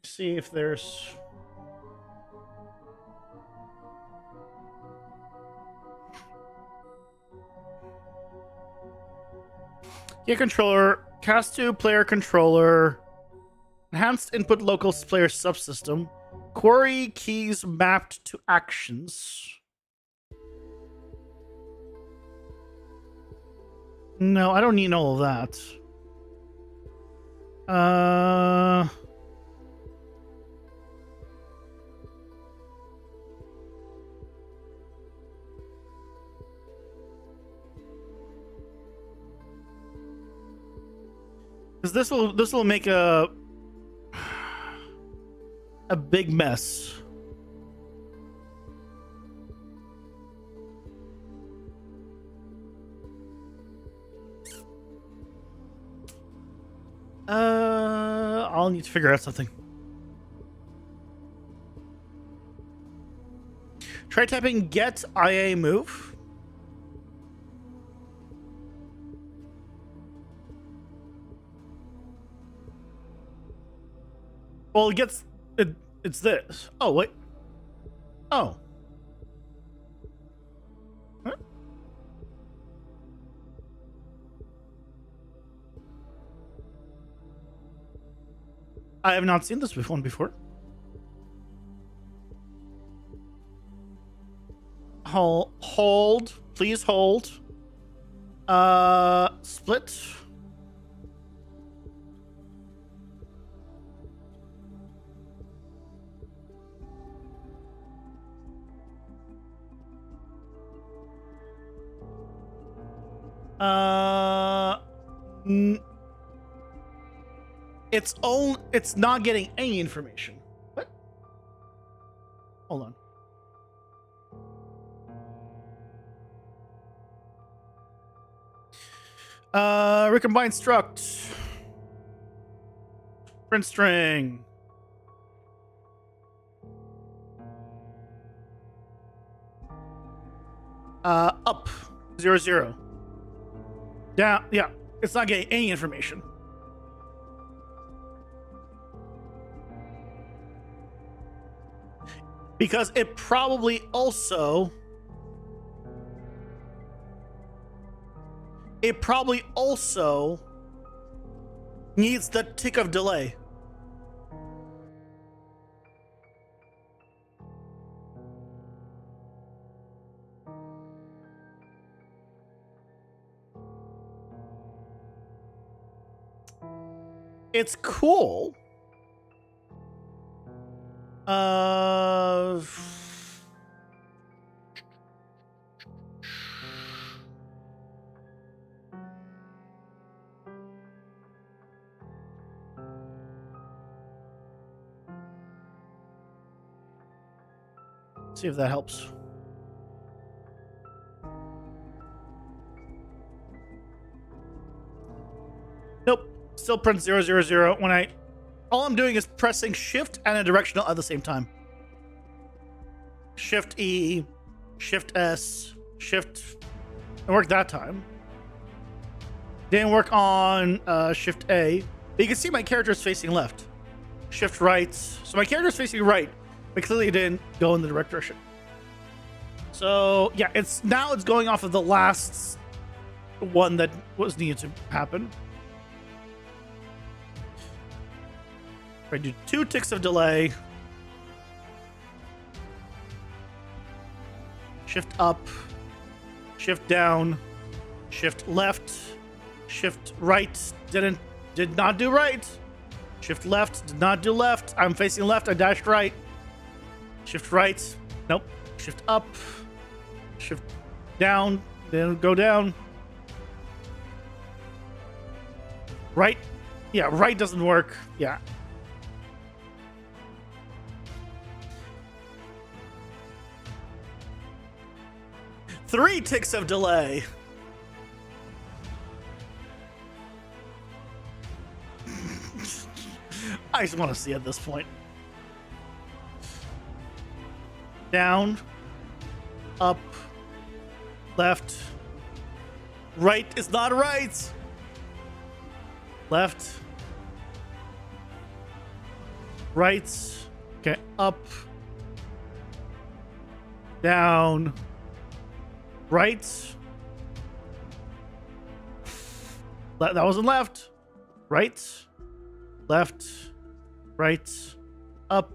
See if there's... Yeah, controller, cast2 player controller, enhanced input local player subsystem, query keys mapped to actions. No, I don't need all of that. Because this will make a big mess. I'll need to figure out something. Try typing get IA move. Well, it gets it. It's this. Oh wait. Oh. Huh? I have not seen this one before. Hold. Please hold. Split. It's not getting any information. What? Hold on. Recombine struct. Print string. Up 0 0. Down, yeah, it's not getting any information. Because it probably also needs the tick of delay. It's cool. See if that helps. Nope. Still print 0 0 0 when all I'm doing is pressing shift and a directional at the same time. Shift E, shift S, shift. It worked that time. Didn't work on shift A. But you can see my character is facing left. Shift right. So my character is facing right, but clearly it didn't go in the direct direction. So yeah, it's going off of the last one that was needed to happen. I do 2 ticks of delay. shift up, shift down, shift left, shift right. Did not do right. Shift left, did not do left. I'm facing left, I dashed right. Shift right, nope. Shift up, shift down, then go down. Right, yeah, right doesn't work, yeah. Three ticks of delay. I just want to see at this point. Down, up, left, right is not right. Left, right, okay, up, down, right. That wasn't left. Right, left, right, up.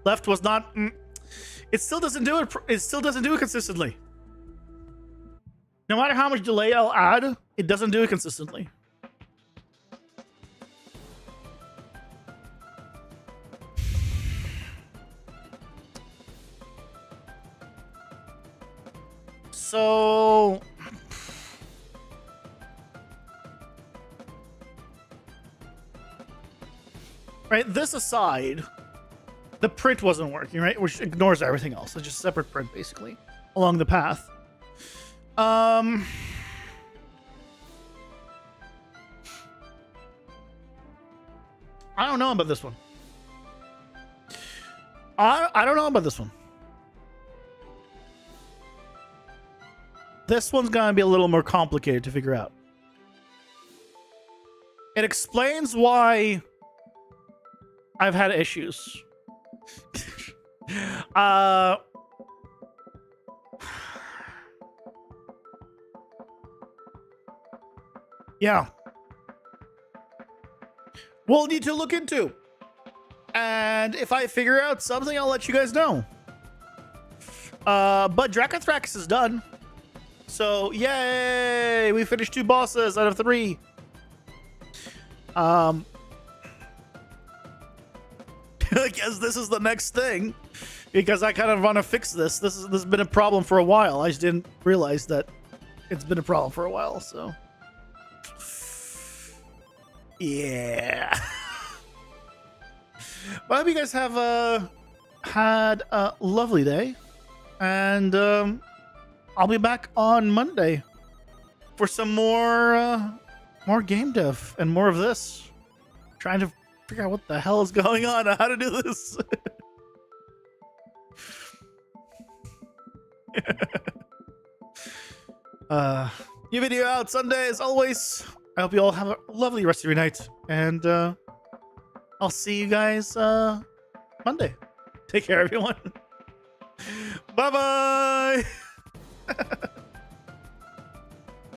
Left was not. It still doesn't do it. It still doesn't do it consistently. No matter how much delay I'll add, it doesn't do it consistently. So, right, this aside, the print wasn't working, right? Which ignores everything else. It's just separate print, basically, along the path. I don't know about this one. I don't know about this one. This one's gonna be a little more complicated to figure out. It explains why I've had issues. Yeah. We'll need to look into. And if I figure out something, I'll let you guys know. But Dracothrax is done. So, yay! We finished 2 bosses out of 3. I guess this is the next thing. Because I kind of want to fix this. This has been a problem for a while. I just didn't realize that it's been a problem for a while, so. Yeah. Well, I hope you guys have had a lovely day. And I'll be back on Monday for some more game dev and more of this. Trying to figure out what the hell is going on and how to do this. New video out Sunday as always. I hope you all have a lovely rest of your night. And I'll see you guys Monday. Take care, everyone. Bye-bye.